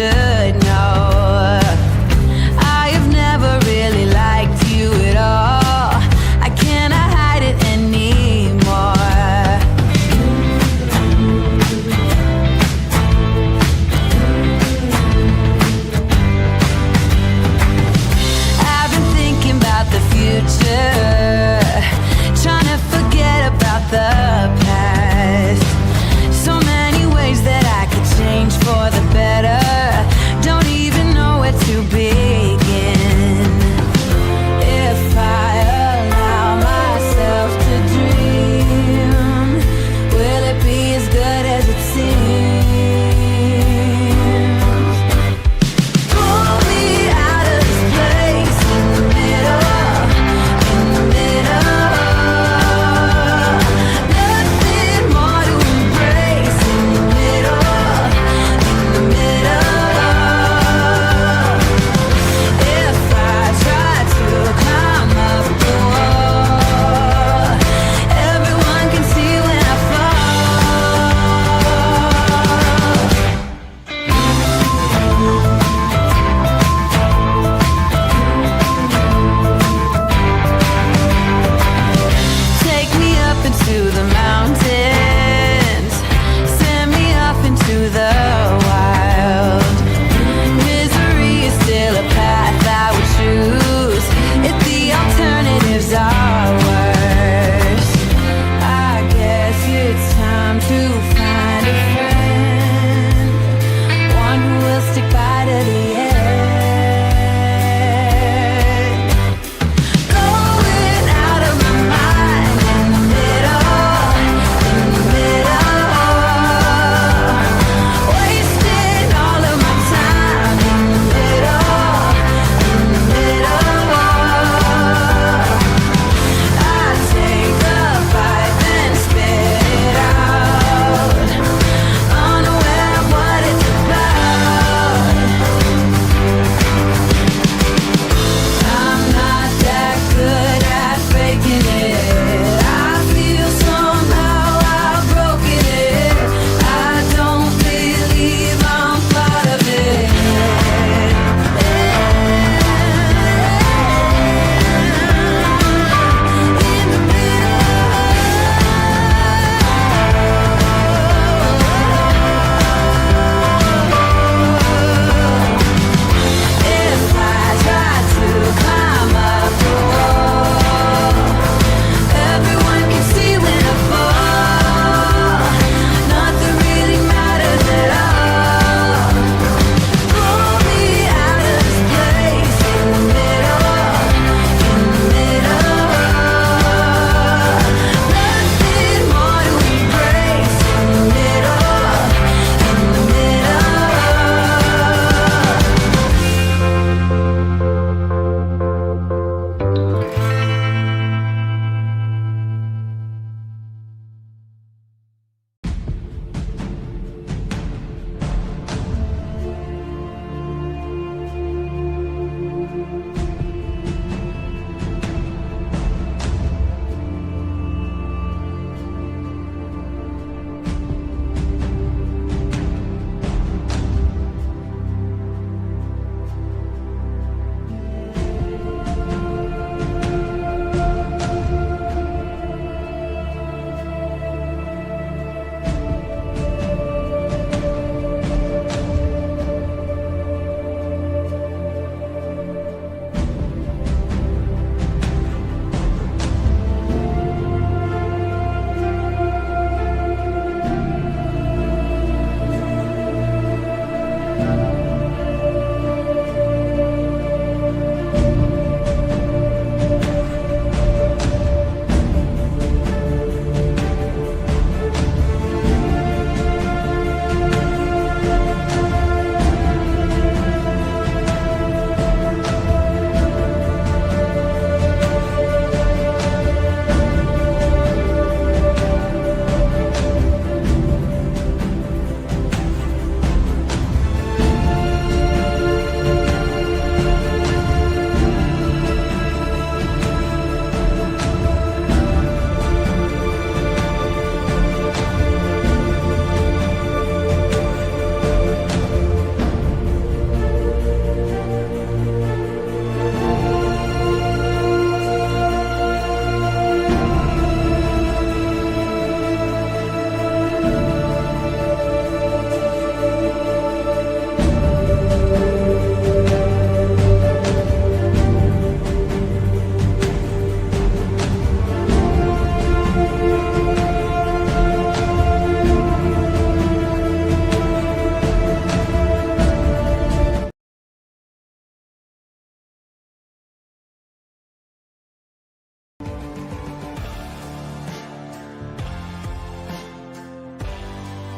should know. I have never really liked you at all. I cannot hide it anymore. I've been thinking about the future, trying to forget about the past. So many ways that I could change for the better. Don't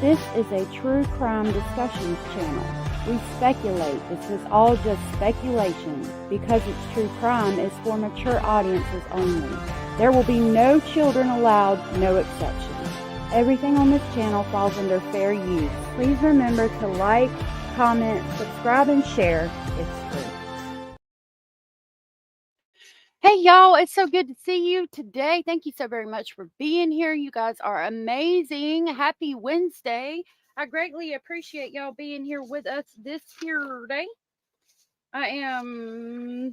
This is a true crime discussions channel. We speculate. This is all just speculation. Because it's true crime, it's for mature audiences only. There will be no children allowed, no exceptions. Everything on this channel falls under fair use. Please remember to like, comment, subscribe, and share. It's free. Hey, y'all. It's so good to see you today. Thank you so very much for being here. You guys are amazing. Happy Wednesday. I greatly appreciate y'all being here with us this here day. I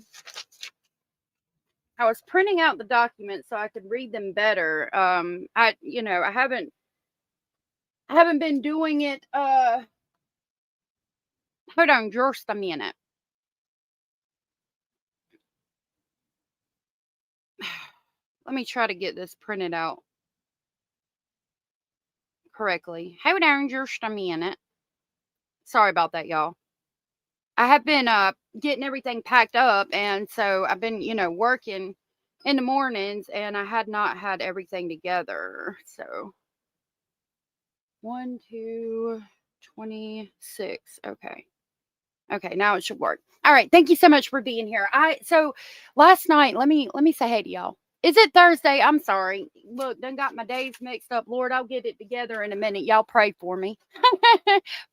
was printing out the documents so I could read them better. I haven't been doing it. Hold on just a minute. Let me try to get this printed out correctly. Hold on just a minute. Sorry about that, y'all. I have been getting everything packed up, and so I've been, working in the mornings, and I had not had everything together. So 1, 2, 26. Okay, now it should work. All right, thank you so much for being here. So last night, let me say hey to y'all. Is it Thursday? I'm sorry. Look, done got my days mixed up. Lord, I'll get it together in a minute. Y'all pray for me.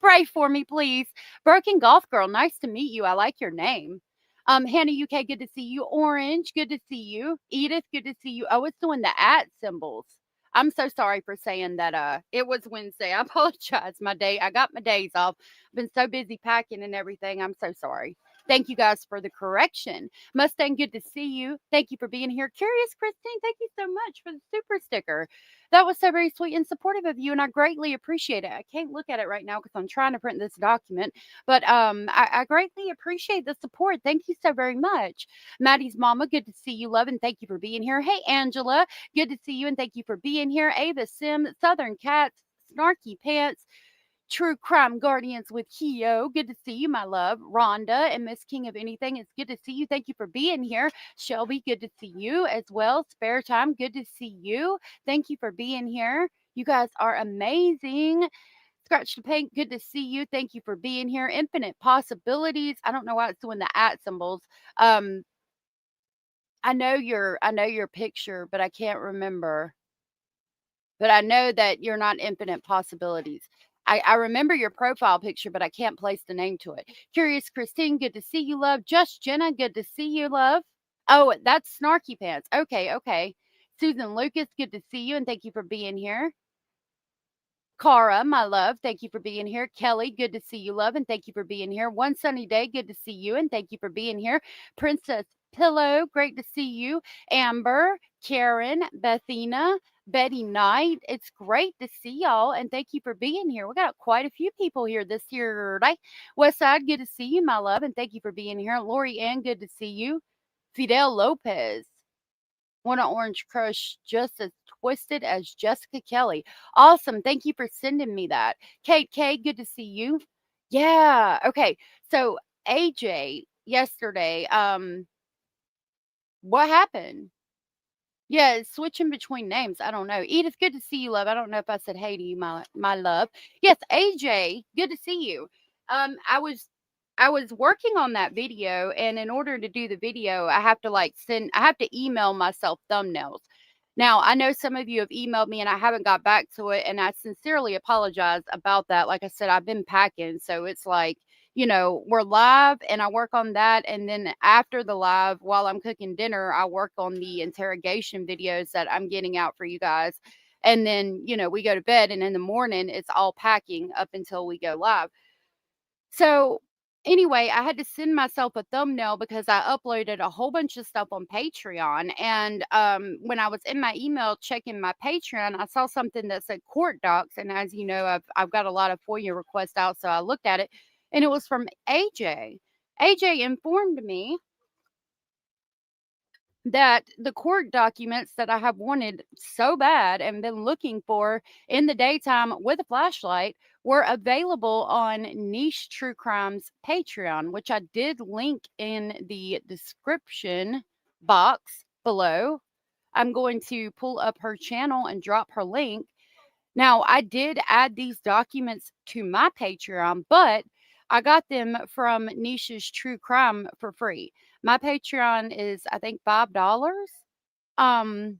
Pray for me, please. Broken Golf Girl, nice to meet you. I like your name. Hannah UK, good to see you. Orange, good to see you. Edith, good to see you. Oh, it's doing the @ symbols. I'm so sorry for saying that it was Wednesday. I apologize. I got my days off. I've been so busy packing and everything. I'm so sorry. Thank you guys for the correction. Mustang, good to see you. Thank you for being here. Curious Christine, thank you so much for the super sticker. That was so very sweet and supportive of you, and I greatly appreciate it. I can't look at it right now because I'm trying to print this document, but I greatly appreciate the support. Thank you so very much. Maddie's mama, good to see you, love, and thank you for being here. Hey, Angela, good to see you, and thank you for being here. Ava Sim, Southern Cats, Snarky Pants, True Crime Guardians with Keo. Good to see you, my love. Rhonda and Miss King of Anything, it's good to see you. Thank you for being here. Shelby, good to see you as well. Spare Time, good to see you. Thank you for being here. You guys are amazing. Scratch the Paint, good to see you. Thank you for being here. Infinite Possibilities. I don't know why it's doing the @ symbols. I know your picture, but I can't remember. But I know that you're not Infinite Possibilities. I remember your profile picture, but I can't place the name to it. Curious Christine, good to see you, love. Just Jenna, good to see you, love. Oh, that's Snarky Pants. Okay. Susan Lucas, good to see you, and thank you for being here. Cara, my love, thank you for being here. Kelly, good to see you, love, and thank you for being here. One Sunny Day, good to see you, and thank you for being here. Princess Pillow, great to see you. Amber, Karen, Bethina, Betty Knight, it's great to see y'all, and thank you for being here. We got quite a few people here this year today. Westside, good to see you, my love, and thank you for being here. Lori Ann, good to see you. Fidel Lopez, want an orange crush just as twisted as Jessica Kelly. Awesome. Thank you for sending me that. Kate K, good to see you. Yeah. Okay. So AJ yesterday, what happened? Yeah, it's switching between names. I don't know. Edith, good to see you, love. I don't know if I said hey to you, my love. Yes, AJ, good to see you. I was working on that video, and in order to do the video, I have to email myself thumbnails. Now, I know some of you have emailed me and I haven't got back to it, and I sincerely apologize about that. Like I said, I've been packing, so it's like, we're live and I work on that. And then after the live, while I'm cooking dinner, I work on the interrogation videos that I'm getting out for you guys. And then, we go to bed, and in the morning, it's all packing up until we go live. So anyway, I had to send myself a thumbnail because I uploaded a whole bunch of stuff on Patreon. And when I was in my email checking my Patreon, I saw something that said court docs. And as you know, I've got a lot of FOIA requests out. So I looked at it, and it was from AJ. AJ informed me that the court documents that I have wanted so bad and been looking for in the daytime with a flashlight were available on Niche True Crime's Patreon, which I did link in the description box below. I'm going to pull up her channel and drop her link. Now, I did add these documents to my Patreon, but I got them from Nisha's True Crime for free. My Patreon is, I think, $5. Um,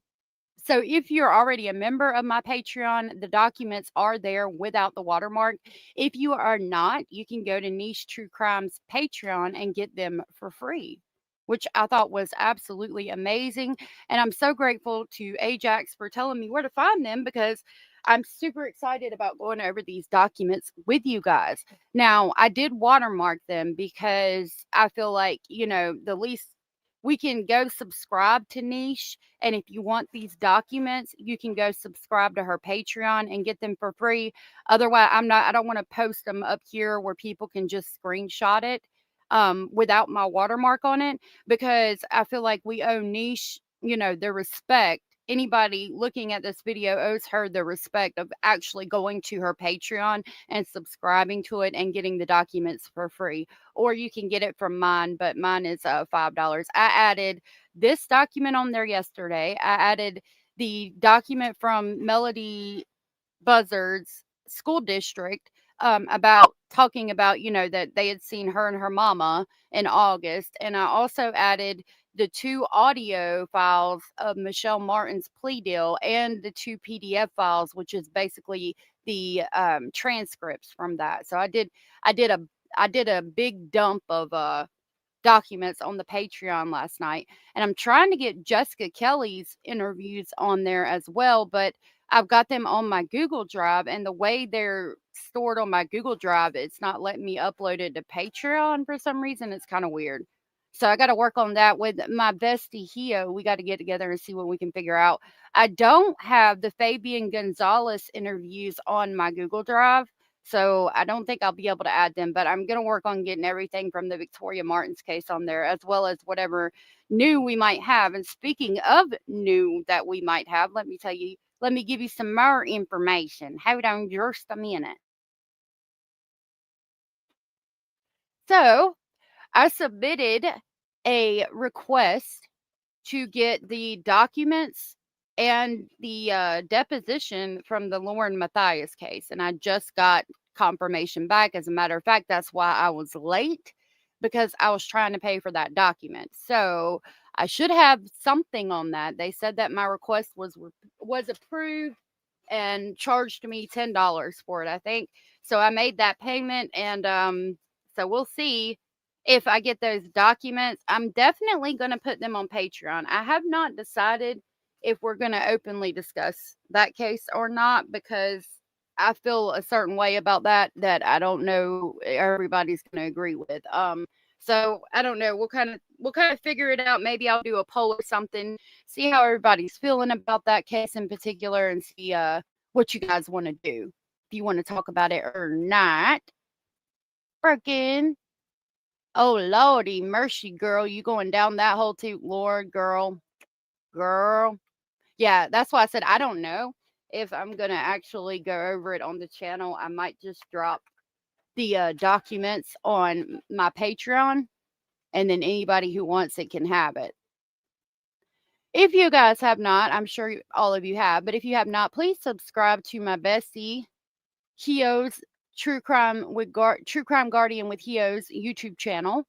so if you're already a member of my Patreon, the documents are there without the watermark. If you are not, you can go to Niche True Crime's Patreon and get them for free, which I thought was absolutely amazing. And I'm so grateful to Ajax for telling me where to find them because I'm super excited about going over these documents with you guys. Now, I did watermark them because I feel like, the least we can go subscribe to Niche, and if you want these documents, you can go subscribe to her Patreon and get them for free. Otherwise, I don't want to post them up here where people can just screenshot it without my watermark on it, because I feel like we owe Niche, the respect. Anybody looking at this video owes her the respect of actually going to her Patreon and subscribing to it and getting the documents for free. Or you can get it from mine, but mine is $5. I added this document on there yesterday. I added the document from Melody Buzzard's school district, about talking about, that they had seen her and her mama in August. And I also added the 2 audio files of Michelle Martin's plea deal and the 2 PDF files, which is basically the transcripts from that. So I did a I did a big dump of documents on the Patreon last night. And I'm trying to get Jessica Kelly's interviews on there as well, but I've got them on my Google Drive, and the way they're stored on my Google Drive, it's not letting me upload it to Patreon for some reason. It's kind of weird. So I got to work on that with my bestie Hio. We got to get together and see what we can figure out. I don't have the Fabian Gonzalez interviews on my Google Drive. So I don't think I'll be able to add them, but I'm going to work on getting everything from the Victoria Martins case on there, as well as whatever new we might have. And speaking of new that we might have, let me give you some more information. Hold on just a minute. So I submitted a request to get the documents and the deposition from the Lauren Matthias case. And I just got confirmation back. As a matter of fact, that's why I was late, because I was trying to pay for that document. So I should have something on that. They said that my request was approved and charged me $10 for it, I think. So I made that payment, and so we'll see if I get those documents. I'm definitely going to put them on Patreon. I have not decided if we're going to openly discuss that case or not, because I feel a certain way about that I don't know everybody's going to agree with. So I don't know. We'll kind of figure it out. Maybe I'll do a poll or something, see how everybody's feeling about that case in particular, and see what you guys want to do. If you want to talk about it or not. Freaking. Oh Lordy mercy, girl, you going down that hole too, Lord, girl, girl. Yeah, that's why I said I don't know if I'm gonna actually go over it on the channel. I might just drop the documents on my Patreon, and then anybody who wants it can have it. If you guys have not, I'm sure all of you have, but if you have not, please subscribe to my bestie Hio's True Crime Guardian with Hio's YouTube channel.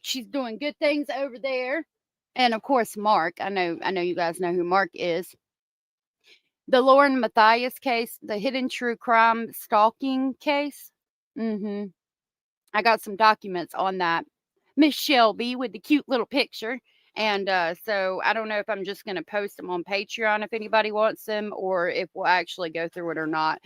She's doing good things over there. And of course, Mark. I know you guys know who Mark is. The Lauren Matthias case, the hidden true crime stalking case. I got some documents on that. Miss Shelby with the cute little picture. And so I don't know if I'm just going to post them on Patreon if anybody wants them, or if we'll actually go through it or not.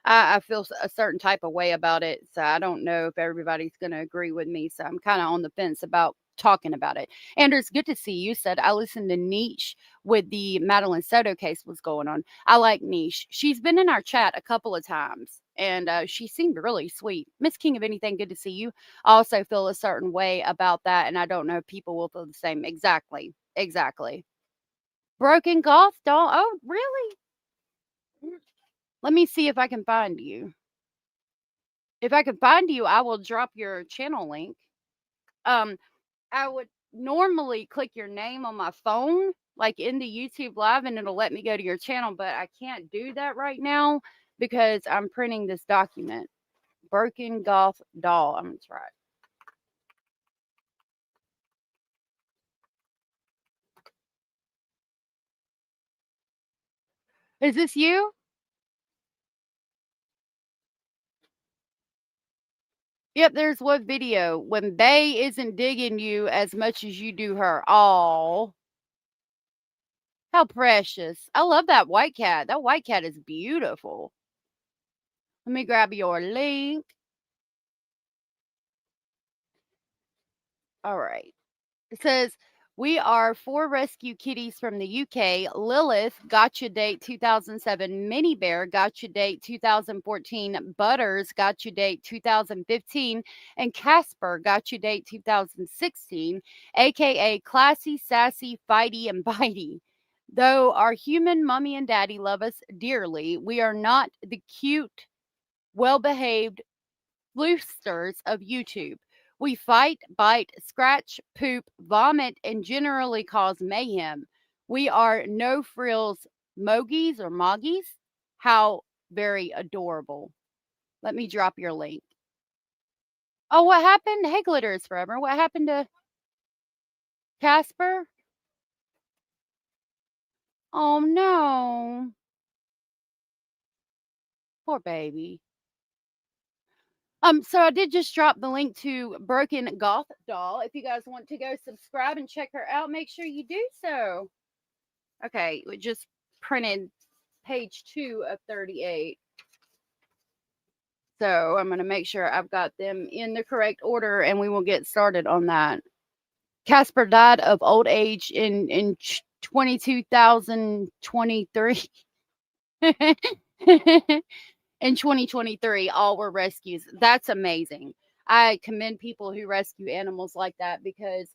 I feel a certain type of way about it. So I don't know if everybody's going to agree with me. So I'm kind of on the fence about talking about it. Andrew, it's good to see you. Said I listened to Niche with the Madeline Soto case was going on. I like Niche. She's been in our chat a couple of times, and she seemed really sweet. Miss King of Anything, good to see you. I also feel a certain way about that, and I don't know if people will feel the same. Exactly. Exactly. Broken golf doll. Oh, really? Let me see if I can find you. If I can find you, I will drop your channel link. I would normally click your name on my phone, like in the YouTube live, and it'll let me go to your channel, but I can't do that right now because I'm printing this document. Broken golf doll. I'm gonna try it. Is this you? Yep, there's one video when Bay isn't digging you as much as you do her. Oh, how precious. I love that white cat. That white cat is beautiful. Let me grab your link. All right. It says, we are 4 rescue kitties from the UK. Lilith, Gotcha Date 2007. Minnie Bear, Gotcha Date 2014. Butters, Gotcha Date 2015. And Casper, Gotcha Date 2016, aka Classy, Sassy, Fighty, and Bitey. Though our human mommy and daddy love us dearly, we are not the cute, well behaved floosters of YouTube. We fight, bite, scratch, poop, vomit, and generally cause mayhem. We are no frills mogies or moggies. How very adorable. Let me drop your link. Oh, what happened? Hey, Glitter is Forever. What happened to Casper? Oh, no. Poor baby. So I did just drop the link to Broken Goth Doll. If you guys want to go subscribe and check her out, make sure you do so. Okay, we just printed page 2 of 38. So I'm going to make sure I've got them in the correct order, and we will get started on that. Casper died of old age in 2023. In 2023, all were rescues. That's amazing. I commend people who rescue animals like that, because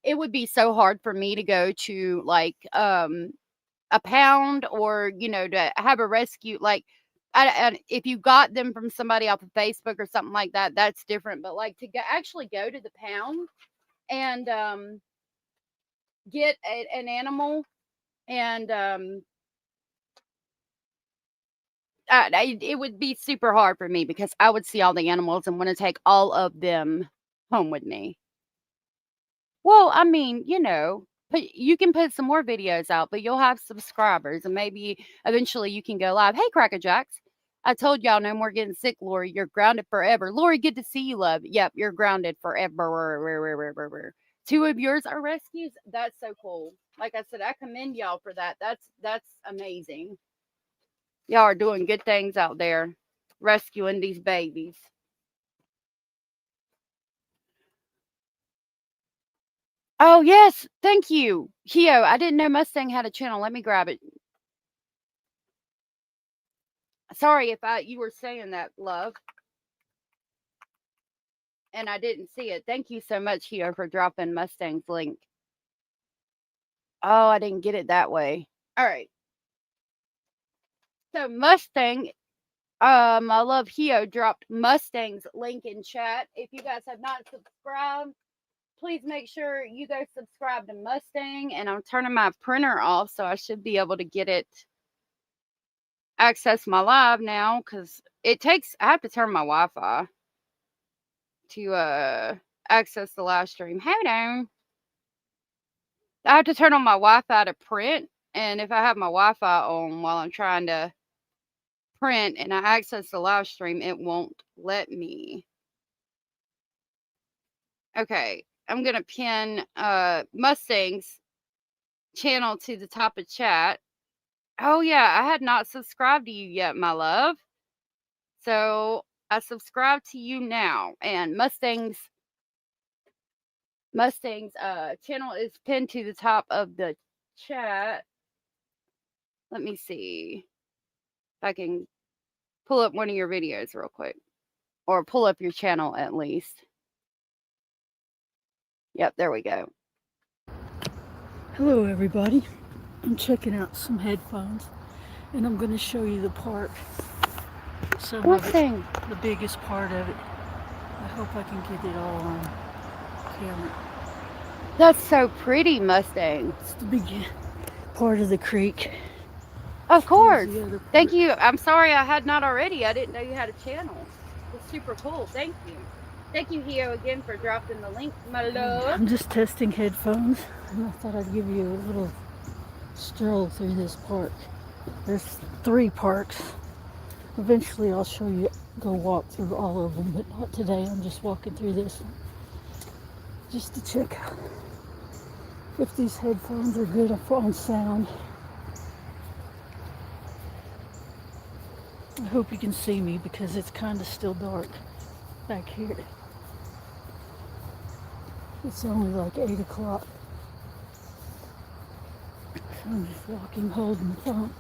it would be so hard for me to go to like a pound, or to have a rescue. Like, if you got them from somebody off of Facebook or something like that, that's different. But like to actually go to the pound and get an animal, and it would be super hard for me, because I would see all the animals and want to take all of them home with me. Well, I mean, you can put some more videos out, but you'll have subscribers, and maybe eventually you can go live. Hey, Crackerjacks. I told y'all no more getting sick, Lori. You're grounded forever. Lori, good to see you, love. Yep, you're grounded forever. 2 of yours are rescues. That's so cool. Like I said, I commend y'all for that. That's amazing. Y'all are doing good things out there, rescuing these babies. Oh, yes. Thank you, Hio. I didn't know Mustang had a channel. Let me grab it. Sorry if you were saying that, love, and I didn't see it. Thank you so much, Hio, for dropping Mustang's link. Oh, I didn't get it that way. All right. So Mustang, I love Hio dropped Mustang's link in chat. If you guys have not subscribed, please make sure you go subscribe to Mustang. And I'm turning my printer off, so I should be able to get it, access my live now, because I have to turn my Wi-Fi to access the live stream. Hold on. I have to turn on my Wi-Fi to print, and if I have my Wi-Fi on while I'm trying to print and I access the live stream, it won't let me. Okay, I'm gonna pin Mustang's channel to the top of chat. Oh yeah, I had not subscribed to you yet, my love. So I subscribe to you now, and Mustang's channel is pinned to the top of the chat. Let me see if I can pull up one of your videos real quick, or pull up your channel at least. Yep, there we go. Hello everybody, I'm checking out some headphones, and I'm going to show you the part, the biggest part of it. I hope I can get it all on camera. That's so pretty, Mustang. It's the beginning. part of the creek. Of course. Here's the other part. Thank you. I'm sorry I had not already. I didn't know you had a channel. It's super cool. Thank you. Thank you, Hio, again for dropping the link, my love. I'm just testing headphones, and I thought I'd give you a little stroll through this park. There's 3 parks. Eventually I'll show you, go walk through all of them, but not today. I'm just walking through this one just to check out if these headphones are good on sound. I hope you can see me because it's kind of still dark back here. It's only like 8 o'clock. So I'm just walking, holding the phone.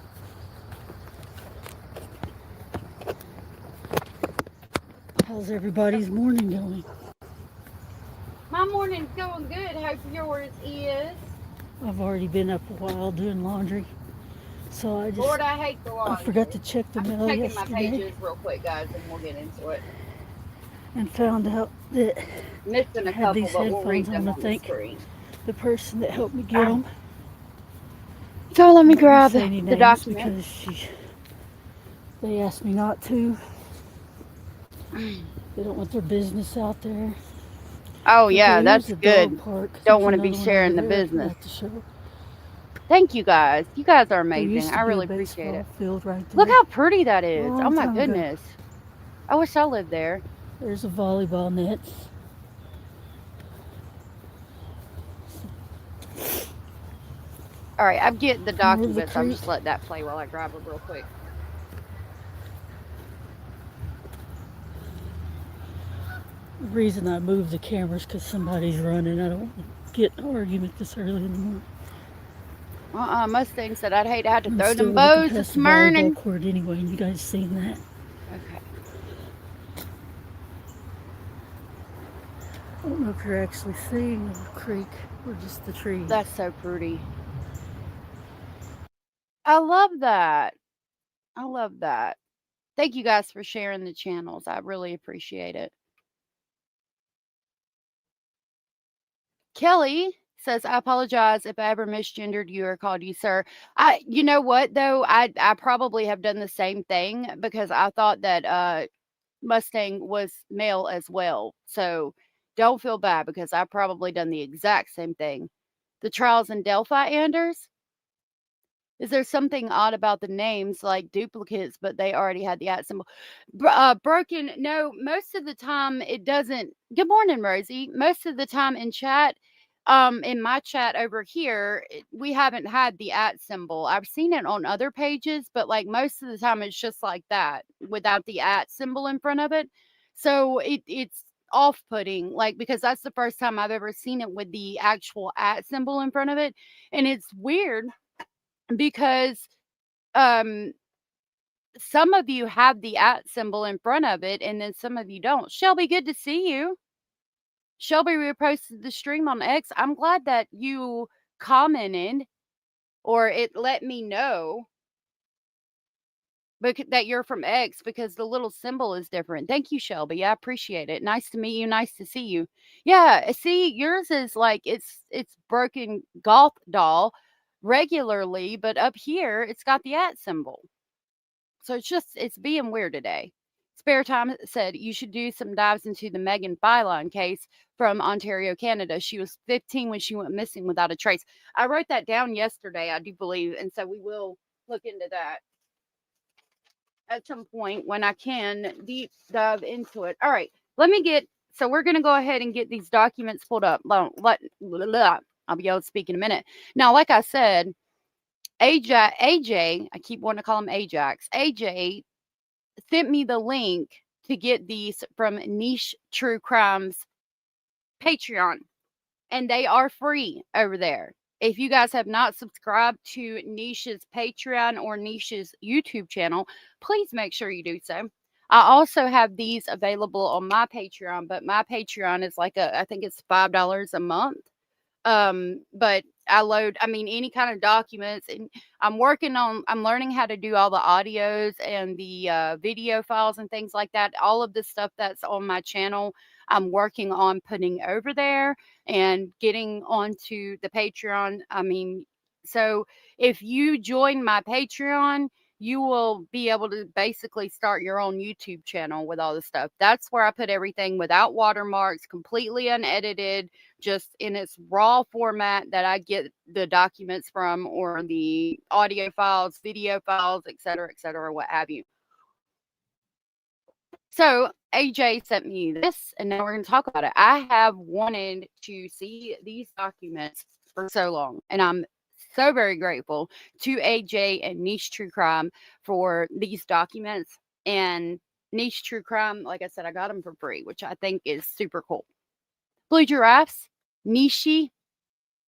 How's everybody's morning going? My morning's going good. Hope yours is. I've already been up a while doing laundry. So I just, Lord, I hate the laundry. I forgot to check the mail Checking my yesterday pages real quick, guys, and we'll get into it. and found out that Missing a I had couple, these but we'll read headphones. I'm them gonna on the thank screen. the person that helped me get them. So let me I won't grab say any the names document. because they asked me not to. They don't want their business out there. Oh Okay, yeah, here's that's the dog good. park. Don't There's want to be another one sharing over the there I business. forgot to show. Thank you guys. You guys are There amazing. used to I be really a appreciate baseball it. field right there. Look how pretty that is. Long Oh my time ago. goodness. I wish I lived there. There's a volleyball net. All right, I'm getting the More of the documents. I'm creek. just letting that play while I grab them real quick. The reason I moved the cameras because somebody's running. I don't want to get in an argument this early in the morning. Mustang said I'd hate to have to I'm throw still them walking bows past this the volleyball morning. court anyway, and you guys seen that. Okay. I don't know if you're actually seeing the creek or just the trees. That's so pretty. I love that. I love that. Thank you guys for sharing the channels. I really appreciate it. Kelly says, I apologize if I ever misgendered you or called you sir. You know what though? I probably have done the same thing because I thought that Mustang was male as well. So don't feel bad because I've probably done the exact same thing. The Trials in Delphi, Anders? Is there something odd about the names like duplicates, but they already had the @ symbol? Broken, no, most of the time it doesn't. Good morning, Rosie. Most of the time in chat, in my chat over here, we haven't had the @ symbol. I've seen it on other pages, but like most of the time it's just like that without the @ symbol in front of it. So it's off-putting, like because that's the first time I've ever seen it with the actual @ symbol in front of it, and it's weird because um some of you have the @ symbol in front of it and then some of you don't. Shelby, good to see you. Shelby reposted the stream on X. I'm glad that you commented or it let me know that you're from X because the little symbol is different. Thank you, Shelby. I appreciate it. Nice to meet you. Nice to see you. Yeah, see, yours is like it's broken golf doll regularly, but up here it's got the @ symbol. So it's being weird today. Spare Time said you should do some dives into the Megan Fylon case from Ontario, Canada. She was 15 when she went missing without a trace. I wrote that down yesterday, I do believe, and so we will look into that at some point when I can deep dive into it. All right, so we're going to go ahead and get these documents pulled up. I'll be able to speak in a minute. Now, like I said, AJ, I keep wanting to call him Ajax. AJ sent me the link to get these from Niche True Crimes Patreon, and they are free over there. If you guys have not subscribed to Niche's Patreon or Niche's YouTube channel, please make sure you do so. I also have these available on my Patreon, but my Patreon is like I think it's $5 a month. But any kind of documents, and I'm learning how to do all the audios and the video files and things like that. All of the stuff that's on my channel, I'm working on putting over there and getting onto the Patreon. I mean, So if you join my Patreon, you will be able to basically start your own YouTube channel with all this stuff. That's where I put everything without watermarks, completely unedited, just in its raw format that I get the documents from, or the audio files, video files, etc., what have you. So AJ sent me this, and now we're going to talk about it. I have wanted to see these documents for so long, and I'm so very grateful to AJ and Niche True Crime for these documents. And Niche True Crime, like I said, I got them for free, which I think is super cool. Blue giraffes, Nishi,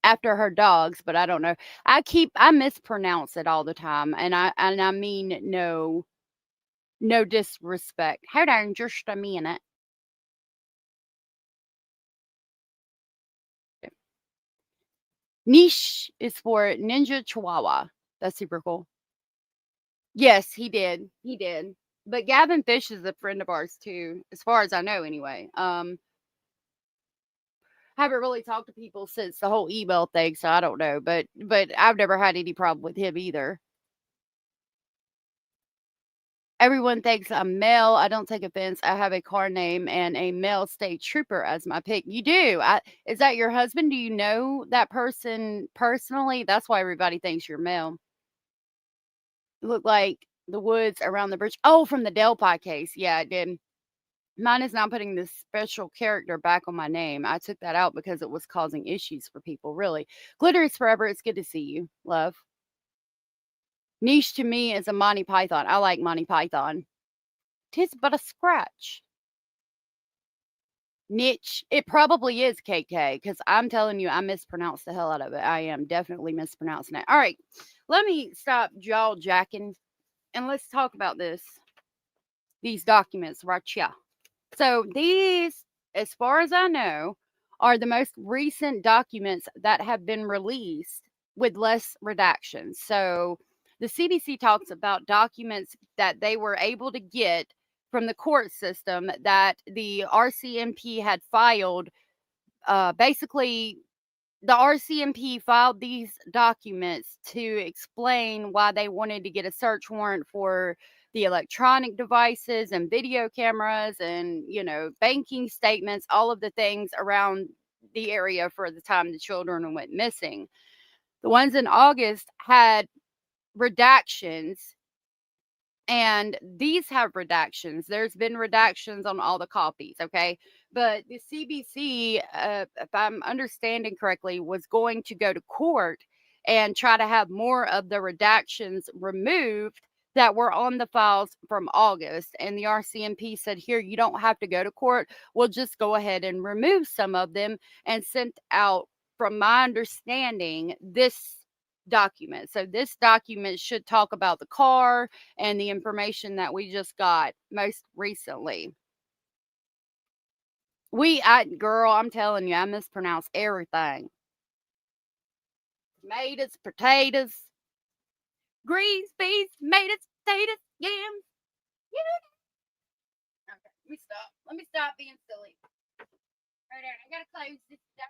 after her dogs, but I don't know. I mispronounce it all the time, and I mean no disrespect. Hold on just a minute. Niche is for Ninja Chihuahua. That's super cool. Yes, he did. He did. But Gavin Fish is a friend of ours too, as far as I know anyway. Haven't really talked to people since the whole email thing, so I don't know. But I've never had any problem with him either. Everyone thinks I'm male. I don't take offense. I have a car name and a male state trooper as my pick. You do? Is that your husband? Do you know that person personally? That's why everybody thinks you're male. You look like the woods around the bridge. Oh, from the Delphi case. Yeah, it did. Mine is not putting this special character back on my name. I took that out because it was causing issues for people, really. Glitter is forever. It's good to see you, love. Niche to me is a Monty Python. I like Monty Python. 'Tis but a scratch. Niche. It probably is KK, because I'm telling you, I mispronounced the hell out of it. I am definitely mispronouncing it. All right. Let me stop jaw jacking and let's talk about this. These documents right here. So these, as far as I know, are the most recent documents that have been released with less redactions. So the CDC talks about documents that they were able to get from the court system that the RCMP had filed. Basically, the RCMP filed these documents to explain why they wanted to get a search warrant for the electronic devices and video cameras and, banking statements, all of the things around the area for the time the children went missing. The ones in August had redactions, and these have redactions. There's been redactions on all the copies, okay? But the CBC, if I'm understanding correctly, was going to go to court and try to have more of the redactions removed that were on the files from August. And the RCMP said, here, you don't have to go to court. We'll just go ahead and remove some of them, and sent out, from my understanding, this document. So this document should talk about the car and the information that we just got most recently. Girl, I'm telling you, I mispronounce everything. Tomatoes, potatoes, greens, beans, tomatoes, potatoes, yams. Okay, let me stop. Let me stop being silly. Right there, I gotta close this door.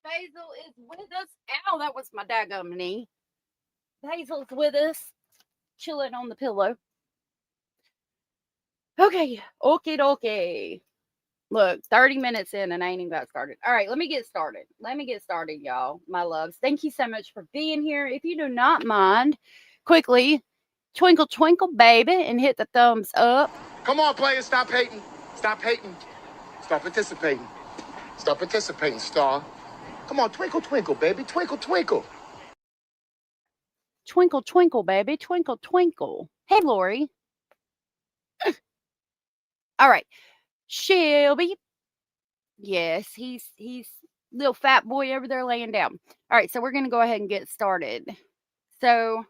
Basil is with us. Ow, that was my daggum knee. Basil's with us, chilling on the pillow. Okay. Look, 30 minutes in and I ain't even got started. All right, let me get started. Y'all, my loves. Thank you so much for being here. If you do not mind, quickly, twinkle, twinkle, baby, and hit the thumbs up. Come on, players, stop hating. Stop hating. Start participating. Start participating, Star. Come on, twinkle, twinkle, baby. Twinkle, twinkle. Twinkle, twinkle, baby. Twinkle, twinkle. Hey, Lori. All right. Shelby. Yes, he's little fat boy over there laying down. All right, so we're going to go ahead and get started. So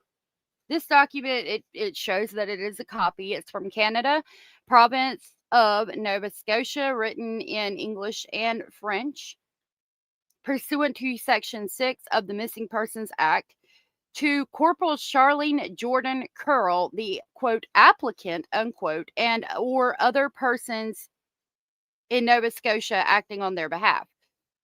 this document, it shows that it is a copy. It's from Canada, province of Nova Scotia, written in English and French, pursuant to Section 6 of the Missing Persons Act, to Corporal Charlene Jordan Curl, the, quote, applicant, unquote, and or other persons in Nova Scotia acting on their behalf.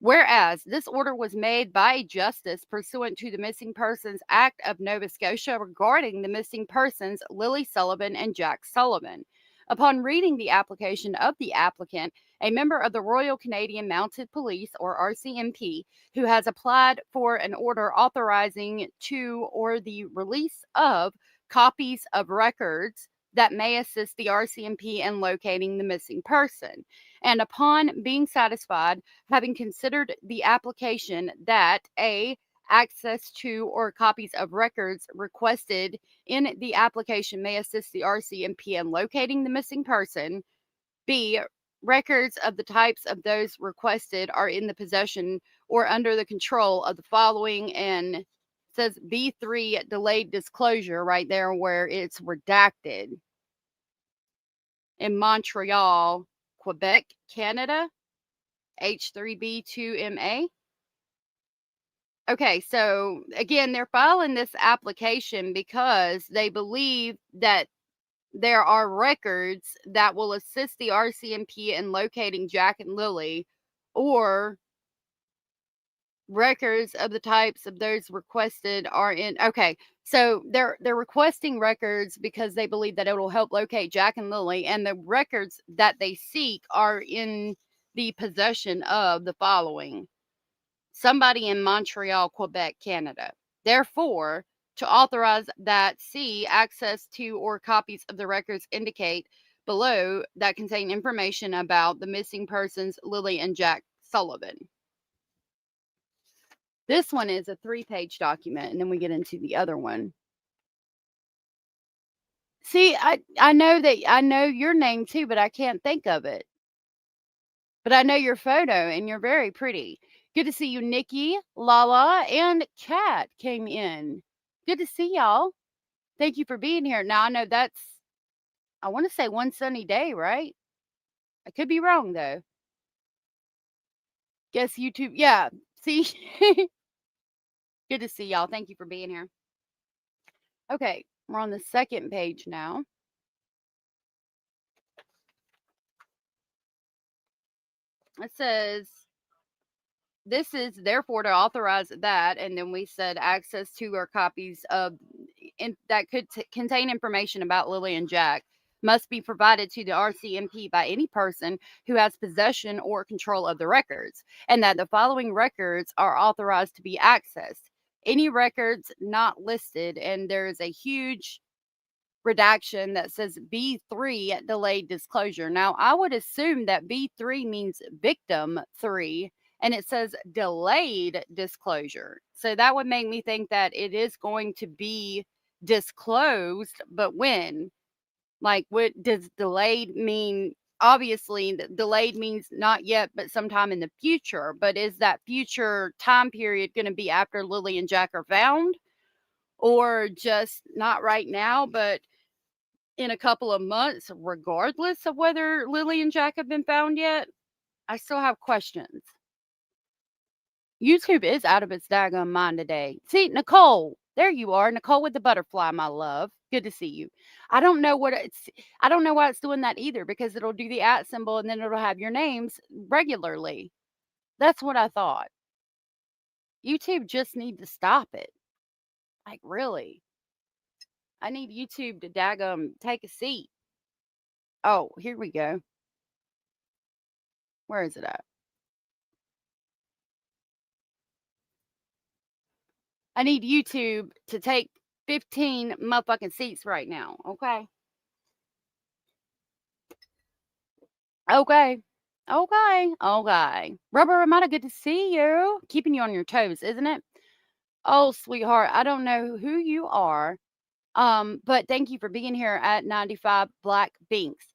Whereas this order was made by a justice pursuant to the Missing Persons Act of Nova Scotia regarding the missing persons Lilly Sullivan and Jack Sullivan. Upon reading the application of the applicant, a member of the Royal Canadian Mounted Police, or RCMP, who has applied for an order authorizing to or the release of copies of records that may assist the RCMP in locating the missing person. And upon being satisfied, having considered the application that A, access to or copies of records requested in the application may assist the RCMP in locating the missing person, B, records of the types of those requested are in the possession or under the control of the following, and says B3 delayed disclosure right there where it's redacted in Montreal, Quebec, Canada, H3B2MA. Okay, so again, they're filing this application because they believe that there are records that will assist the RCMP in locating Jack and Lilly, or records of the types of those requested are in. Okay, so they're requesting records because they believe that it will help locate Jack and Lilly, and the records that they seek are in the possession of the following: somebody in Montreal, Quebec, Canada. Therefore, to authorize that C, access to or copies of the records indicate below that contain information about the missing persons Lilly and Jack Sullivan. This one is a 3-page document, and then we get into the other one. See, I know your name too, but I can't think of it. But I know your photo, and you're very pretty. Good to see you, Nikki, Lala, and Kat came in. Good to see y'all. Thank you for being here. Now, I know that's, I want to say one sunny day, right? I could be wrong, though. Guess YouTube. Yeah. See? Good to see y'all. Thank you for being here. Okay. We're on the second page now. It says, this is therefore to authorize that, and then we said access to or copies of that could contain information about Lilly and Jack must be provided to the RCMP by any person who has possession or control of the records, and that the following records are authorized to be accessed. Any records not listed, and there is a huge redaction that says B3 delayed disclosure. Now, I would assume that B3 means victim 3, and it says delayed disclosure. So that would make me think that it is going to be disclosed, but when? Like, what does delayed mean? Obviously, delayed means not yet, but sometime in the future. But is that future time period going to be after Lilly and Jack are found? Or just not right now, but in a couple of months, regardless of whether Lilly and Jack have been found yet? I still have questions. YouTube is out of its daggone mind today. See, Nicole, there you are. Nicole with the butterfly, my love. Good to see you. I don't know why it's doing that either, because it'll do the @ symbol and then it'll have your names regularly. That's what I thought. YouTube just need to stop it. Like, really. I need YouTube to daggum take a seat. Oh, here we go. Where is it at? I need YouTube to take 15 motherfucking seats right now, okay? Okay. Rubber Ramada, good to see you. Keeping you on your toes, isn't it? Oh, sweetheart, I don't know who you are, but thank you for being here at 95 Black Binks.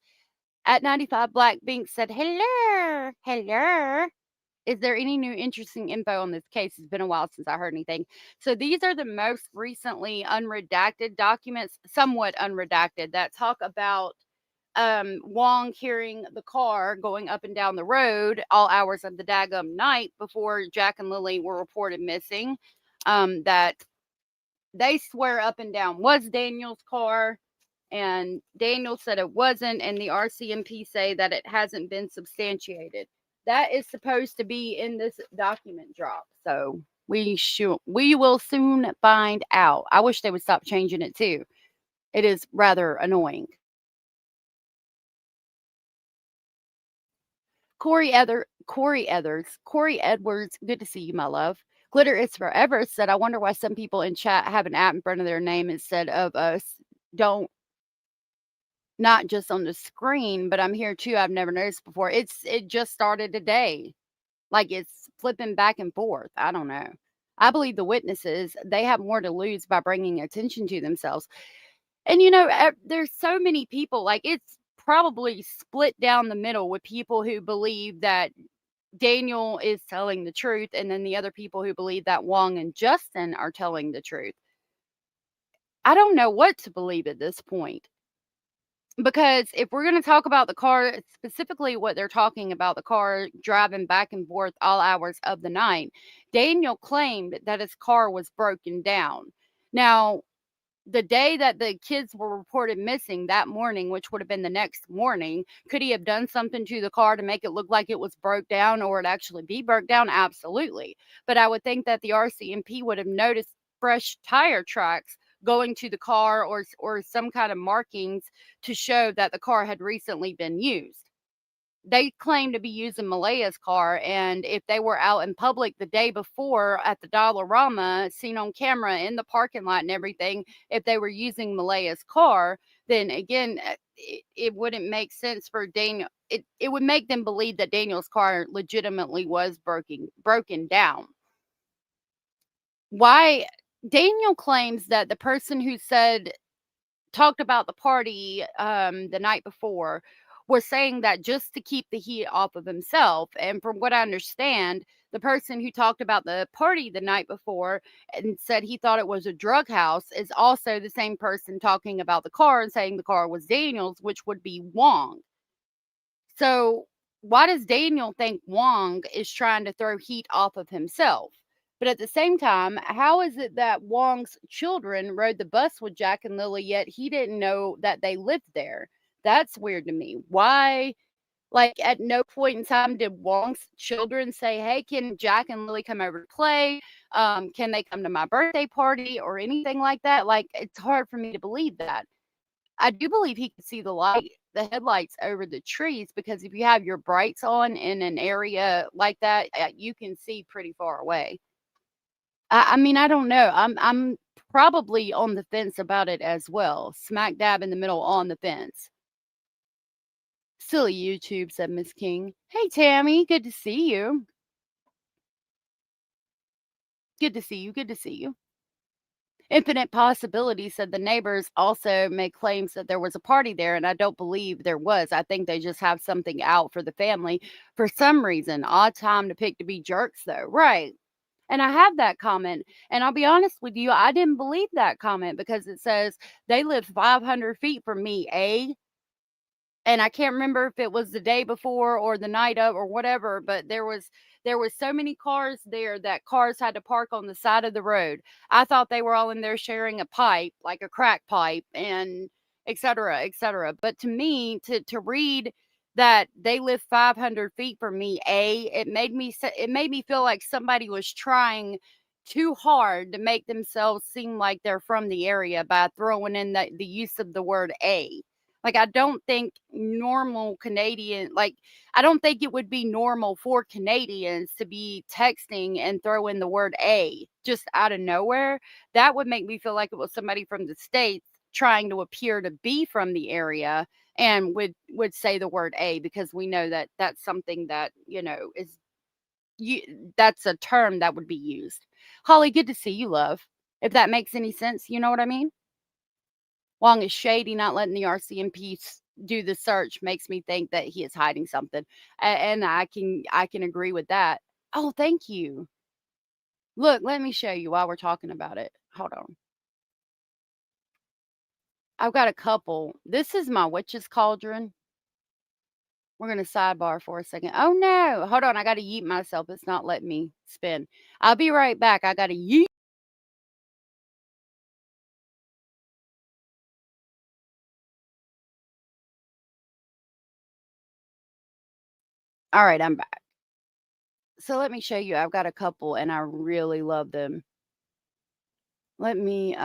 At 95 Black Binks said, hello. Is there any new interesting info on this case? It's been a while since I heard anything. So these are the most recently unredacted documents, somewhat unredacted, that talk about Wong hearing the car going up and down the road all hours of the daggum night before Jack and Lilly were reported missing. That they swear up and down was Daniel's car, and Daniel said it wasn't, and the RCMP say that it hasn't been substantiated. That is supposed to be in this document drop. So we will soon find out. I wish they would stop changing it too. It is rather annoying. Corey Edwards, good to see you, my love. Glitter is forever said, I wonder why some people in chat have an at in front of their name instead of us. Don't not just on the screen, but I'm here too. I've never noticed before. It just started today. Like it's flipping back and forth. I don't know. I believe the witnesses, they have more to lose by bringing attention to themselves. And there's so many people, like it's probably split down the middle with people who believe that Daniel is telling the truth, and then the other people who believe that Wong and Justin are telling the truth. I don't know what to believe at this point. Because if we're going to talk about the car, specifically what they're talking about, the car driving back and forth all hours of the night, Daniel claimed that his car was broken down. Now, the day that the kids were reported missing that morning, which would have been the next morning, could he have done something to the car to make it look like it was broke down or it actually be broke down? Absolutely. But I would think that the RCMP would have noticed fresh tire tracks going to the car or some kind of markings to show that the car had recently been used. They claim to be using Malaya's car, and if they were out in public the day before at the Dollarama, seen on camera in the parking lot and everything, if they were using Malaya's car, then again, it wouldn't make sense for Daniel. It would make them believe that Daniel's car legitimately was broken down. Why? Daniel claims that the person who talked about the party the night before was saying that just to keep the heat off of himself. And from what I understand, the person who talked about the party the night before and said he thought it was a drug house is also the same person talking about the car and saying the car was Daniel's, which would be Wong. So why does Daniel think Wong is trying to throw heat off of himself? But at the same time, how is it that Wong's children rode the bus with Jack and Lily, yet he didn't know that they lived there? That's weird to me. Why? Like, at no point in time did Wong's children say, hey, can Jack and Lily come over to play? Can they come to my birthday party or anything like that? Like, it's hard for me to believe that. I do believe he could see the headlights over the trees, because if you have your brights on in an area like that, you can see pretty far away. I mean, I don't know. I'm probably on the fence about it as well. Smack dab in the middle on the fence. Silly YouTube, said Miss King. Hey, Tammy, good to see you. Good to see you. Good to see you. Infinite Possibility said the neighbors also make claims that there was a party there, and I don't believe there was. I think they just have something out for the family for some reason. Odd time to pick to be jerks, though. Right. And I have that comment. And I'll be honest with you, I didn't believe that comment because it says they live 500 feet from me, eh? And I can't remember if it was the day before or the night of or whatever, but there was so many cars there that cars had to park on the side of the road. I thought they were all in there sharing a pipe, like a crack pipe, and et cetera, et cetera. But to me, to read that they live 500 feet from me, it made me feel like somebody was trying too hard to make themselves seem like they're from the area by throwing in the use of the word a. Like, I don't think normal Canadian, like, I don't think it would be normal for Canadians to be texting and throw in the word a just out of nowhere. That would make me feel like it was somebody from the States trying to appear to be from the area and would say the word a, because we know that that's something that, is that's a term that would be used. Holly, good to see you, love. If that makes any sense, you know what I mean? Wong is shady, not letting the RCMP do the search makes me think that he is hiding something. And I can agree with that. Oh, thank you. Look, let me show you while we're talking about it. Hold on. I've got a couple. This is my witch's cauldron. We're going to sidebar for a second. Oh, no. Hold on. I got to yeet myself. It's not letting me spin. I'll be right back. I got to yeet. All right, I'm back. So let me show you. I've got a couple and I really love them. Let me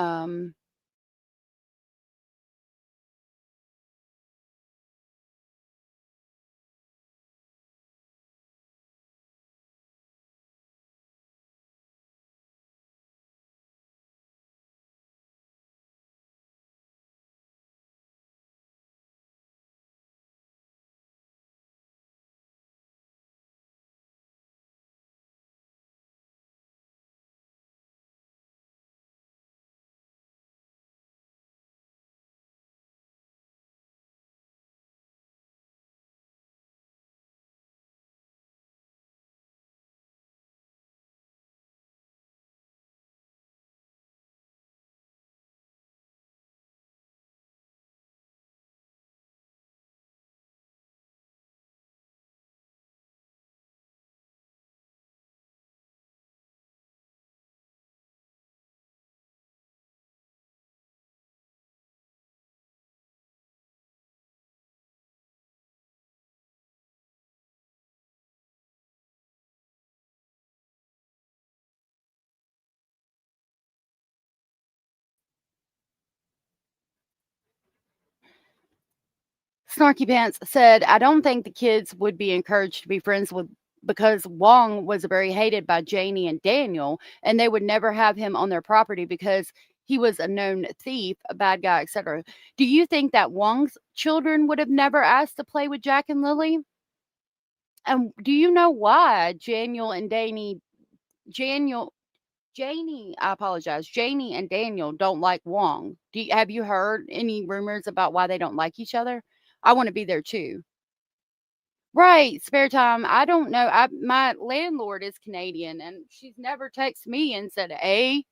Snarky Pants said, I don't think the kids would be encouraged to be friends with because Wong was very hated by Janie and Daniel, and they would never have him on their property because he was a known thief, a bad guy, etc. Do you think that Wong's children would have never asked to play with Jack and Lily? And do you know why Janie, I apologize, Janie and Daniel don't like Wong? Have you heard any rumors about why they don't like each other? I want to be there too. Right, spare time. I don't know. My landlord is Canadian and she's never texted me and said, "Hey,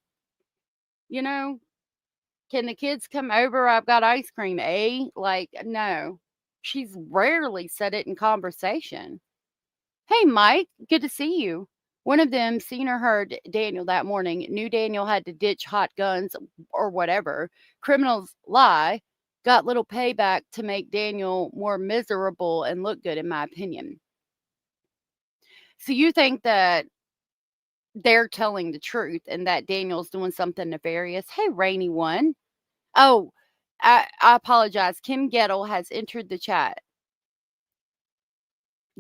you know, can the kids come over? I've got ice cream." Like, no. She's rarely said it in conversation. Hey, Mike, good to see you. One of them seen or heard Daniel that morning, knew Daniel had to ditch hot guns or whatever. Criminals lie, got little payback to make Daniel more miserable and look good, in my opinion. So you think that they're telling the truth and that Daniel's doing something nefarious? Hey, Rainy One. Oh, I apologize. Kim Gettle has entered the chat.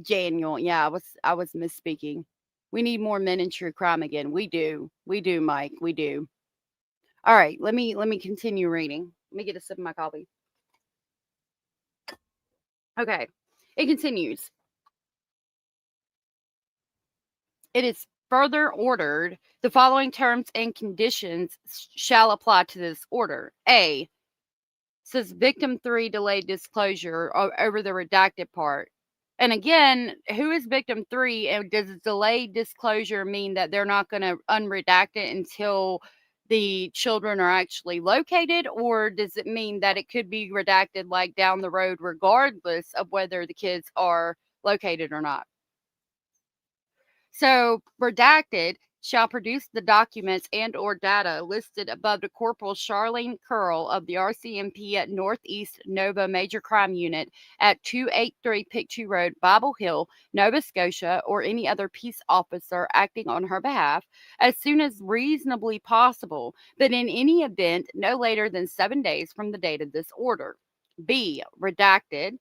Daniel, yeah, I was misspeaking. We need more men in true crime again. We do, Mike. We do. All right, let me continue reading. Let me get a sip of my coffee. Okay, it continues. It is further ordered the following terms and conditions shall apply to this order. A, says victim 3 delayed disclosure over the redacted part. And again, who is victim 3? And does delayed disclosure mean that they're not going to unredact it until the children are actually located? Or does it mean that it could be redacted like down the road, regardless of whether the kids are located or not? So, redacted shall produce the documents and or data listed above to Corporal Charlene Curl of the RCMP at Northeast Nova Major Crime Unit at 283 Pictou Road, Bible Hill, Nova Scotia, or any other peace officer acting on her behalf as soon as reasonably possible, but in any event no later than 7 days from the date of this order. B, redacted.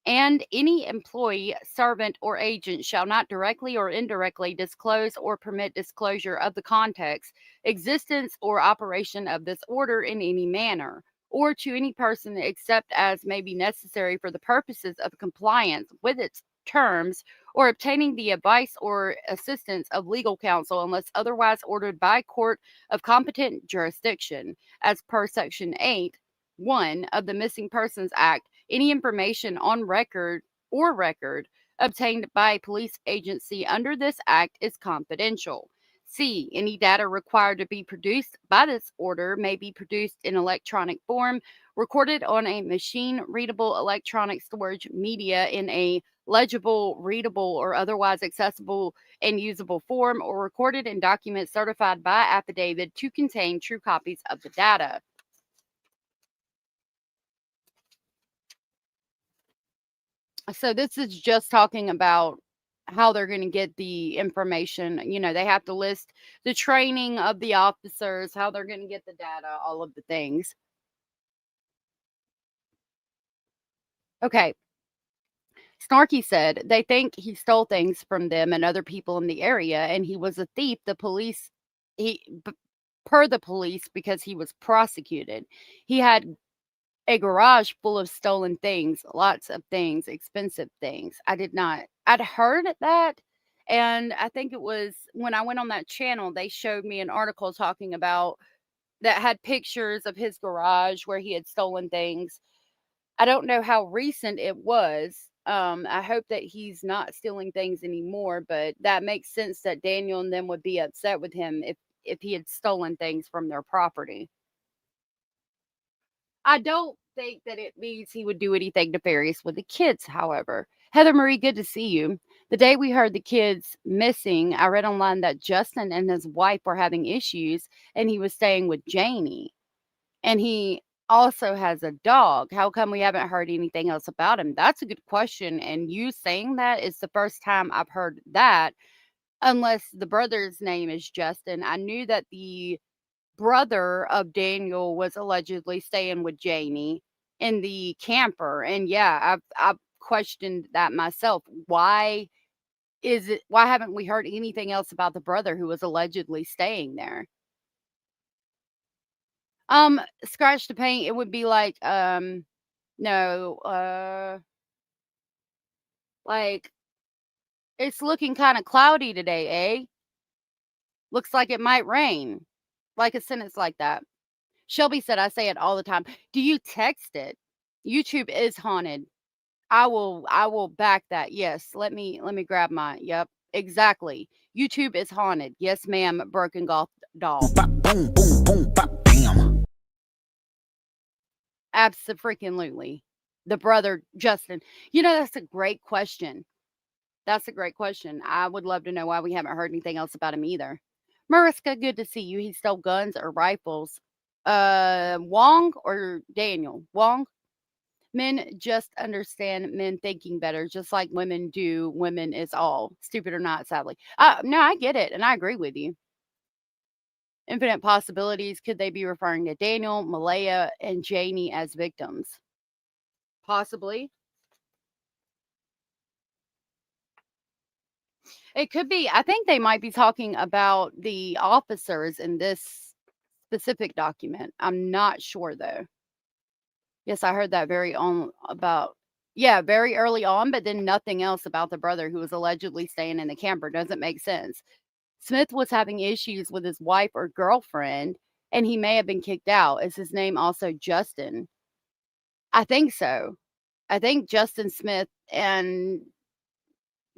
And any employee, servant, or agent shall not directly or indirectly disclose or permit disclosure of the context, existence, or operation of this order in any manner, or to any person except as may be necessary for the purposes of compliance with its terms or obtaining the advice or assistance of legal counsel unless otherwise ordered by court of competent jurisdiction, as per Section 8(1) of the Missing Persons Act. Any information on record obtained by a police agency under this act is confidential. C, any data required to be produced by this order may be produced in electronic form, recorded on a machine-readable electronic storage media in a legible, readable, or otherwise accessible and usable form, or recorded in documents certified by affidavit to contain true copies of the data. So this is just talking about how they're going to get the information. You know, they have to list the training of the officers, how they're going to get the data, all of the things. Okay. Snarky said they think he stole things from them and other people in the area, and he was a thief. Per the police, because he was prosecuted. He had a garage full of stolen things, lots of things, expensive things. I'd heard that. And I think it was when I went on that channel, they showed me an article talking about that had pictures of his garage where he had stolen things. I don't know how recent it was. I hope that he's not stealing things anymore, but that makes sense that Daniel and them would be upset with him if he had stolen things from their property. I don't think that it means he would do anything nefarious with the kids, however. Heather Marie, good to see you. The day we heard the kids missing, I read online that Justin and his wife were having issues and he was staying with Janie. And he also has a dog. How come we haven't heard anything else about him? That's a good question. And you saying that is the first time I've heard that, unless the brother's name is Justin. I knew that the brother of Daniel was allegedly staying with Janie in the camper. And yeah, I've questioned that myself. Why haven't we heard anything else about the brother who was allegedly staying there? Scratch the paint, it would be like no, like it's looking kind of cloudy today, eh? Looks like it might rain. Like a sentence like that. Shelby said, I say it all the time. Do you text it? YouTube is haunted. I will back that. Yes. Let me grab my, yep, exactly. YouTube is haunted. Yes, ma'am. Broken golf doll. Boom, boom, boom, bam. Absolutely. The brother, Justin. You know, that's a great question. That's a great question. I would love to know why we haven't heard anything else about him either. Mariska, good to see you. He stole guns or rifles. Wong or Daniel? Wong? Men just understand men thinking better, just like women do. Women is all. Stupid or not, sadly. No, I get it, and I agree with you. Infinite possibilities. Could they be referring to Daniel, Malaya, and Janie as victims? Possibly. It could be. I think they might be talking about the officers in this specific document. I'm not sure, though. Yes, I heard that very early on, but then nothing else about the brother who was allegedly staying in the camper. Doesn't make sense. Smith was having issues with his wife or girlfriend, and he may have been kicked out. Is his name also Justin? I think so. I think Justin Smith, and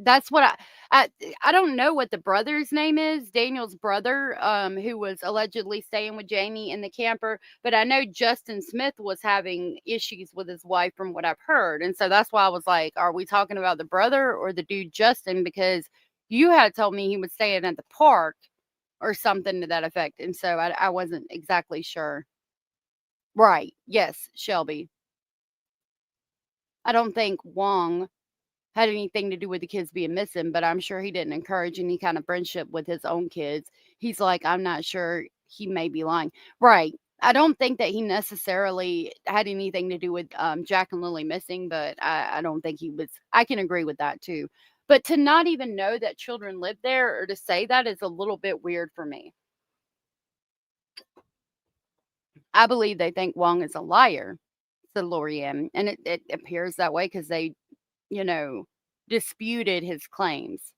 that's what I don't know what the brother's name is, Daniel's brother, who was allegedly staying with Janie in the camper. But I know Justin Smith was having issues with his wife from what I've heard. And so that's why I was like, are we talking about the brother or the dude Justin? Because you had told me he was staying at the park or something to that effect. And so I wasn't exactly sure. Right. Yes, Shelby. I don't think Wong had anything to do with the kids being missing, but I'm sure he didn't encourage any kind of friendship with his own kids. He's like, I'm not sure, he may be lying. Right. I don't think that he necessarily had anything to do with Jack and Lilly missing, but I don't think he was. I can agree with that too. But to not even know that children live there or to say that is a little bit weird for me. I believe they think Wong is a liar, said Lorianne. And it appears that way because they, disputed his claims.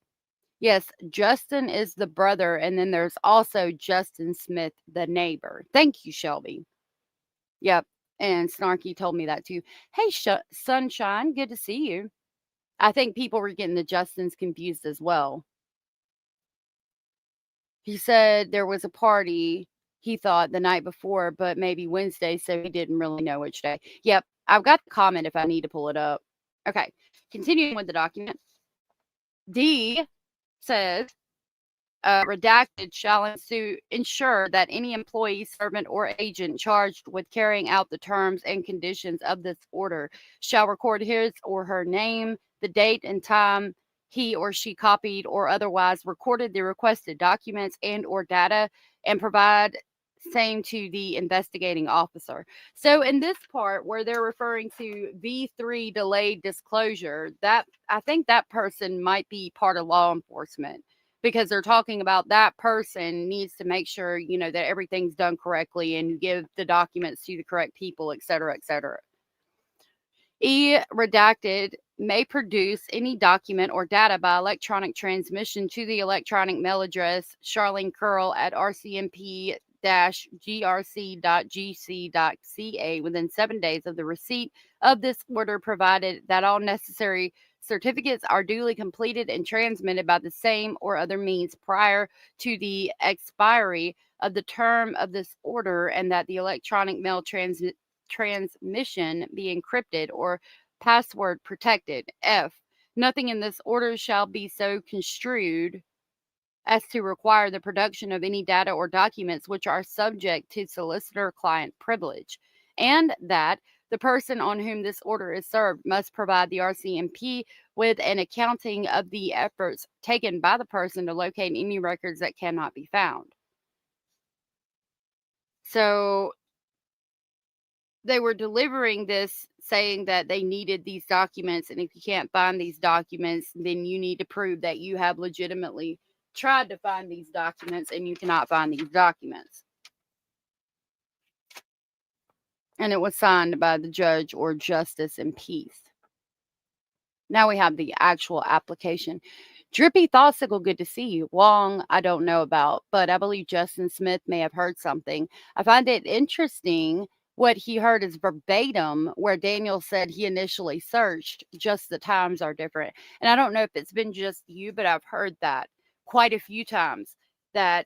Yes, Justin is the brother, and then there's also Justin Smith, the neighbor. Thank you, Shelby. Yep, and Snarky told me that too. Hey, Sunshine, good to see you. I think people were getting the Justins confused as well. He said there was a party, he thought, the night before, but maybe Wednesday, so he didn't really know which day. Yep, I've got the comment if I need to pull it up. Okay, continuing with the document. D says, redacted shall ensure that any employee, servant, or agent charged with carrying out the terms and conditions of this order shall record his or her name, the date and time he or she copied or otherwise recorded the requested documents and or data and provide same to the investigating officer. So in this part where they're referring to V3 delayed disclosure, that I think that person might be part of law enforcement, because they're talking about that person needs to make sure, that everything's done correctly and give the documents to the correct people, et cetera, et cetera. Redacted may produce any document or data by electronic transmission to the electronic mail address Charlene Curl at rcmp-grc.gc.ca within 7 days of the receipt of this order, provided that all necessary certificates are duly completed and transmitted by the same or other means prior to the expiry of the term of this order, and that the electronic mail transmission be encrypted or password protected. F. Nothing in this order shall be so construed as to require the production of any data or documents which are subject to solicitor-client privilege, and that the person on whom this order is served must provide the RCMP with an accounting of the efforts taken by the person to locate any records that cannot be found. So they were delivering this saying that they needed these documents, and if you can't find these documents, then you need to prove that you have legitimately tried to find these documents and you cannot find these documents. And it was signed by the judge or justice in peace. Now we have the actual application. Drippy Thoughtstickle, good to see you. Wong, I don't know about, but I believe Justin Smith may have heard something. I find it interesting what he heard is verbatim, where Daniel said he initially searched, just the times are different. And I don't know if it's been just you, but I've heard that quite a few times, that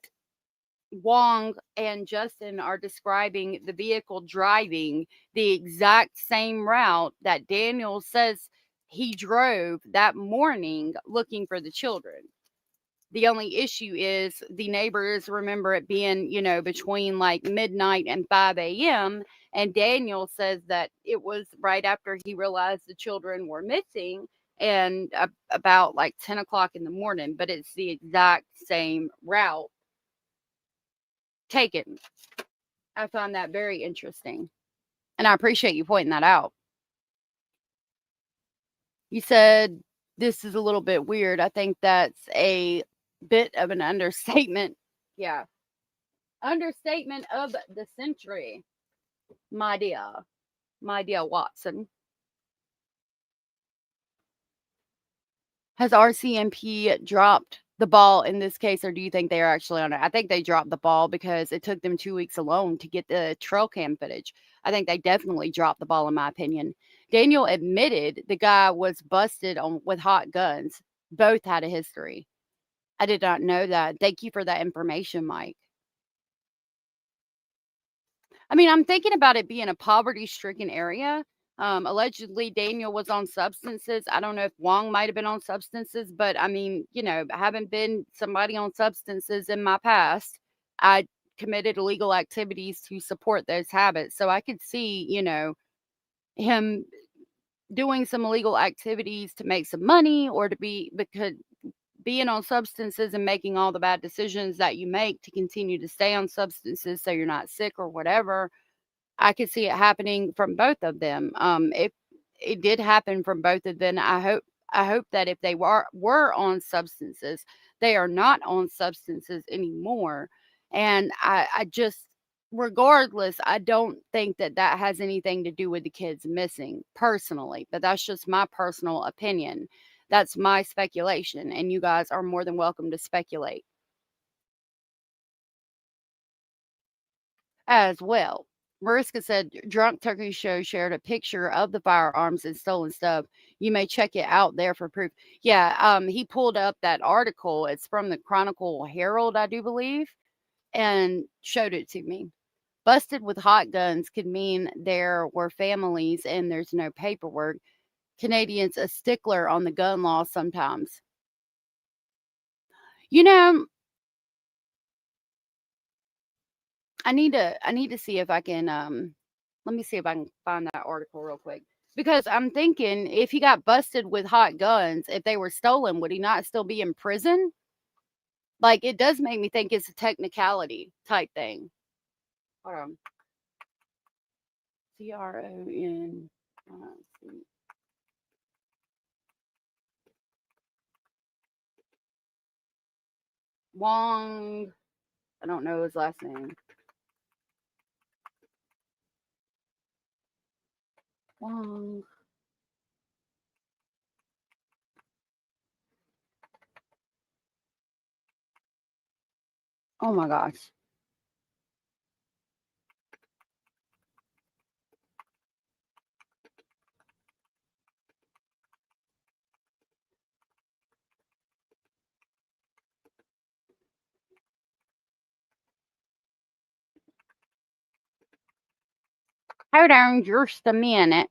Wong and Justin are describing the vehicle driving the exact same route that Daniel says he drove that morning looking for the children. The only issue is the neighbors remember it being, between like midnight and 5 a.m. And Daniel says that it was right after he realized the children were missing, and about like 10 o'clock in the morning, but it's the exact same route taken. I find that very interesting, and I appreciate you pointing that out. You said this is a little bit weird. I think that's a bit of an understatement. Yeah. Understatement of the century, my dear Watson. Has RCMP dropped the ball in this case, or do you think they are actually on it? I think they dropped the ball because it took them 2 weeks alone to get the trail cam footage. I think they definitely dropped the ball, in my opinion. Daniel admitted the guy was busted with hot guns. Both had a history. I did not know that. Thank you for that information, Mike. I mean, I'm thinking about it being a poverty-stricken area. Allegedly, Daniel was on substances. I don't know if Wong might have been on substances, but I mean, having been somebody on substances in my past, I committed illegal activities to support those habits. So I could see, him doing some illegal activities to make some money, or because being on substances and making all the bad decisions that you make to continue to stay on substances so you're not sick or whatever. I could see it happening from both of them. If it did happen from both of them, I hope that if they were on substances, they are not on substances anymore. And I just, regardless, I don't think that has anything to do with the kids missing personally, but that's just my personal opinion. That's my speculation, and you guys are more than welcome to speculate as well. Mariska said, Drunk Turkey Show shared a picture of the firearms and stolen stuff. You may check it out there for proof. Yeah, he pulled up that article. It's from the Chronicle Herald, I do believe, and showed it to me. Busted with hot guns could mean there were families and there's no paperwork. Canadians a stickler on the gun law sometimes. I need to see if I can let me see if I can find that article real quick. Because I'm thinking if he got busted with hot guns, if they were stolen, would he not still be in prison? Like, it does make me think it's a technicality type thing. Hold on. CRON. Wong. I don't know his last name. Wong. Oh my gosh. Hold on just a minute.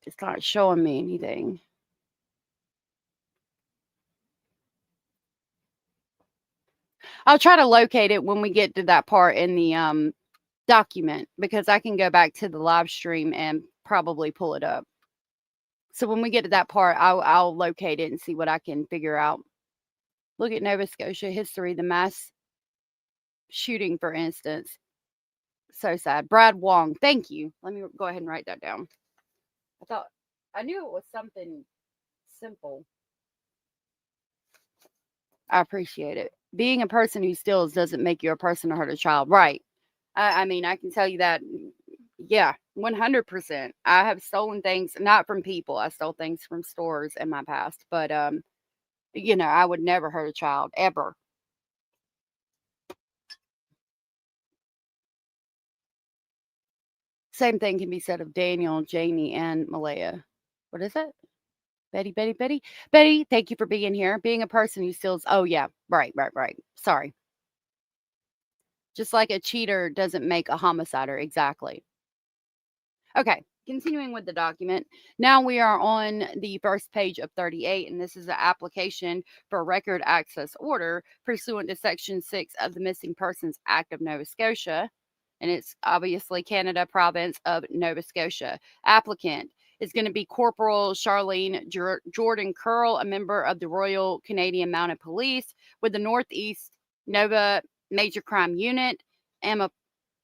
It's not showing me anything. I'll try to locate it when we get to that part in the document, because I can go back to the live stream and probably pull it up. So when we get to that part, I'll locate it and see what I can figure out. Look at Nova Scotia history, the mass shooting, for instance. So sad. Brad Wong. Thank you. Let me go ahead and write that down. I knew it was something simple. I appreciate it. Being a person who steals doesn't make you a person who hurt a child. Right. I mean, I can tell you that. Yeah, 100%. I have stolen things, not from people. I stole things from stores in my past, but I would never hurt a child ever. Same thing can be said of Daniel, Jamie, and Malaya. What is it? Betty. Betty, thank you for being here. Being a person who steals. Oh, yeah. Right. Sorry. Just like a cheater doesn't make a homicider. Exactly. Okay. Continuing with the document. Now we are on the first page of 38, and this is an application for record access order pursuant to Section 6 of the Missing Persons Act of Nova Scotia. And it's obviously Canada province of Nova Scotia. Applicant is going to be Corporal Charlene Jordan Curl, a member of the Royal Canadian Mounted Police with the Northeast Nova Major Crime Unit.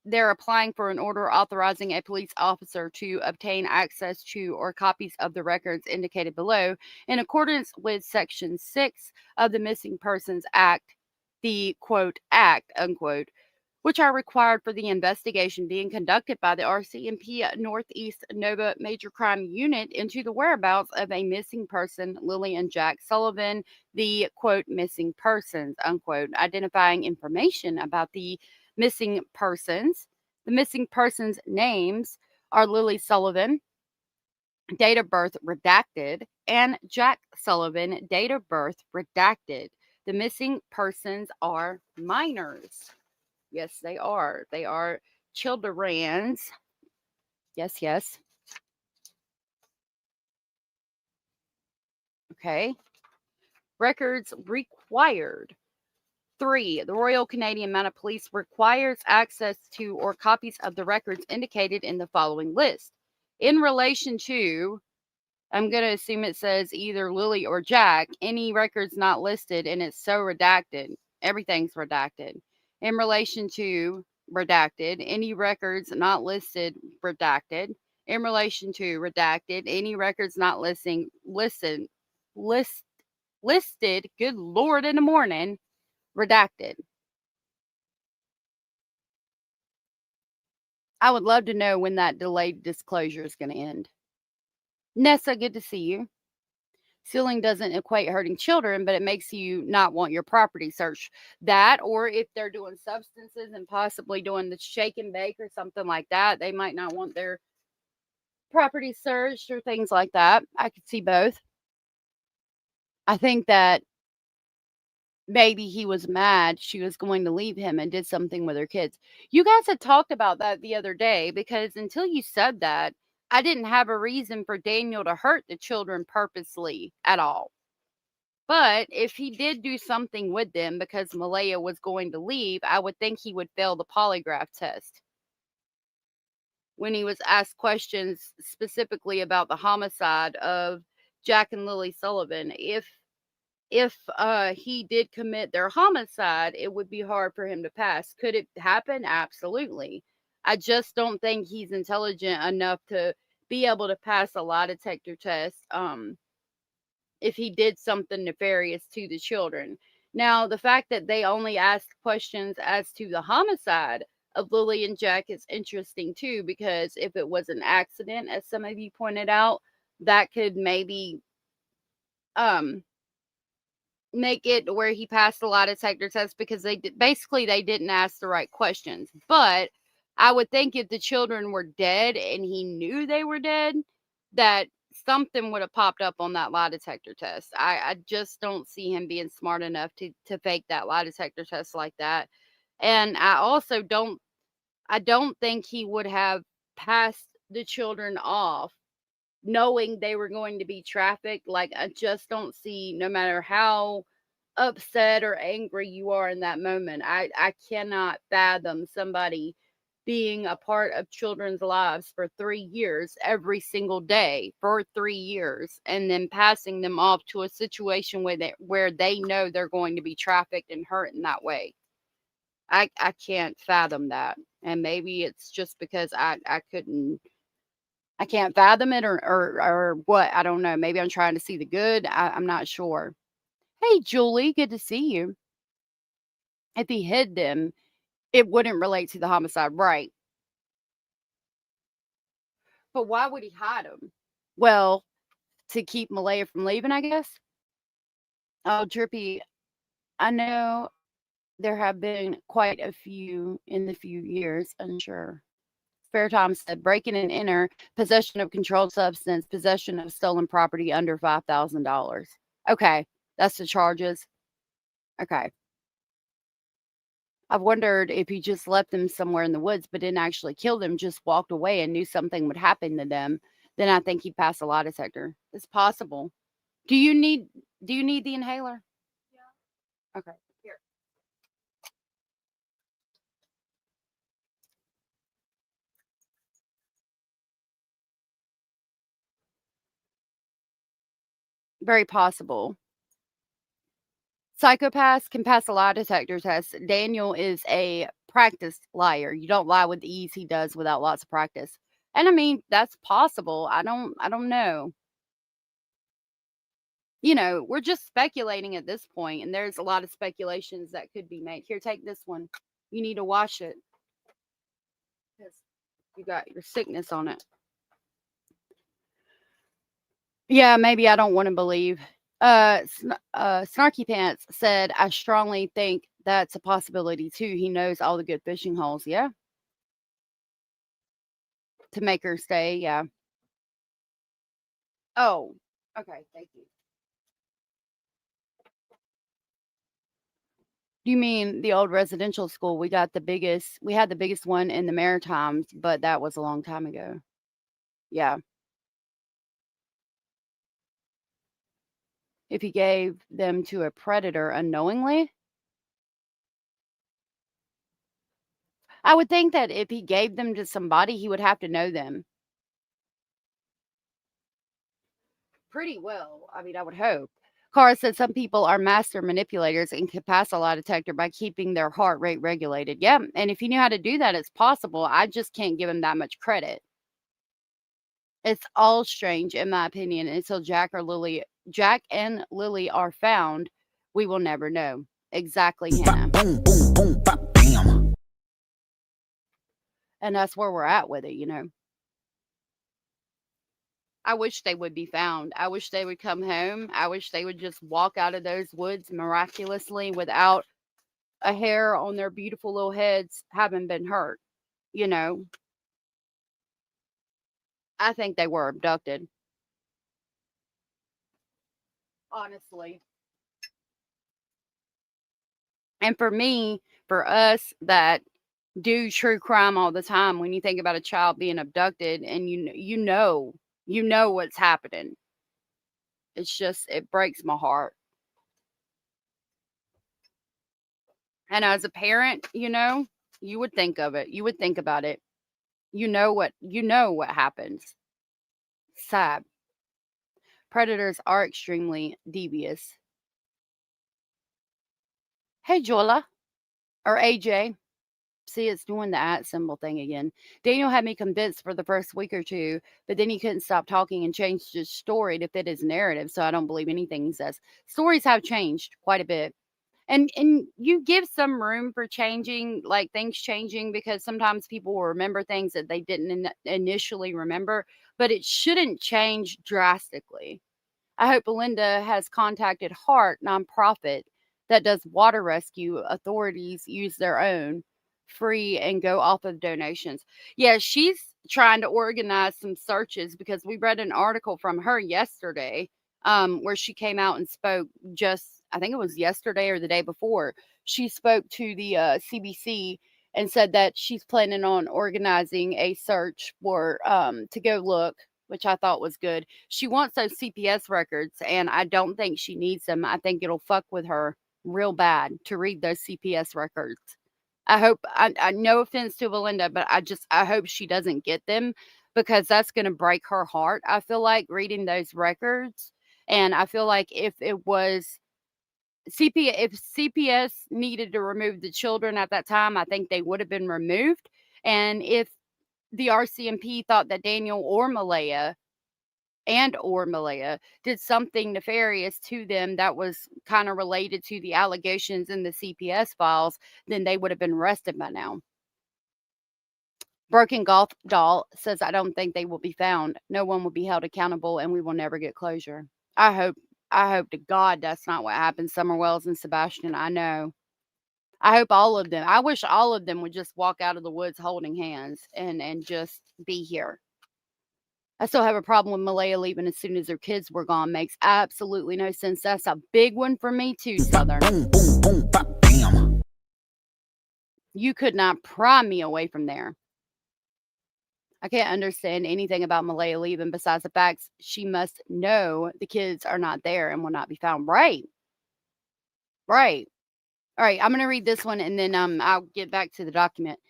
They're applying for an order authorizing a police officer to obtain access to or copies of the records indicated below in accordance with Section 6 of the Missing Persons Act, the quote, act, unquote, which are required for the investigation being conducted by the RCMP Northeast Nova Major Crime Unit into the whereabouts of a missing person, Lilly and Jack Sullivan, the quote, missing persons, unquote, identifying information about the missing persons. The missing persons' names are Lilly Sullivan, date of birth redacted, and Jack Sullivan, date of birth redacted. The missing persons are minors. Yes, they are. They are childrens. Yes. Okay. Records required. 3. The Royal Canadian Mounted Police requires access to or copies of the records indicated in the following list. In relation to, I'm going to assume it says either Lilly or Jack, any records not listed, and it's so redacted. Everything's redacted. In relation to, redacted, any records not listed, redacted. In relation to, redacted, any records not listed, good Lord in the morning, redacted. I would love to know when that delayed disclosure is going to end. Nessa, good to see you. Stealing doesn't equate hurting children, but it makes you not want your property searched. That, or if they're doing substances and possibly doing the shake and bake or something like that, they might not want their property searched or things like that. I could see both. I think that maybe he was mad she was going to leave him and did something with her kids. You guys had talked about that the other day, because until you said that, I didn't have a reason for Daniel to hurt the children purposely at all. But if he did do something with them because Malaya was going to leave, I would think he would fail the polygraph test. When he was asked questions specifically about the homicide of Jack and Lilly Sullivan, if he did commit their homicide, it would be hard for him to pass. Could it happen? Absolutely. I just don't think he's intelligent enough to be able to pass a lie detector test if he did something nefarious to the children. Now, the fact that they only asked questions as to the homicide of Lily and Jack is interesting too, because if it was an accident, as some of you pointed out, that could maybe um make it where he passed a lie detector test, because they didn't ask the right questions. But I would think if the children were dead and he knew they were dead, that something would have popped up on that lie detector test. I just don't see him being smart enough to fake that lie detector test like that. And I don't think he would have passed the children off knowing they were going to be trafficked. Like, I just don't see, no matter how upset or angry you are in that moment, I cannot fathom somebody being a part of children's lives for 3 years every single day for 3 years, and then passing them off to a situation where they know they're going to be trafficked and hurt in that way. I can't fathom that. And maybe it's just because I can't fathom it, or what. I don't know. Maybe I'm trying to see the good. I'm not sure. Hey, Julie, good to see you. If he hid them, it wouldn't relate to the homicide, right? But why would he hide them? Well, to keep Malaya from leaving, I guess. Oh, Drippy, I know there have been quite a few in the few years, unsure. Fair Time said breaking and enter, possession of controlled substance, possession of stolen property under $5,000. Okay, that's the charges. Okay. I've wondered if he just left them somewhere in the woods but didn't actually kill them, just walked away and knew something would happen to them. Then I think he'd pass a lie detector. It's possible. Do you need the inhaler? Yeah. Okay. Here. Very possible. Psychopaths can pass a lie detector test. Daniel is a practiced liar. You don't lie with the ease he does without lots of practice. And I mean, that's possible. I don't know. We're just speculating at this point, and there's a lot of speculations that could be made. Here, take this one. You need to wash it because you got your sickness on it. Yeah, maybe I don't want to believe. Snarky Pants said, I strongly think that's a possibility too. He knows all the good fishing holes. Yeah. To make her stay. Yeah. Oh, okay. Thank you. Do you mean the old residential school? We had the biggest one in the Maritimes, but that was a long time ago. Yeah. If he gave them to a predator unknowingly, I would think that if he gave them to somebody, he would have to know them pretty well. I mean, I would hope. Cara said some people are master manipulators and can pass a lie detector by keeping their heart rate regulated. Yeah, and if he knew how to do that, it's possible. I just can't give him that much credit. It's all strange, in my opinion, until Jack and Lily are found. We will never know. Exactly, Hannah. Boom, boom, boom, bop, bam. And that's where we're at with it. I wish they would be found. I wish they would come home. I wish they would just walk out of those woods miraculously without a hair on their beautiful little heads having been hurt. You know, I think they were abducted. Honestly. And for us that do true crime all the time, when you think about a child being abducted and you know what's happening. It breaks my heart. And as a parent, you would think of it. You would think about it. You know what happens. Sad. Predators are extremely devious. Hey, Jola or AJ. See, it's doing the at symbol thing again. Daniel had me convinced for the first week or two, but then he couldn't stop talking and changed his story to fit his narrative, so I don't believe anything he says. Stories have changed quite a bit. And you give some room for changing, like things changing, because sometimes people will remember things that they didn't initially remember, but it shouldn't change drastically. I hope Belinda has contacted Heart nonprofit that does water rescue. Authorities use their own free and go off of donations. Yeah, she's trying to organize some searches because we read an article from her yesterday where she came out and spoke just, I think it was yesterday or the day before. She spoke to the CBC and said that she's planning on organizing a search for to go look, which I thought was good. She wants those CPS records, and I don't think she needs them. I think it'll fuck with her real bad to read those CPS records. I hope, I no offense to Belinda, but I hope she doesn't get them because that's going to break her heart. I feel like reading those records, and I feel like if it was if CPS needed to remove the children at that time, I think they would have been removed. And if the RCMP thought that Daniel or Malaya did something nefarious to them that was kind of related to the allegations in the CPS files, then they would have been arrested by now. Broken Golf Doll says, I don't think they will be found. No one will be held accountable and we will never get closure. I hope to God that's not what happened. Summer Wells and Sebastian, I know. I hope all of them, I wish all of them would just walk out of the woods holding hands and just be here. I still have a problem with Malaya leaving as soon as her kids were gone. Makes absolutely no sense. That's a big one for me too, Southern. Boom, boom, boom, bop, bam. You could not pry me away from there. I can't understand anything about Malaya leaving besides the fact she must know the kids are not there and will not be found. Right. Right. All right, I'm going to read this one and then I'll get back to the document.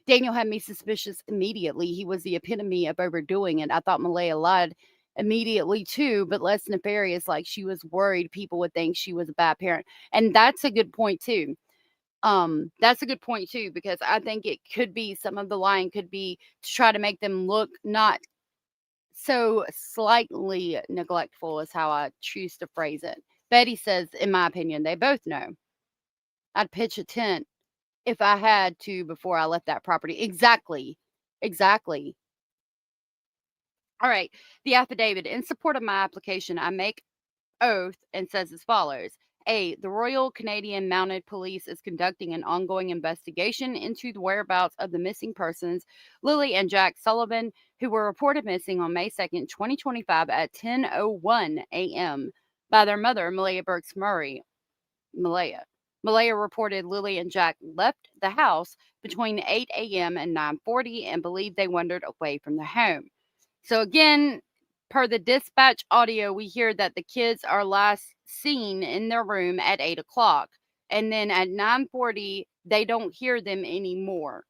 Daniel had me suspicious immediately. He was the epitome of overdoing it. I thought Malaya lied immediately too, but less nefarious, like she was worried people would think she was a bad parent. And that's a good point too. That's a good point too, because I think it could be, some of the lying could be to try to make them look not so slightly neglectful, is how I choose to phrase it. Betty says, in my opinion, they both know. I'd pitch a tent if I had to before I left that property. Exactly. Exactly. All right. The affidavit. In support of my application, I make oath and says as follows. A. The Royal Canadian Mounted Police is conducting an ongoing investigation into the whereabouts of the missing persons, Lily and Jack Sullivan, who were reported missing on May 2nd, 2025 at 10:01 a.m. by their mother, Malaya Burks Murray. Malaya reported Lily and Jack left the house between 8 a.m. and 9:40 and believed they wandered away from the home. So again, per the dispatch audio, we hear that the kids are last seen in their room at 8 o'clock. And then at 9:40, they don't hear them anymore.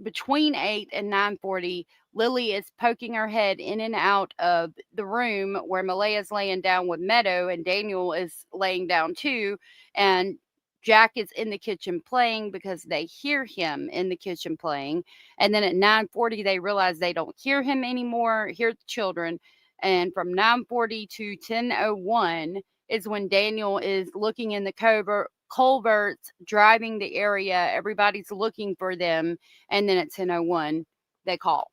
Between 8 and 9:40, Lily is poking her head in and out of the room where Malaya's laying down with Meadow and Daniel is laying down too. And Jack is in the kitchen playing because they hear him in the kitchen playing. And then at 9:40, they realize they don't hear him anymore, hear the children. And from 9:40 to 10:01 is when Daniel is looking in the culverts, driving the area. Everybody's looking for them. And then at 10:01, they call.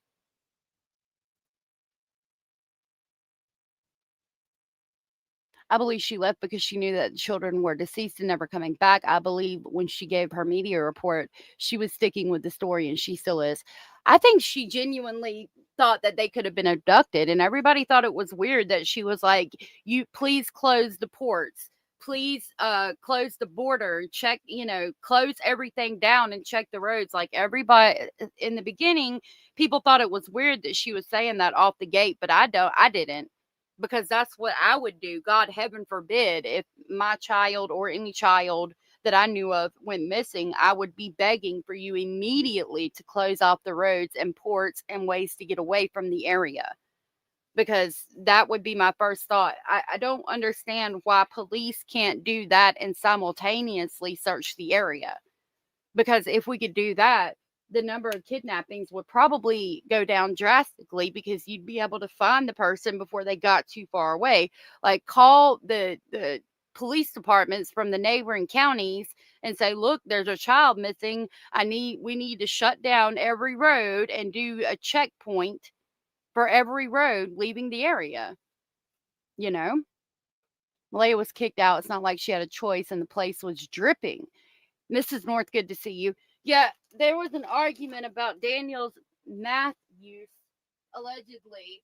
I believe she left because she knew that the children were deceased and never coming back. I believe when she gave her media report, she was sticking with the story, and she still is. I think she genuinely thought that they could have been abducted, and everybody thought it was weird that she was like, "You please close the ports. Please close the border, check, close everything down and check the roads." Like everybody in the beginning, people thought it was weird that she was saying that off the gate, but I didn't. Because that's what I would do. God, heaven forbid, if my child or any child that I knew of went missing, I would be begging for you immediately to close off the roads and ports and ways to get away from the area, because that would be my first thought. I don't understand why police can't do that and simultaneously search the area. Because if we could do that, the number of kidnappings would probably go down drastically, because you'd be able to find the person before they got too far away. Like, call the police departments from the neighboring counties and say, look, there's a child missing. We need to shut down every road and do a checkpoint for every road leaving the area. You know, Malaya was kicked out. It's not like she had a choice, and the place was dripping. Mrs. North, good to see you. Yeah, there was an argument about Daniel's math use, allegedly.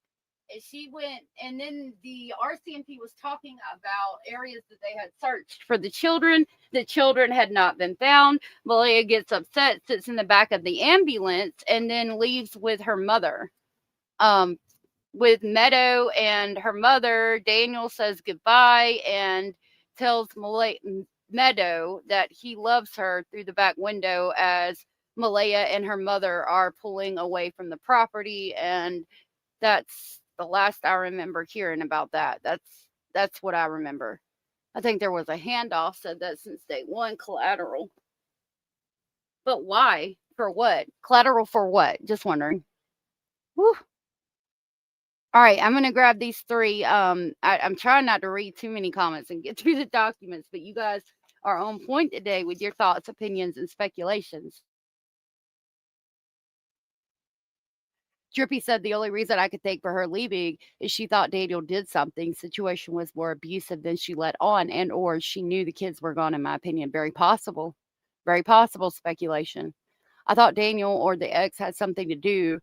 And she went, and then the RCMP was talking about areas that they had searched for the children. The children had not been found. Malaya gets upset, sits in the back of the ambulance, and then leaves with her mother. With Meadow and her mother, Daniel says goodbye and tells Meadow that he loves her through the back window, as Malaya and her mother are pulling away from the property. And that's the last I remember hearing about that. That's what I remember. I think there was a handoff, said that since day one, collateral. But why? For what? Collateral for what? Just wondering. Whew. All right, I'm going to grab these three. I'm trying not to read too many comments and get through the documents, but you guys are on point today with your thoughts, opinions, and speculations. Drippy said the only reason I could think for her leaving is she thought Daniel did something. Situation was more abusive than she let on, and or she knew the kids were gone, in my opinion. Very possible. Very possible speculation. I thought Daniel or the ex had something to do.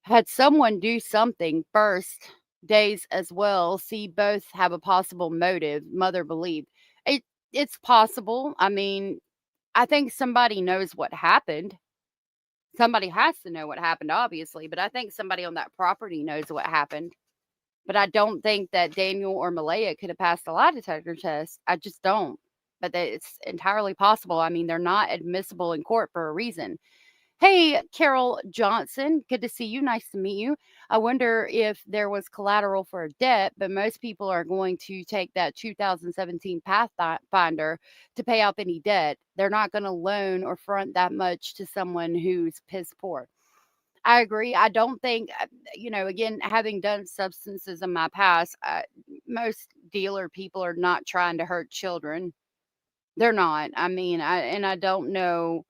Had someone do something first days as well. See, both have a possible motive. Mother believed. It's possible. I mean, I think somebody knows what happened. Somebody has to know what happened, obviously, but I think somebody on that property knows what happened. But I don't think that Daniel or Malaya could have passed a lie detector test. I just don't. But it's entirely possible. I mean, they're not admissible in court for a reason. Hey, Carol Johnson, good to see you. Nice to meet you. I wonder if there was collateral for a debt, but most people are going to take that 2017 Pathfinder to pay off any debt. They're not going to loan or front that much to someone who's piss poor. I agree. I don't think, again, having done substances in my past, most dealer people are not trying to hurt children. They're not. I mean, I don't know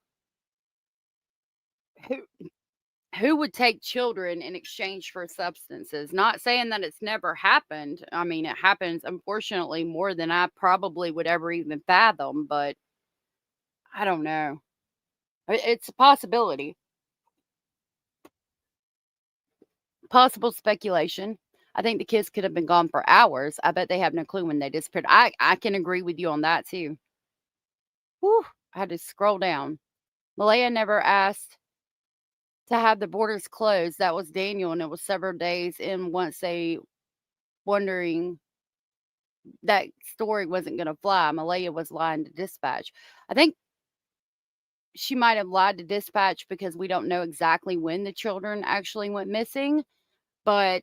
who would take children in exchange for substances. Not saying that it's never happened. I mean, it happens, unfortunately, more than I probably would ever even fathom, but I don't know. It's a possibility. Possible speculation. I think the kids could have been gone for hours. I bet they have no clue when they disappeared. I can agree with you on that too. Whew, I had to scroll down. Malaya never asked to have the borders closed. That was Daniel, and it was several days in once they wondering that story wasn't going to fly. Malaya was lying to dispatch. I think she might have lied to dispatch because we don't know exactly when the children actually went missing, but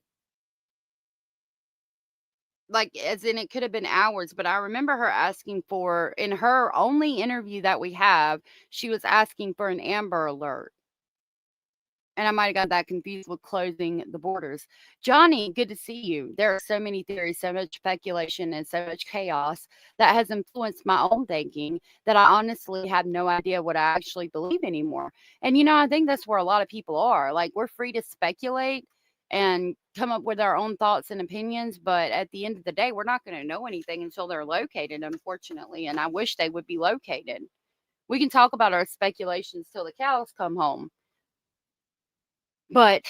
like, as in it could have been hours. But I remember her asking for, in her only interview that we have, she was asking for an Amber Alert. And I might have got that confused with closing the borders. Johnny, good to see you. There are so many theories, so much speculation, and so much chaos that has influenced my own thinking that I honestly have no idea what I actually believe anymore. And, I think that's where a lot of people are. Like, we're free to speculate and come up with our own thoughts and opinions. But at the end of the day, we're not going to know anything until they're located, unfortunately. And I wish they would be located. We can talk about our speculations till the cows come home. But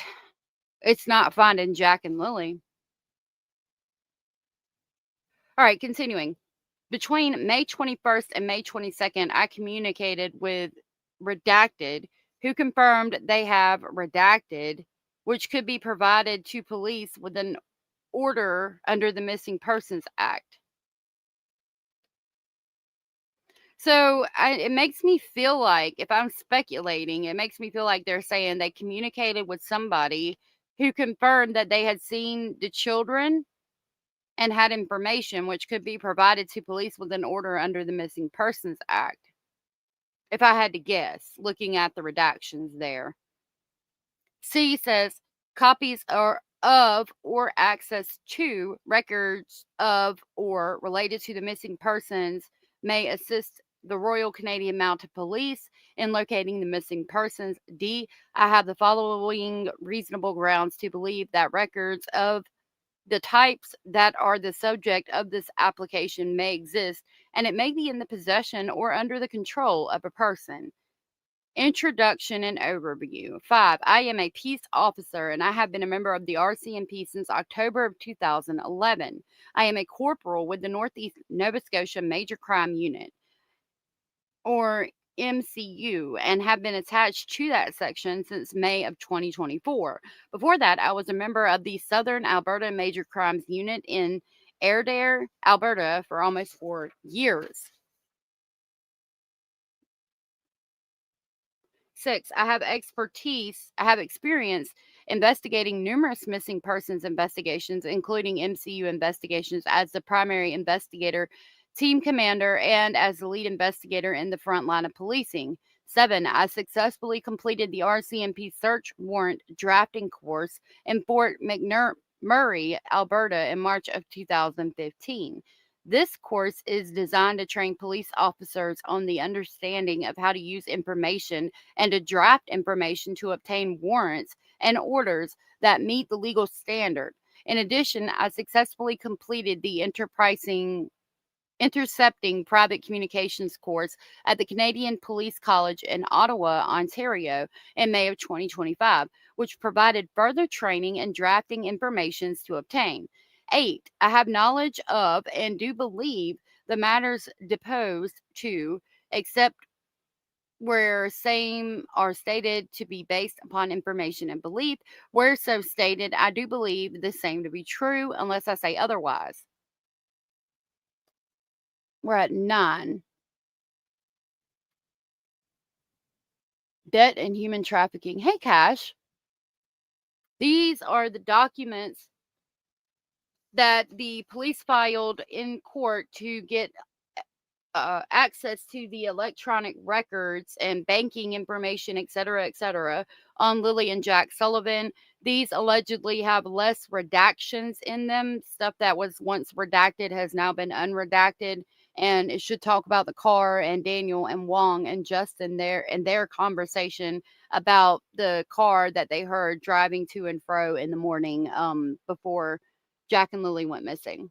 it's not finding Jack and Lilly. All right, continuing. Between May 21st and May 22nd, I communicated with Redacted, who confirmed they have redacted, which could be provided to police with an order under the Missing Persons Act. So it makes me feel like, if I'm speculating, it makes me feel like they're saying they communicated with somebody who confirmed that they had seen the children and had information which could be provided to police with an order under the Missing Persons Act. If I had to guess, looking at the redactions there. C says copies are of or access to records of or related to the missing persons may assist the Royal Canadian Mounted Police in locating the missing persons. D, I have the following reasonable grounds to believe that records of the types that are the subject of this application may exist, and it may be in the possession or under the control of a person. Introduction and overview. 5. I am a peace officer and I have been a member of the RCMP since October of 2011. I am a corporal with the Northeast Nova Scotia Major Crime Unit, or MCU, and have been attached to that section since May of 2024. Before that, I was a member of the Southern Alberta Major Crimes Unit in Airdrie, Alberta for almost 4 years. 6. I have experience investigating numerous missing persons investigations, including MCU investigations, as the primary investigator, team commander, and as the lead investigator in the front line of policing. 7. I successfully completed the RCMP search warrant drafting course in Fort McMurray, Alberta in March of 2015. This course is designed to train police officers on the understanding of how to use information and to draft information to obtain warrants and orders that meet the legal standard. In addition, I successfully completed the intercepting private communications course at the Canadian Police College in Ottawa, Ontario in May of 2025, which provided further training and drafting informations to obtain. 8. I have knowledge of and do believe the matters deposed to, except where same are stated to be based upon information and belief. Where so stated, I do believe the same to be true unless I say otherwise. We're at 9. Debt and human trafficking. Hey, Cash. These are the documents that the police filed in court to get access to the electronic records and banking information, etc., on Lilly and Jack Sullivan. These allegedly have less redactions in them. Stuff that was once redacted has now been unredacted. And it should talk about the car and Daniel and Wong and Justin there and their conversation about the car that they heard driving to and fro in the morning before Jack and Lilly went missing.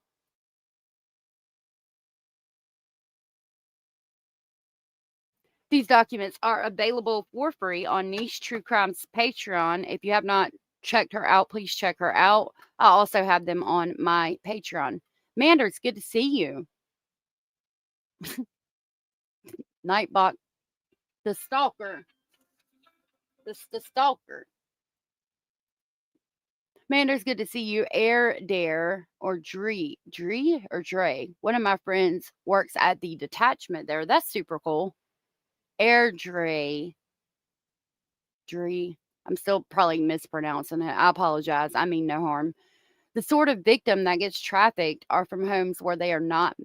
These documents are available for free on Niche True Crime's Patreon. If you have not checked her out, please check her out. I also have them on my Patreon. Mander, it's good to see you. Nightbot, the stalker. The stalker. Mander's good to see you. Air Dare or Dree or Dre. One of my friends works at the detachment there. That's super cool. Air Dre. I'm still probably mispronouncing it. I apologize. I mean no harm. The sort of victim that gets trafficked are from homes where they are not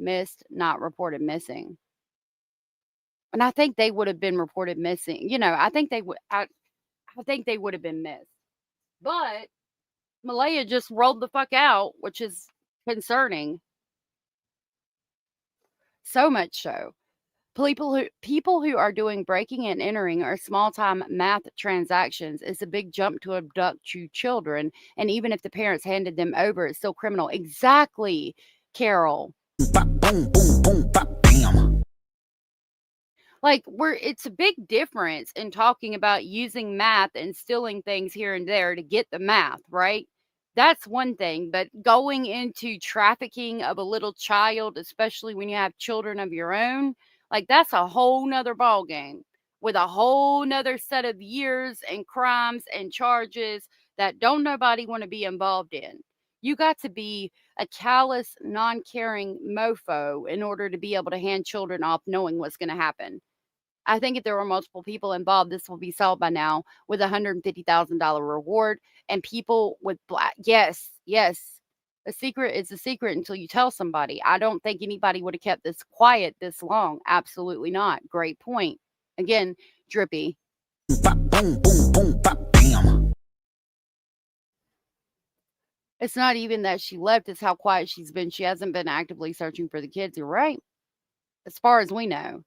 reported missing. And I think they would have been reported missing. I think they would. I think they would have been missed. But Malaya just rolled the fuck out, which is concerning. So much so. People who are doing breaking and entering or small-time math transactions is a big jump to abduct you children. And even if the parents handed them over, it's still criminal. Exactly, Carol. Bop, boom, boom, boom, bop, bam. Like, it's a big difference in talking about using math and stealing things here and there to get the math, right? That's one thing, but going into trafficking of a little child, especially when you have children of your own, like that's a whole nother ball game with a whole nother set of years and crimes and charges that don't nobody want to be involved in. You got to be a callous, non-caring mofo in order to be able to hand children off knowing what's going to happen. I think if there were multiple people involved, this will be solved by now with a $150,000 reward and people with black. Yes, yes. A secret is a secret until you tell somebody. I don't think anybody would have kept this quiet this long. Absolutely not. Great point. Again, Drippy. Bop, boom, boom, boom, bop, bam. It's not even that she left, it's how quiet she's been. She hasn't been actively searching for the kids. You're right. As far as we know.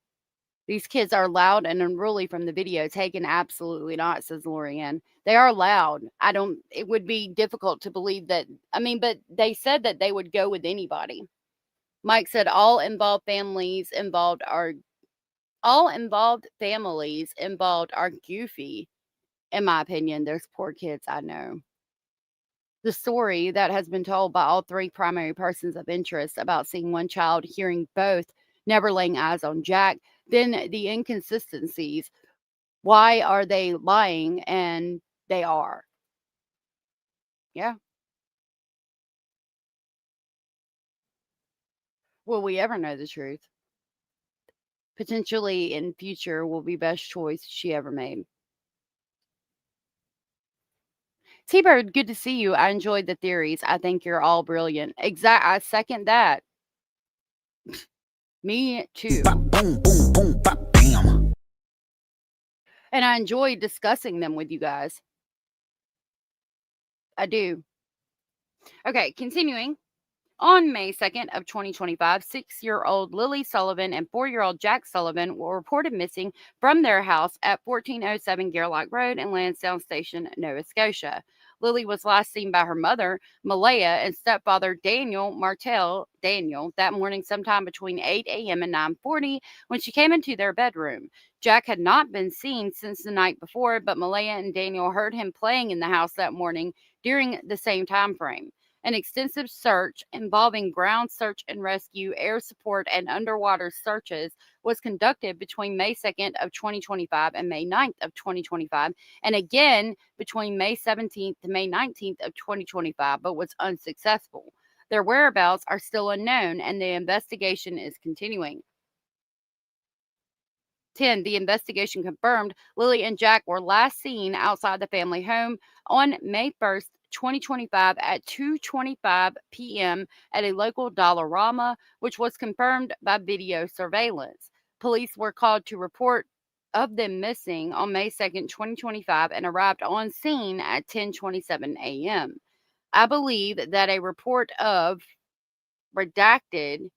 These kids are loud and unruly from the video taken. Absolutely not, says Lorianne. They are loud. It would be difficult to believe that. But they said that they would go with anybody. Mike said all involved families involved are goofy. In my opinion, there's poor kids I know. The story that has been told by all three primary persons of interest about seeing one child, hearing both, never laying eyes on Jack, then the inconsistencies. Why are they lying? And they are. Yeah. Will we ever know the truth? Potentially in future will be best choice she ever made. T-Bird, good to see you. I enjoyed the theories. I think you're all brilliant. I second that. Me too. Bop, boom, boom, boom, bop, bam. And I enjoy discussing them with you guys. I do. Okay, continuing. On May 2nd of 2025, 6-year-old Lily Sullivan and 4-year-old Jack Sullivan were reported missing from their house at 1407 Gerlach Road in Lansdowne Station, Nova Scotia. Lily was last seen by her mother, Malaya, and stepfather Daniel Martell that morning sometime between 8 a.m. and 9:40 when she came into their bedroom. Jack had not been seen since the night before, but Malaya and Daniel heard him playing in the house that morning during the same time frame. An extensive search involving ground search and rescue, air support, and underwater searches was conducted between May 2nd of 2025 and May 9th of 2025, and again between May 17th to May 19th of 2025, but was unsuccessful. Their whereabouts are still unknown, and the investigation is continuing. 10. The investigation confirmed Lily and Jack were last seen outside the family home on May 1st, 2025 at 2:25 p.m. at a local Dollarama, which was confirmed by video surveillance. Police were called to report of them missing on May 2nd, 2025 and arrived on scene at 10:27 a.m. I believe that a report of redacted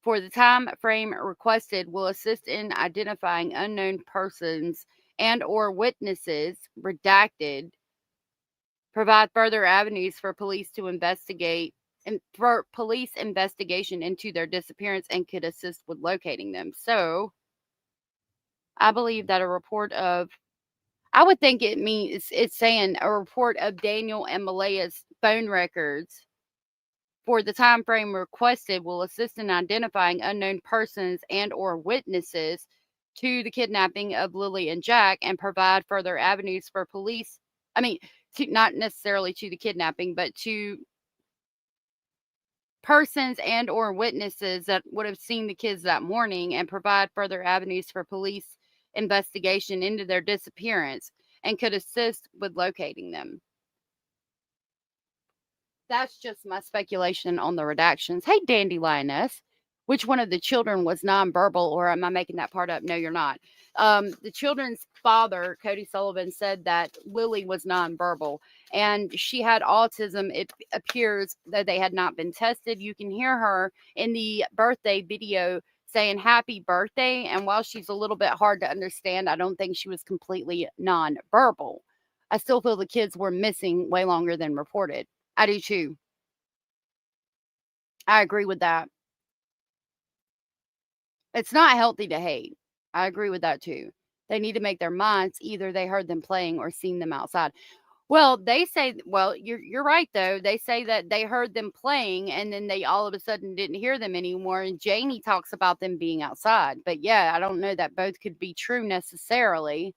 for the time frame requested will assist in identifying unknown persons and or witnesses redacted, provide further avenues for police to investigate and for police investigation into their disappearance and could assist with locating them. So I believe that I would think it means it's saying a report of Daniel and Malaya's phone records for the time frame requested will assist in identifying unknown persons and or witnesses to the kidnapping of Lily and Jack and provide further avenues for police. Not necessarily to the kidnapping, but to persons and or witnesses that would have seen the kids that morning and provide further avenues for police investigation into their disappearance and could assist with locating them. That's just my speculation on the redactions. Hey, Dandelion-S, which one of the children was nonverbal, or am I making that part up? No, you're not. The children's father, Cody Sullivan, said that Lily was nonverbal and she had autism. It appears that they had not been tested. You can hear her in the birthday video saying happy birthday. And while she's a little bit hard to understand, I don't think she was completely nonverbal. I still feel the kids were missing way longer than reported. I do too. I agree with that. It's not healthy to hate. I agree with that too. They need to make their minds either they heard them playing or seen them outside. Well, they say, you're right though. They say that they heard them playing and then they all of a sudden didn't hear them anymore. And Janie talks about them being outside. But yeah, I don't know that both could be true necessarily,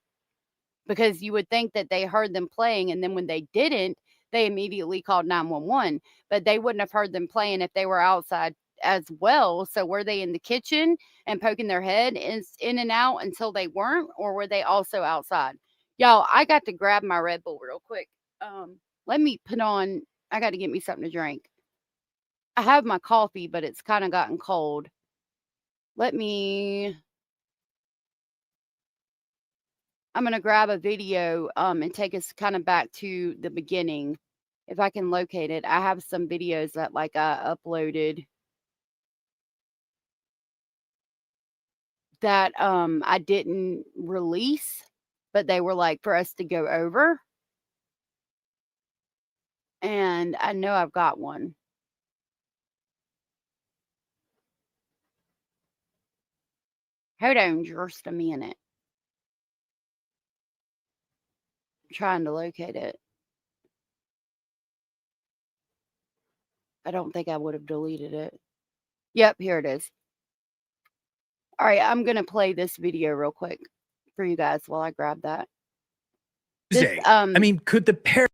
because you would think that they heard them playing and then when they didn't, they immediately called 911, but they wouldn't have heard them playing if they were outside as well. So were they in the kitchen and poking their head in and out until they weren't, or were they also outside? Y'all, I got to grab my Red Bull real quick. Let me put on, I got to get me something to drink. I have my coffee, but it's kind of gotten cold. I'm going to grab a video and take us kind of back to the beginning. If I can locate it, I have some videos that like I uploaded that I didn't release, but they were like for us to go over. And I know I've got one. Hold on just a minute. I'm trying to locate it. I don't think I would have deleted it. Yep, here it is. All right, I'm going to play this video real quick for you guys while I grab that. This, I mean, could the pair?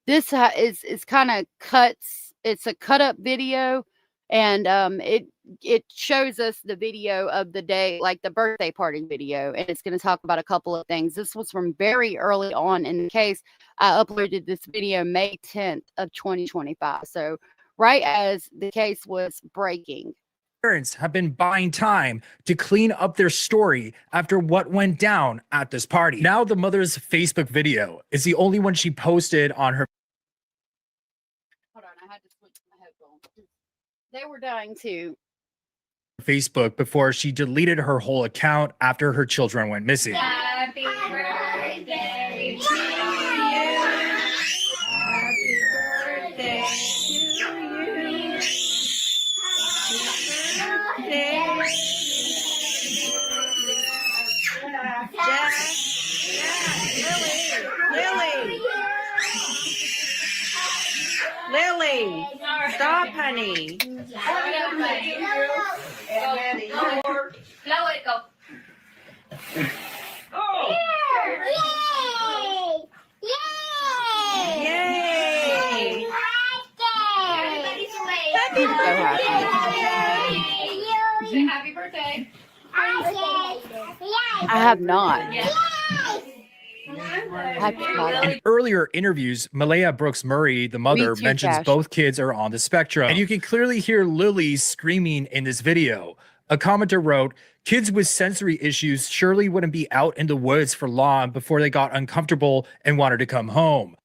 This is kind of cuts. It's a cut up video, and it shows us the video of the day, like the birthday party video, and it's going to talk about a couple of things. This was from very early on in the case. I uploaded this video May 10th of 2025. So right as the case was breaking. Parents have been buying time to clean up their story after what went down at this party. Now the mother's Facebook video is the only one she posted on her Hold on, I had to switch my headphones. They were dying too. Facebook before she deleted her whole account after her children went missing. Happy birthday to you. Happy birthday to you. Jack, Lily, stop, honey. Blow it, go. Yay! Everybody's awake. Happy birthday. I have not. In earlier interviews, Malaya Brooks Murray, the mother, too, mentions Cash. both kids are on the spectrum. And you can clearly hear Lily screaming in this video. A commenter wrote, "Kids with sensory issues surely wouldn't be out in the woods for long before they got uncomfortable and wanted to come home."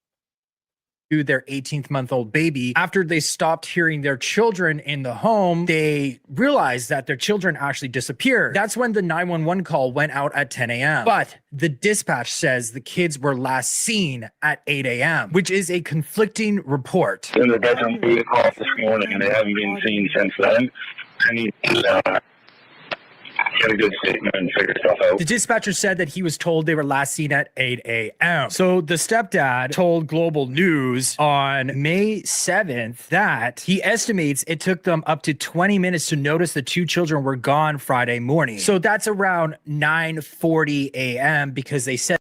To their 18-month-old baby, after they stopped hearing their children in the home, they realized that their children actually disappeared. That's when the 911 call went out at 10 a.m. But the dispatch says the kids were last seen at 8 a.m., which is a conflicting report. In the bedroom, we called this morning, and they haven't been seen since then. I need to get a good statement and figure stuff out. The dispatcher said that he was told they were last seen at 8 a.m. So the stepdad told Global News on May 7th that he estimates it took them up to 20 minutes to notice the two children were gone Friday morning. So that's around 9:40 a.m. because they said.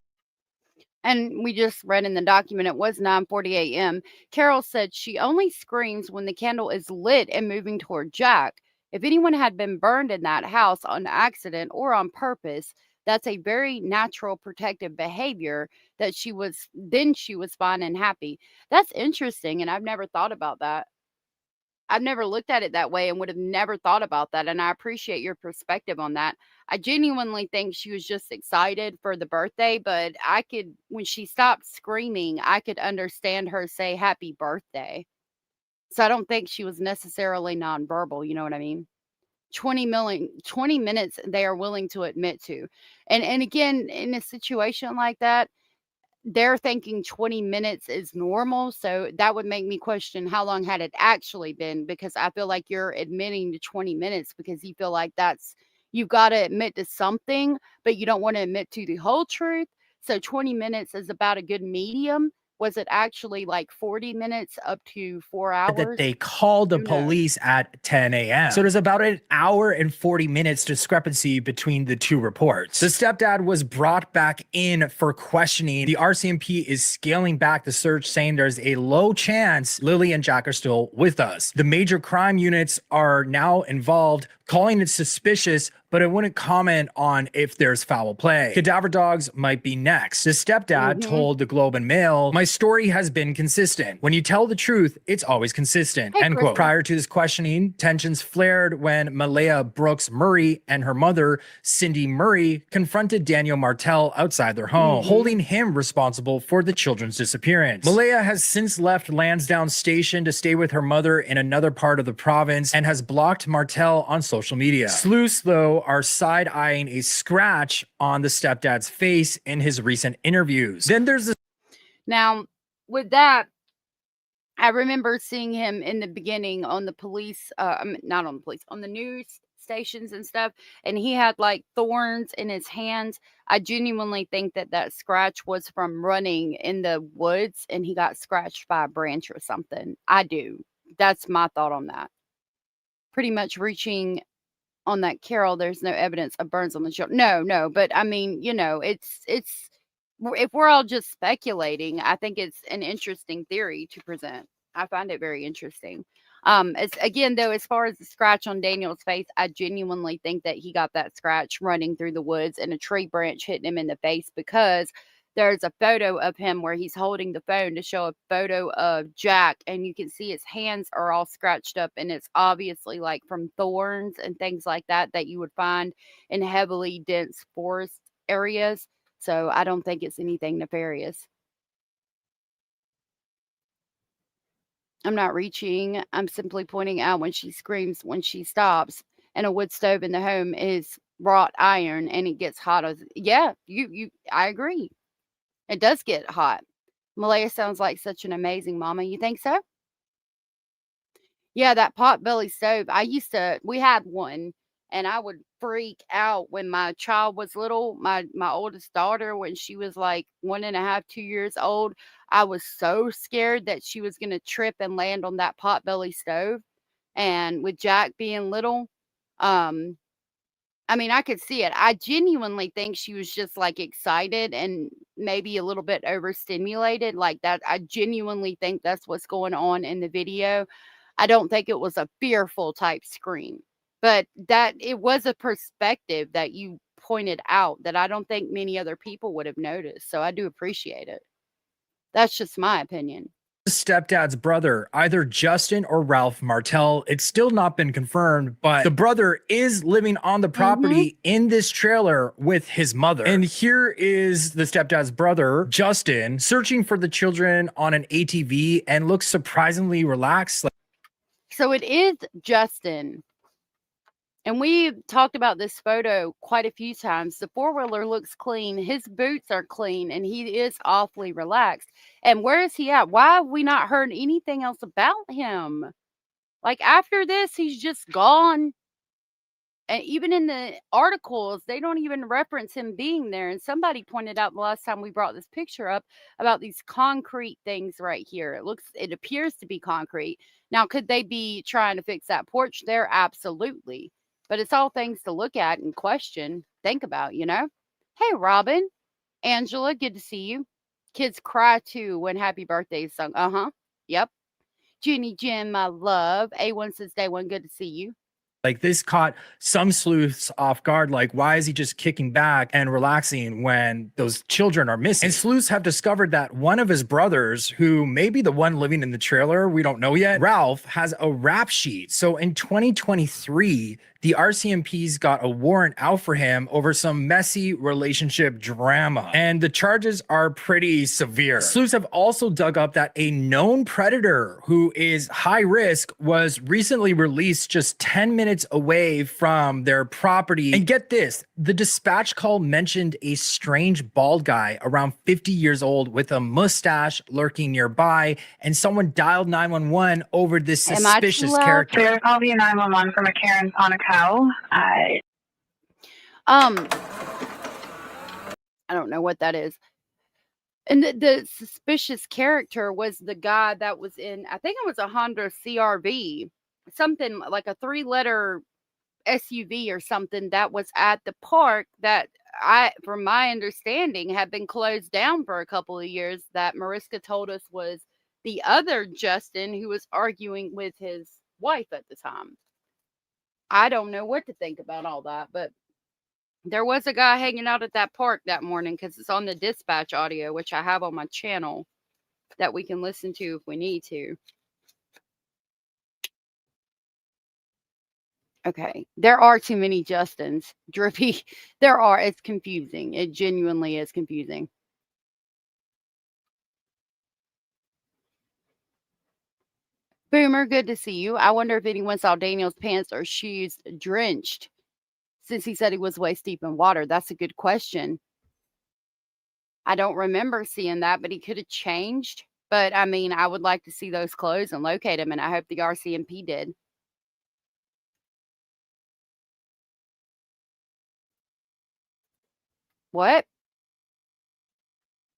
And we just read in the document it was 9:40 a.m. Carol said she only screams when the candle is lit and moving toward Jack. If anyone had been burned in that house on accident or on purpose, that's a very natural protective behavior that she was fine and happy. That's interesting, and I've never thought about that. I've never looked at it that way and would have never thought about that, and I appreciate your perspective on that. I genuinely think she was just excited for the birthday, but when she stopped screaming, I could understand her say happy birthday. So I don't think she was necessarily nonverbal, you know what I mean? 20 minutes they are willing to admit to. And again, in a situation like that, they're thinking 20 minutes is normal. So that would make me question how long had it actually been, because I feel like you're admitting to 20 minutes because you feel like you've got to admit to something, but you don't want to admit to the whole truth. So 20 minutes is about a good medium. Was it actually like 40 minutes up to 4 that hours? they called the Who knows? police at 10 a.m. So there's about an hour and 40 minutes discrepancy between the two reports. The stepdad was brought back in for questioning. The RCMP is scaling back the search, saying there's a low chance Lily and Jack are still with us. The major crime units are now involved, calling it suspicious, but it wouldn't comment on if there's foul play. Cadaver dogs might be next. The stepdad told the Globe and Mail, "My story has been consistent. When you tell the truth, it's always consistent." Hey, End quote. Kristen. Prior to this questioning, tensions flared when Malaya Brooks Murray and her mother, Cindy Murray, confronted Daniel Martel outside their home, holding him responsible for the children's disappearance. Malaya has since left Lansdowne Station to stay with her mother in another part of the province and has blocked Martel on social media. Sleuths, though, are side-eyeing a scratch on the stepdad's face in his recent interviews. Then there's the Now, with that, I remember seeing him in the beginning on the police, not on the police, on the news stations and stuff, and he had like thorns in his hands. I genuinely think that that scratch was from running in the woods and he got scratched by a branch or something. I do. That's my thought on that. Pretty much reaching on that Carol, there's no evidence of burns on the children. No, but I mean, you know, it's if we're all just speculating, I think it's an interesting theory to present. I find it very interesting. As again, though, as far as the scratch on Daniel's face, I genuinely think that he got that scratch running through the woods and a tree branch hitting him in the face, because there's a photo of him where he's holding the phone to show a photo of Jack, and you can see his hands are all scratched up, and it's obviously like from thorns and things like that that you would find in heavily dense forest areas. So I don't think it's anything nefarious. I'm not reaching. I'm simply pointing out when she screams, when she stops, and a wood stove in the home is wrought iron and it gets hot. Yeah, I agree. It does get hot. Malaya sounds like such an amazing mama. You think so? Yeah, that potbelly stove. We had one, and I would freak out when my child was little. My oldest daughter, when she was like 1.5, 2 years old, I was so scared that she was going to trip and land on that potbelly stove. And with Jack being little, I mean, I could see it. I genuinely think she was just like excited and maybe a little bit overstimulated like that. I genuinely think that's what's going on in the video. I don't think it was a fearful type scream, but that it was a perspective that you pointed out that I don't think many other people would have noticed. So I do appreciate it. That's just my opinion. stepdad's brother, either Justin or Ralph Martel. It's still not been confirmed, but the brother is living on the property in this trailer with his mother. And here is the stepdad's brother, Justin, searching for the children on an ATV and looks surprisingly relaxed. So it is Justin. And we talked about this photo quite a few times. The four-wheeler looks clean. His boots are clean, and he is awfully relaxed. And where is he at? Why have we not heard anything else about him? Like, after this, he's just gone. And even in the articles, they don't even reference him being there. And somebody pointed out the last time we brought this picture up about these concrete things right here. It appears to be concrete. Now, could they be trying to fix that porch there? Absolutely. But it's all things to look at and question, think about, you know? Hey, Robin, Angela, good to see you. Kids cry too when happy birthday is sung. Yep. Jenny Jen, my love. A1 says day one, good to see you. Like, this caught some sleuths off guard. Like, why is he just kicking back and relaxing when those children are missing? And sleuths have discovered that one of his brothers, who may be the one living in the trailer, we don't know yet, Ralph, has a rap sheet. So in 2023, the RCMP's got a warrant out for him over some messy relationship drama. And the charges are pretty severe. Sleuths have also dug up that a known predator who is high risk was recently released just 10 minutes away from their property. And get this, the dispatch call mentioned a strange bald guy around 50 years old with a mustache lurking nearby, and someone dialed 911 over this suspicious character. There's call via 911 from a Karen's on a cow. I don't know what that is. And the suspicious character was the guy that was in, I think it was a Honda CRV, something like a 3-letter SUV or something that was at the park that from my understanding, had been closed down for a couple of years, that Mariska told us was the other Justin who was arguing with his wife at the time. I don't know what to think about all that, but there was a guy hanging out at that park that morning because it's on the dispatch audio, which I have on my channel that we can listen to if we need to. Okay. There are too many Justins. Drippy. There are. It's confusing. It genuinely is confusing. Boomer, good to see you. I wonder if anyone saw Daniel's pants or shoes drenched since he said he was waist deep in water. That's a good question. I don't remember seeing that, but he could have changed. But I mean, I would like to see those clothes and locate them, and I hope the RCMP did. What?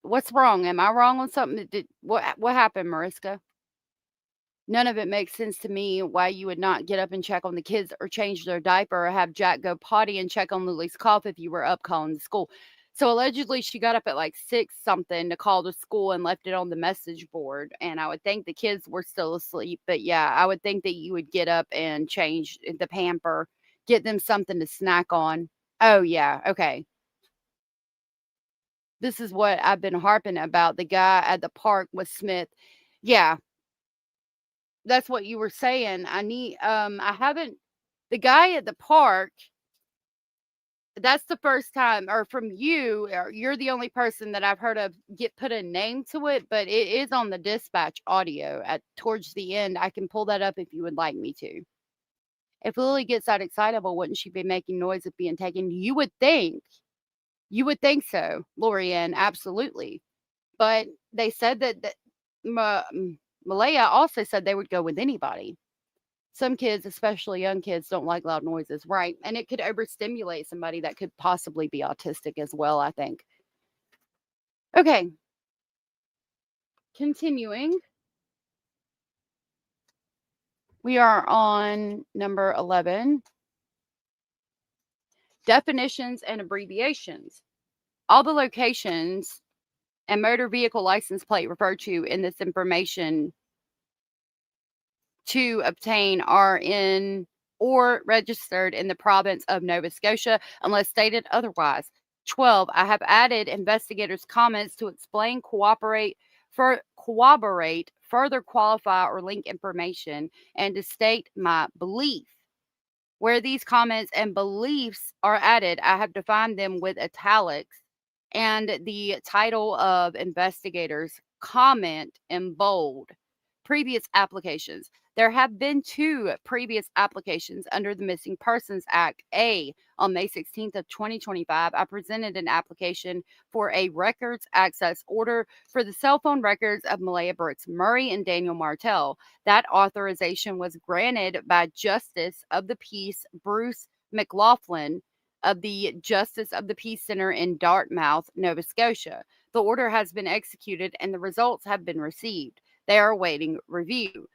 What's wrong? Am I wrong on something? What happened, Mariska? None of it makes sense to me why you would not get up and check on the kids or change their diaper or have Jack go potty and check on Lily's cough if you were up calling the school. So allegedly she got up at like 6 something to call the school and left it on the message board. And I would think the kids were still asleep. But yeah, I would think that you would get up and change the pamper, get them something to snack on. Oh yeah, okay. This is what I've been harping about. The guy at the park with Smith. Yeah, that's what you were saying. I haven't, the guy at the park, that's the first time, or from you, or you're the only person that I've heard of put a name to it, but it is on the dispatch audio at towards the end. I can pull that up if you would like me to. If Lily gets that excitable, wouldn't she be making noise of being taken? You would think so, Lorianne, absolutely. But they said that Malaya also said they would go with anybody. Some kids, especially young kids, don't like loud noises, right? And it could overstimulate somebody that could possibly be autistic as well, I think. Okay. Continuing. We are on number 11. Definitions and abbreviations. All the locations and motor vehicle license plate referred to in this information to obtain are in or registered in the province of Nova Scotia unless stated otherwise. 12. I have added investigators' comments to explain, corroborate, further qualify, or link information, and to state my belief. Where these comments and beliefs are added, I have defined them with italics and the title of investigators' comment in bold. Previous applications. There have been 2 previous applications under the Missing Persons Act. On May 16th of 2025, I presented an application for a records access order for the cell phone records of Malaya Brooks Murray and Daniel Martell. That authorization was granted by Justice of the Peace Bruce McLaughlin of the Justice of the Peace Center in Dartmouth, Nova Scotia. The order has been executed and the results have been received. They are awaiting review.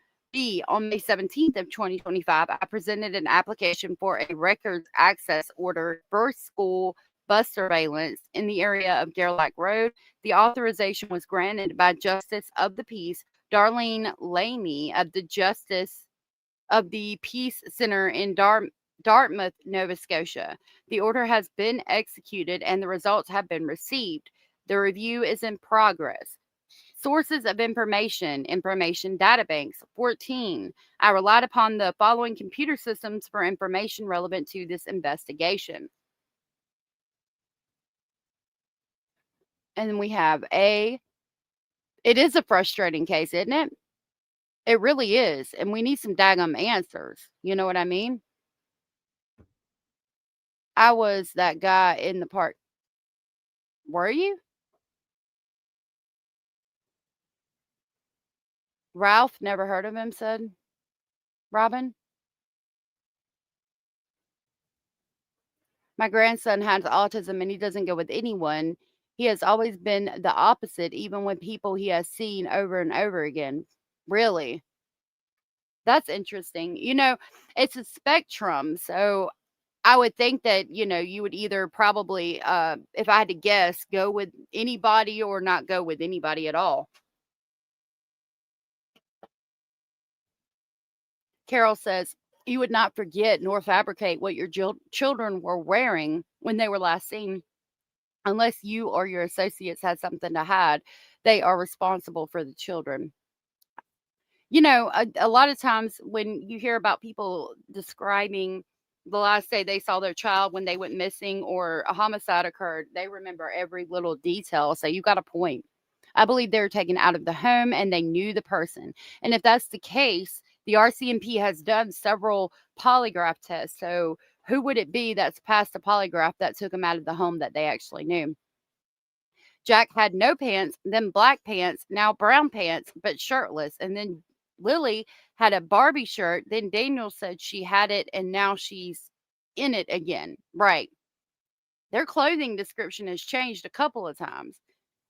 On May 17th of 2025, I presented an application for a records access order for school bus surveillance in the area of Gerlach Road. The authorization was granted by Justice of the Peace Darlene Laney of the Justice of the Peace Center in Dartmouth, Nova Scotia. The order has been executed and the results have been received. The review is in progress. Sources of information databanks. 14. I relied upon the following computer systems for information relevant to this investigation. And then we have it is a frustrating case, isn't it? It really is. And we need some daggum answers. You know what I mean? I was that guy in the park. Were you? Ralph, never heard of him, said Robin. My grandson has autism and he doesn't go with anyone. He has always been the opposite, even with people he has seen over and over again. Really? That's interesting. It's a spectrum. So I would think that, you would either probably, if I had to guess, go with anybody or not go with anybody at all. Carol says, you would not forget nor fabricate what your children were wearing when they were last seen. Unless you or your associates had something to hide, they are responsible for the children. A lot of times when you hear about people describing the last day they saw their child when they went missing or a homicide occurred, they remember every little detail. So you got a point. I believe they were taken out of the home and they knew the person. And if that's the case, the RCMP has done several polygraph tests. So who would it be that's passed a polygraph that took them out of the home that they actually knew? Jack had no pants, then black pants, now brown pants, but shirtless. And then Lily had a Barbie shirt. Then Daniel said she had it and now she's in it again. Right. Their clothing description has changed a couple of times.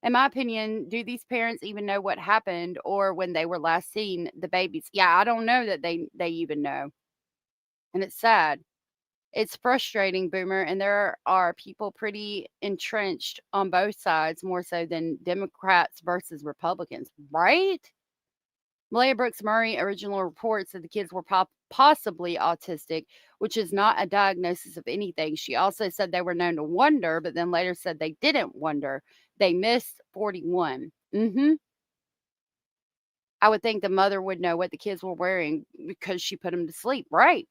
In my opinion, do these parents even know what happened or when they were last seen the babies? Yeah, I don't know that they even know. And it's sad. It's frustrating, Boomer, and there are people pretty entrenched on both sides, more so than Democrats versus Republicans, right? Malaya Brooks Murray original report said the kids were possibly autistic, which is not a diagnosis of anything. She also said they were known to wonder, but then later said they didn't wonder. They missed 41. I would think the mother would know what the kids were wearing because she put them to sleep, right?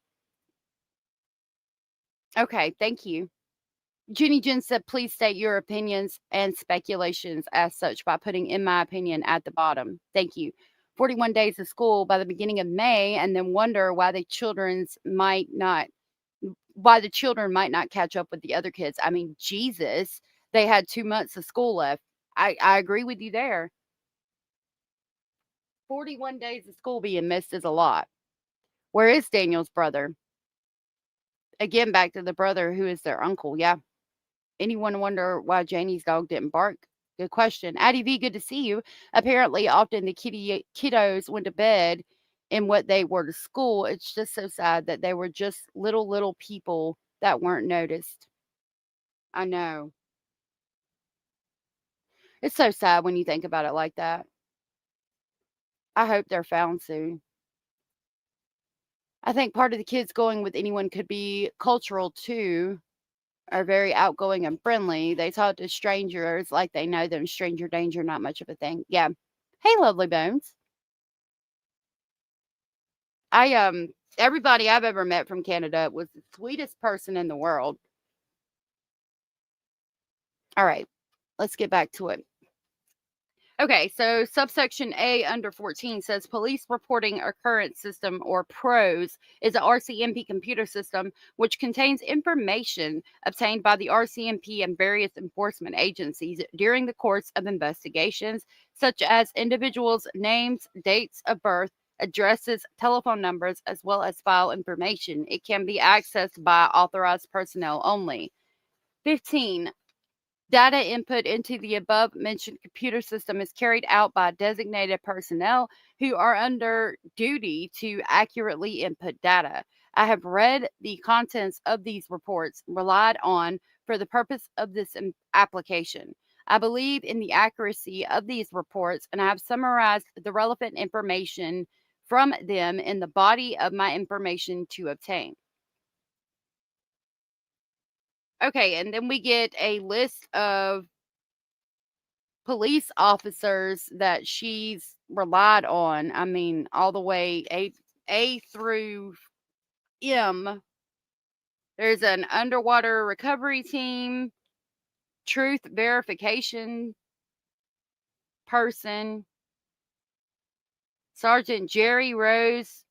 Okay, thank you. Jenny Jen said, please state your opinions and speculations as such by putting in my opinion at the bottom. Thank you. 41 days of school by the beginning of May, and then wonder why the children might not catch up with the other kids. I mean, Jesus, they had 2 months of school left. I agree with you there. 41 days of school being missed is a lot. Where is Daniel's brother? Again, back to the brother who is their uncle. Yeah. Anyone wonder why Janie's dog didn't bark? Good question. Addie V, good to see you. Apparently, often the kiddos went to bed in what they were to school. It's just so sad that they were just little people that weren't noticed. I know. It's so sad when you think about it like that. I hope they're found soon. I think part of the kids going with anyone could be cultural too. Are very outgoing and friendly. They talk to strangers like they know them. Stranger danger, not much of a thing. Yeah. Hey, lovely bones. Everybody I've ever met from Canada was the sweetest person in the world. All right, let's get back to it. Okay, so subsection A under 14 says police reporting occurrence system, or PROS, is a RCMP computer system which contains information obtained by the RCMP and various enforcement agencies during the course of investigations, such as individuals' names, dates of birth, addresses, telephone numbers, as well as file information. It can be accessed by authorized personnel only. 15. Data input into the above mentioned computer system is carried out by designated personnel who are under duty to accurately input data. I have read the contents of these reports relied on for the purpose of this application. I believe in the accuracy of these reports, and I have summarized the relevant information from them in the body of my information to obtain. Okay, and then we get a list of police officers that she's relied on. I mean, all the way A through M. There's an underwater recovery team, truth verification person, Sergeant Jerry Rose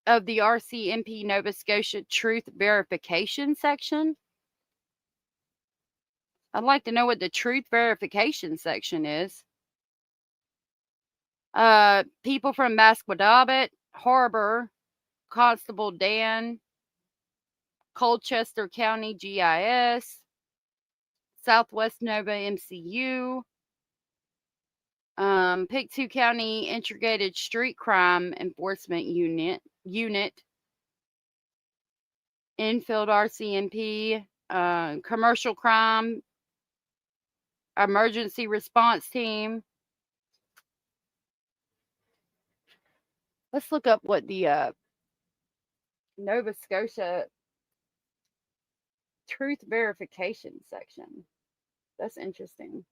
of the RCMP Nova Scotia Truth Verification Section. I'd like to know what the truth verification section is. People from Masquadabat Harbor, Constable Dan, Colchester County GIS, Southwest Nova MCU, Pictou County Integrated Street Crime Enforcement Unit, Infield RCMP, Commercial Crime Emergency Response Team. Let's look up what the Nova Scotia Truth Verification section. That's interesting.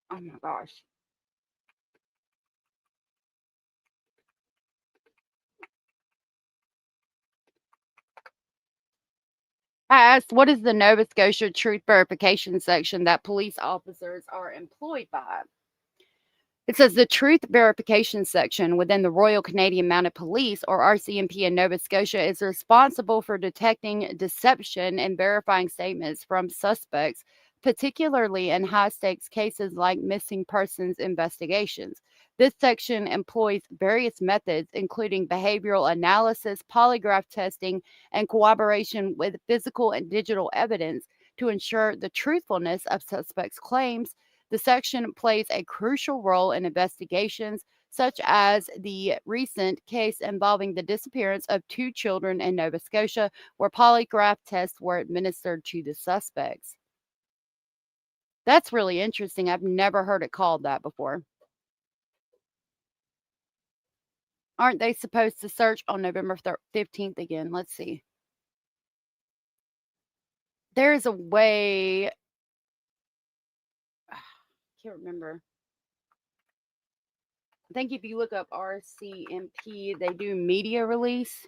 Oh my gosh. I asked, what is the Nova Scotia Truth Verification section that police officers are employed by? It says the Truth Verification section within the Royal Canadian Mounted Police, or RCMP, in Nova Scotia is responsible for detecting deception and verifying statements from suspects, particularly in high stakes cases like missing persons investigations. This section employs various methods, including behavioral analysis, polygraph testing, and cooperation with physical and digital evidence to ensure the truthfulness of suspects' claims. The section plays a crucial role in investigations, such as the recent case involving the disappearance of 2 children in Nova Scotia, where polygraph tests were administered to the suspects. That's really interesting. I've never heard it called that before. Aren't they supposed to search on November 15th again? Let's see. There is a way. I can't remember. I think if you look up RCMP, they do media release.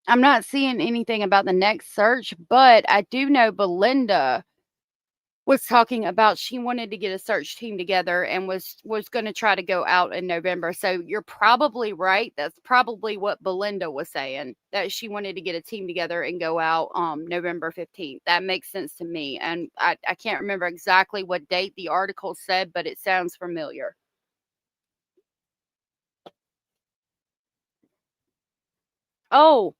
I'm not seeing anything about the next search, but I do know Belinda was talking about she wanted to get a search team together and was going to try to go out in November. So you're probably right. That's probably what Belinda was saying, that she wanted to get a team together and go out November 15th. That makes sense to me. And I can't remember exactly what date the article said, but it sounds familiar. Oh,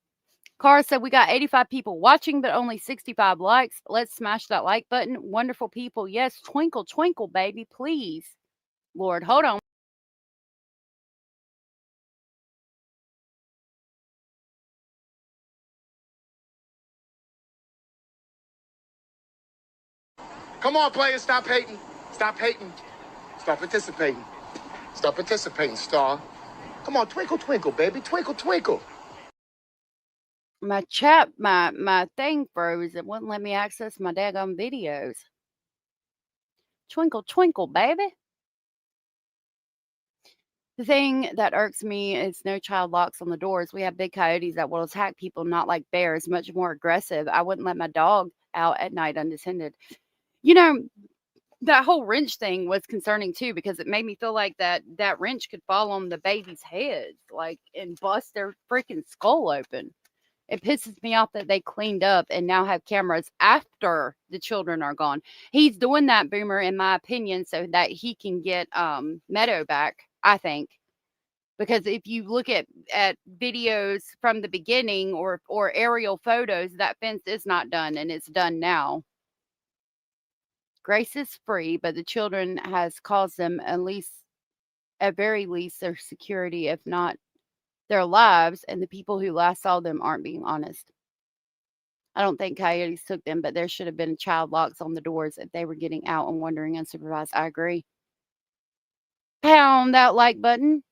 Cara said we got 85 people watching, but only 65 likes. Let's smash that like button. Wonderful people. Yes, twinkle, twinkle, baby, please. Lord, hold on. Come on, players, stop hating. Stop hating. Start participating. Start participating, Star. Come on, twinkle, twinkle, baby. Twinkle, twinkle. My chat, my thing froze. It wouldn't let me access my daggone videos. Twinkle, twinkle, baby. The thing that irks me is no child locks on the doors. We have big coyotes that will attack people, not like bears, much more aggressive. I wouldn't let my dog out at night unattended. You know, that whole wrench thing was concerning too, because it made me feel like that wrench could fall on the baby's head, like, and bust their freaking skull open. It pisses me off that they cleaned up and now have cameras after the children are gone. He's doing that, Boomer, in my opinion, so that he can get Meadow back, I think. Because if you look at videos from the beginning or aerial photos, that fence is not done, and it's done now. Grace is free, but the children has caused them at very least their security, if not their lives, and the people who last saw them aren't being honest. I don't think coyotes took them, but there should have been child locks on the doors if they were getting out and wandering unsupervised. I agree. Pound that like button,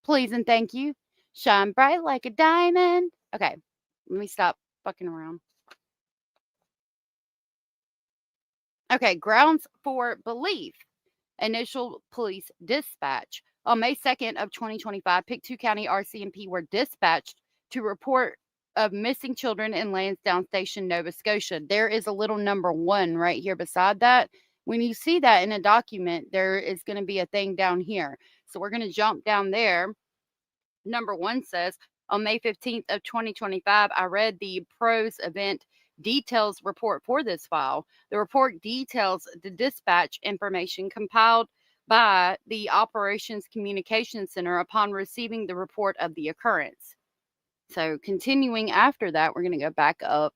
please and thank you. Shine bright like a diamond. Okay, let me stop fucking around. Okay, grounds for belief. Initial police dispatch. On May 2nd of 2025, Pictou County RCMP were dispatched to report of missing children in Lansdowne Station, Nova Scotia. There is a little number 1 right here beside that. When you see that in a document, there is going to be a thing down here. So we're going to jump down there. Number 1 says, on May 15th of 2025, I read the PROS event details report for this file. The report details the dispatch information compiled by the Operations Communication Center upon receiving the report of the occurrence. So continuing after that, we're going to go back up.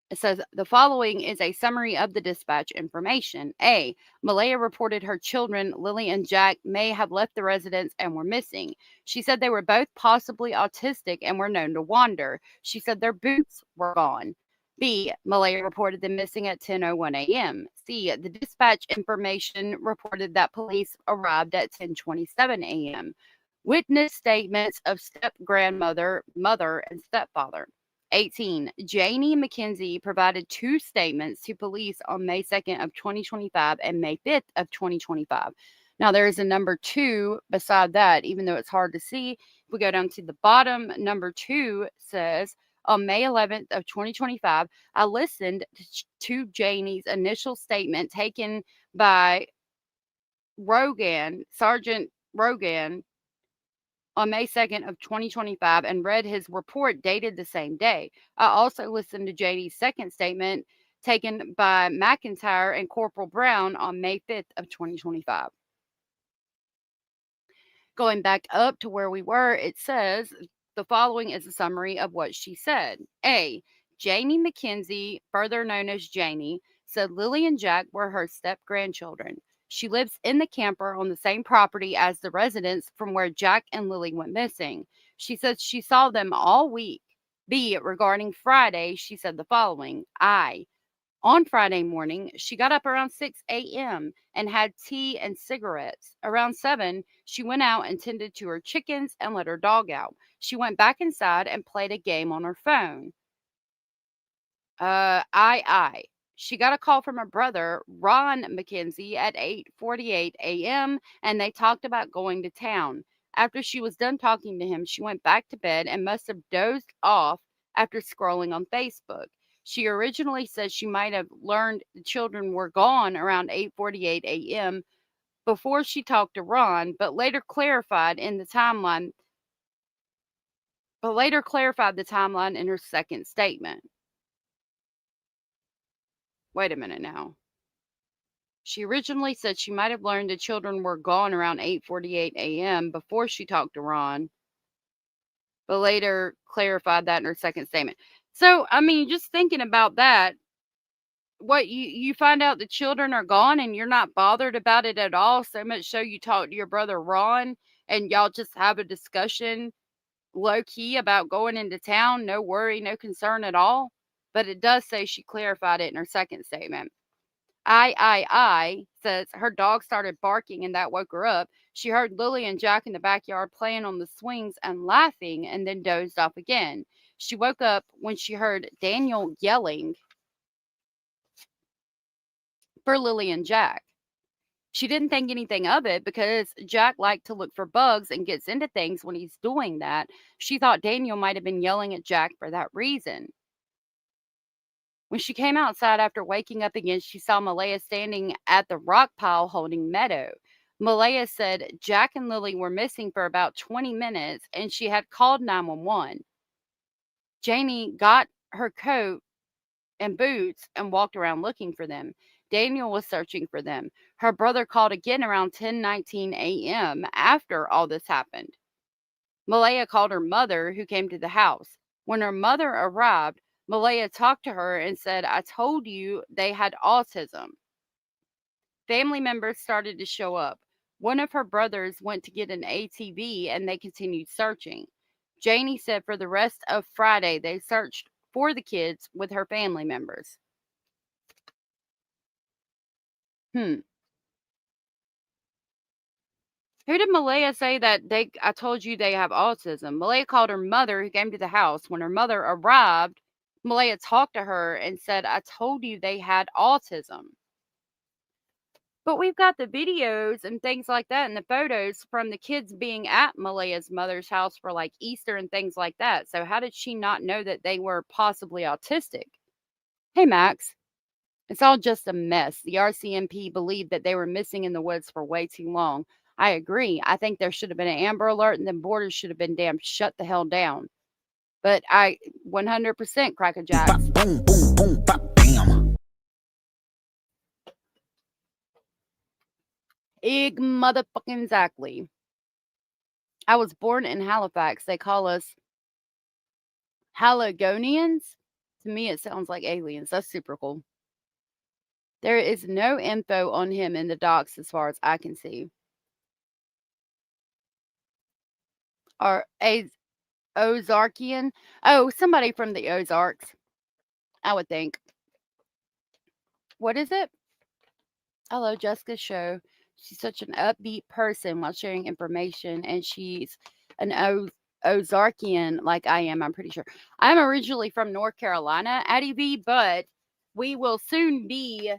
It says the following is a summary of the dispatch information. A. Malaya reported her children, Lily and Jack, may have left the residence and were missing. She said they were both possibly autistic and were known to wander. She said their boots were gone. B. Malaya reported them missing at 10:01 a.m. C. The dispatch information reported that police arrived at 10:27 a.m. Witness statements of step-grandmother, mother, and stepfather. 18. Janie McKenzie provided 2 statements to police on May 2nd of 2025 and May 5th of 2025. Now, there is a number 2 beside that, even though it's hard to see. If we go down to the bottom, number 2 says, on May 11th of 2025, I listened to Janie's initial statement taken by Sergeant Rogan, on May 2nd of 2025 and read his report dated the same day. I also listened to Janie's second statement taken by McIntyre and Corporal Brown on May 5th of 2025. Going back up to where we were, it says the following is a summary of what she said. A. Janie McKenzie, further known as Janie, said Lily and Jack were her step-grandchildren. She lives in the camper on the same property as the residence from where Jack and Lily went missing. She said she saw them all week. B. Regarding Friday, she said the following. On Friday morning, she got up around 6 a.m. and had tea and cigarettes. Around 7, she went out and tended to her chickens and let her dog out. She went back inside and played a game on her phone. She got a call from her brother, Ron McKenzie, at 8:48 a.m., and they talked about going to town. After she was done talking to him, she went back to bed and must have dozed off after scrolling on Facebook. She originally said she might have learned the children were gone around 8:48 a.m. before she talked to Ron, but later clarified the timeline in her second statement. Wait a minute now. She originally said she might have learned the children were gone around 8:48 a.m. before she talked to Ron, but later clarified that in her second statement. So, I mean, just thinking about that, what you find out the children are gone and you're not bothered about it at all, so much so you talk to your brother Ron and y'all just have a discussion low key about going into town, no worry, no concern at all. But it does say she clarified it in her second statement. I says her dog started barking and that woke her up. She heard Lily and Jack in the backyard playing on the swings and laughing and then dozed off again. She woke up when she heard Daniel yelling for Lily and Jack. She didn't think anything of it because Jack liked to look for bugs and gets into things when he's doing that. She thought Daniel might have been yelling at Jack for that reason. When she came outside after waking up again, she saw Malaya standing at the rock pile holding Meadow. Malaya said Jack and Lily were missing for about 20 minutes and she had called 911. Janie got her coat and boots and walked around looking for them. Daniel was searching for them. Her brother called again around 10:19 a.m. after all this happened. Malaya called her mother, who came to the house. When her mother arrived, Malaya talked to her and said, I told you they had autism. Family members started to show up. One of her brothers went to get an ATV and they continued searching. Janie said for the rest of Friday, they searched for the kids with her family members. Who did Malaya say that I told you they have autism? Malaya called her mother, who came to the house. When her mother arrived, Malaya talked to her and said, I told you they had autism. But we've got the videos and things like that and the photos from the kids being at Malaya's mother's house for like Easter and things like that. So how did she not know that they were possibly autistic? Hey, Max. It's all just a mess. The RCMP believed that they were missing in the woods for way too long. I agree. I think there should have been an Amber Alert and then borders should have been damn shut the hell down. But I 100% Cracker Jacks. Boom, boom, boom, bop, bam. Ig motherfucking exactly. I was born in Halifax. They call us Haligonians. To me, it sounds like aliens. That's super cool. There is no info on him in the docs as far as I can see. Or a Ozarkian? Oh, somebody from the Ozarks, I would think. What is it? Hello, Jessica's show. She's such an upbeat person while sharing information, and she's an Ozarkian like I am, I'm pretty sure. I'm originally from North Carolina, Addie B, but we will soon be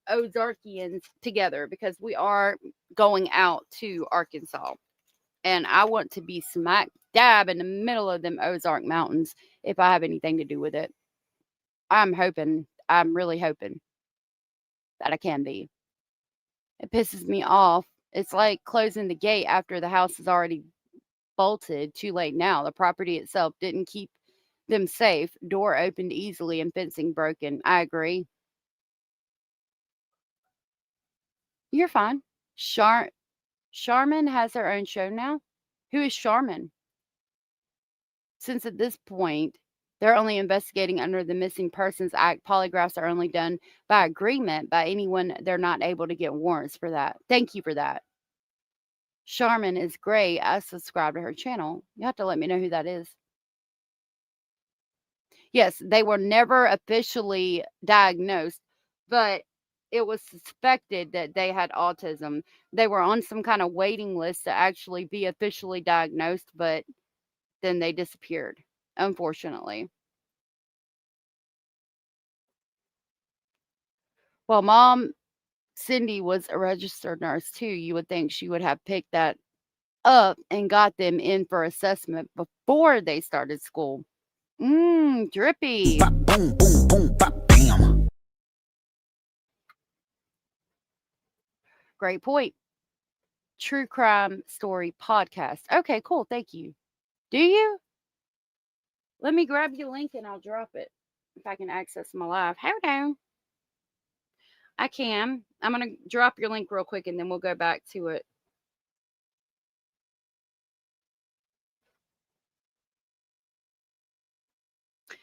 Ozarkians together because we are going out to Arkansas. And I want to be smack dab in the middle of them Ozark Mountains if I have anything to do with it. I'm really hoping that I can be. It pisses me off. It's like closing the gate after the house is already bolted. Too late now. The property itself didn't keep them safe. Door opened easily and fencing broken. I agree. You're fine. Charmin has her own show now. Who is Charmin? Since at this point, they're only investigating under the Missing Persons Act. Polygraphs are only done by agreement by anyone. They're not able to get warrants for that. Thank you for that. Charmin is great. I subscribe to her channel. You have to let me know who that is. Yes, they were never officially diagnosed, but it was suspected that they had autism. They were on some kind of waiting list to actually be officially diagnosed, but then they disappeared, unfortunately. Well, Mom Cindy was a registered nurse too. You would think she would have picked that up and got them in for assessment before they started school. Drippy. Bop, boom, boom, boom, bop, bam. Great point. True Crime Story Podcast. Okay, cool. Thank you. Do you? Let me grab your link and I'll drop it if I can access my live. Hold on. I can. I'm going to drop your link real quick and then we'll go back to it.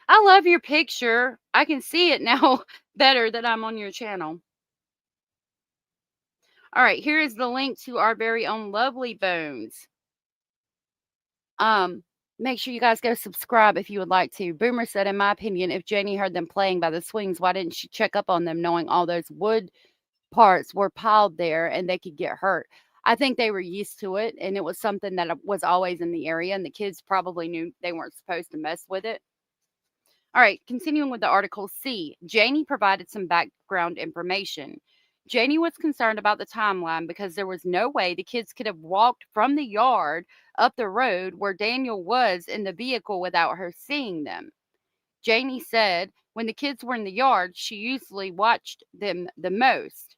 I love your picture. I can see it now better that I'm on your channel. All right, here is the link to our very own Lovely Bones. Make sure you guys go subscribe if you would like to. Boomer said, in my opinion, if Janie heard them playing by the swings, why didn't she check up on them knowing all those wood parts were piled there and they could get hurt? I think they were used to it and it was something that was always in the area and the kids probably knew they weren't supposed to mess with it. All right, continuing with the article C, Janie provided some background information. Janie was concerned about the timeline because there was no way the kids could have walked from the yard up the road where Daniel was in the vehicle without her seeing them. Janie said when the kids were in the yard, she usually watched them the most.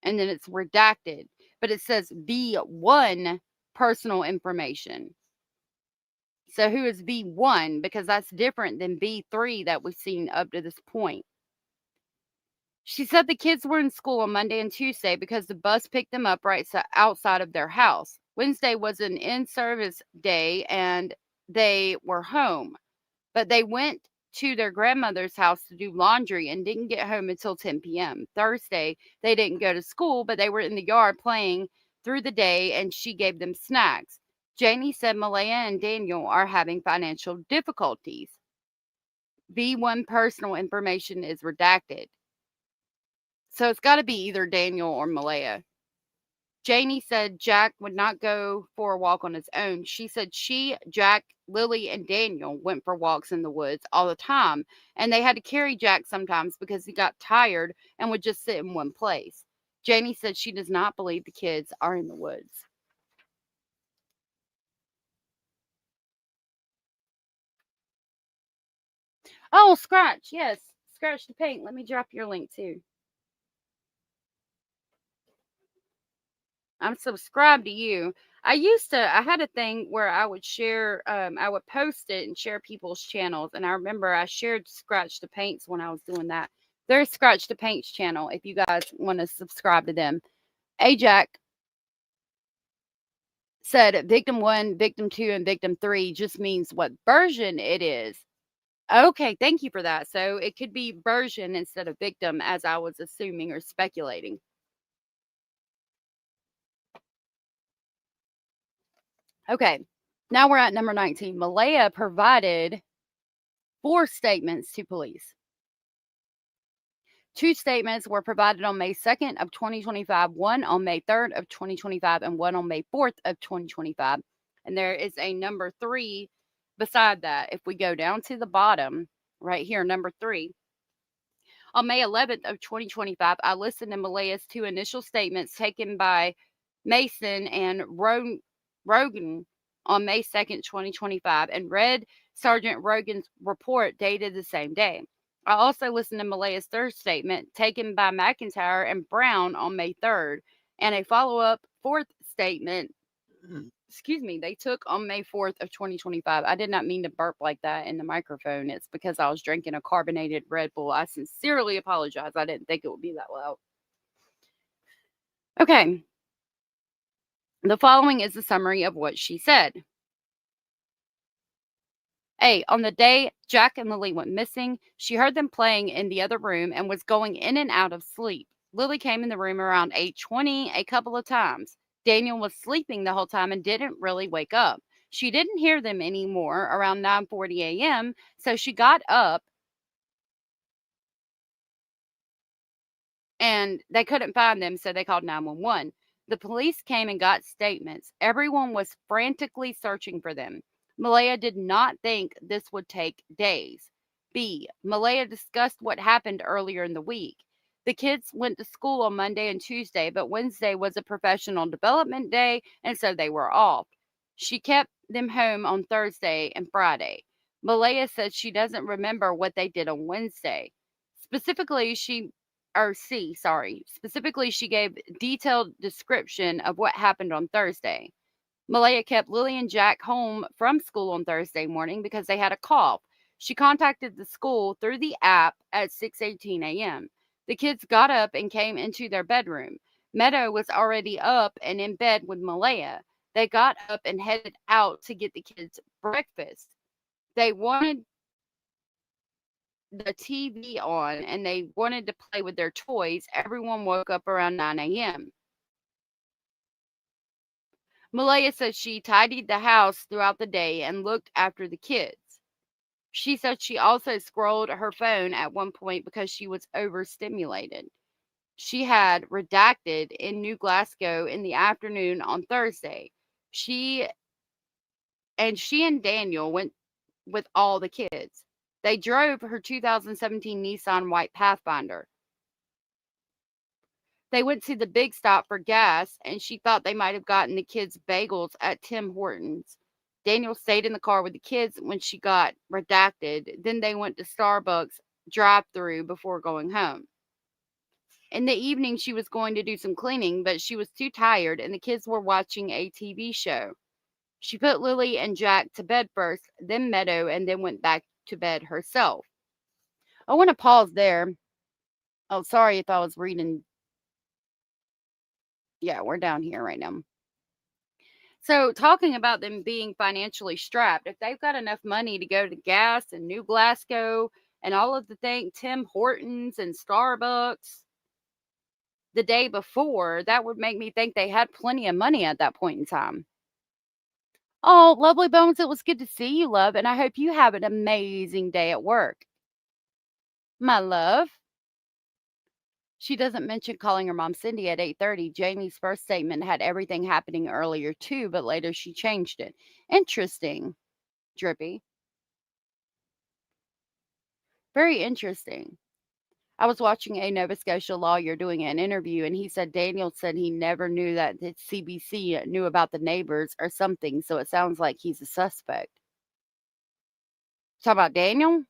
And then it's redacted, but it says B1 personal information. So who is B1? Because that's different than B3 that we've seen up to this point. She said the kids were in school on Monday and Tuesday because the bus picked them up right outside of their house. Wednesday was an in-service day and they were home. But they went to their grandmother's house to do laundry and didn't get home until 10 p.m. Thursday, they didn't go to school, but they were in the yard playing through the day and she gave them snacks. Janie said Malaya and Daniel are having financial difficulties. B1 personal information is redacted. So it's got to be either Daniel or Malaya. Janie said Jack would not go for a walk on his own. She said Jack, Lily, and Daniel went for walks in the woods all the time, and they had to carry Jack sometimes because he got tired and would just sit in one place. Janie said she does not believe the kids are in the woods. Oh, Scratch, yes. Scratch the Paint. Let me drop your link too. I'm subscribed to you. I had a thing where I would share, I would post it and share people's channels. And I remember I shared Scratch the Paints when I was doing that. There's Scratch the Paints channel if you guys want to subscribe to them. Ajax said victim 1, victim 2, and victim 3 just means what version it is. Okay, thank you for that. So it could be version instead of victim, as I was assuming or speculating. Okay, now we're at number 19. Malaya provided 4 statements to police. 2 statements were provided on May 2nd of 2025, one on May 3rd of 2025, and one on May 4th of 2025. And there is a number 3 beside that. If we go down to the bottom, right here, number 3. On May 11th of 2025, I listened to Malaya's 2 initial statements taken by Mason and Rogan on May 2nd, 2025, and read Sergeant Rogan's report dated the same day. I also listened to Malaya's 3rd statement taken by McIntyre and Brown on May 3rd, and a follow-up 4th statement, they took on May 4th of 2025. I did not mean to burp like that in the microphone. It's because I was drinking a carbonated Red Bull. I sincerely apologize. I didn't think it would be that loud. Okay. The following is a summary of what she said. A. On the day Jack and Lily went missing, she heard them playing in the other room and was going in and out of sleep. Lily came in the room around 8:20 a couple of times. Daniel was sleeping the whole time and didn't really wake up. She didn't hear them anymore around 9:40 a.m., so she got up and they couldn't find them, so they called 911. The police came and got statements. Everyone was frantically searching for them. Malaya did not think this would take days. B. Malaya discussed what happened earlier in the week. The kids went to school on Monday and Tuesday, but Wednesday was a professional development day, and so they were off. She kept them home on Thursday and Friday. Malaya said she doesn't remember what they did on Wednesday. Specifically, she gave detailed description of what happened on Thursday. Malaya kept Lily and Jack home from school on Thursday morning because they had a cough. She contacted the school through the app at 6:18 a.m. The kids got up and came into their bedroom. Meadow was already up and in bed with Malaya. They got up and headed out to get the kids breakfast. They wanted the TV on and they wanted to play with their toys. Everyone woke up around 9 a.m. Malaya said she tidied the house throughout the day and looked after the kids. She said she also scrolled her phone at one point because she was overstimulated. She had redacted in New Glasgow in the afternoon on Thursday. She and Daniel went with all the kids. They drove her 2017 Nissan White Pathfinder. They went to the big stop for gas, and she thought they might have gotten the kids bagels at Tim Hortons. Daniel stayed in the car with the kids when she got redacted. Then they went to Starbucks drive-through before going home. In the evening, she was going to do some cleaning, but she was too tired, and the kids were watching a TV show. She put Lily and Jack to bed first, then Meadow, and then went back to bed herself. I want to pause there. Oh, sorry if I was reading. Yeah, we're down here right now. So talking about them being financially strapped, if they've got enough money to go to gas and New Glasgow and all of the things, Tim Hortons and Starbucks the day before, that would make me think they had plenty of money at that point in time. Oh, Lovely Bones, it was good to see you, love, and I hope you have an amazing day at work. My love. She doesn't mention calling her mom Cindy at 8:30. Jamie's first statement had everything happening earlier too, but later she changed it. Interesting, Drippy. Very interesting. I was watching a Nova Scotia lawyer doing an interview, and he said Daniel said he never knew that the CBC knew about the neighbors or something, so it sounds like he's a suspect. Talk about Daniel?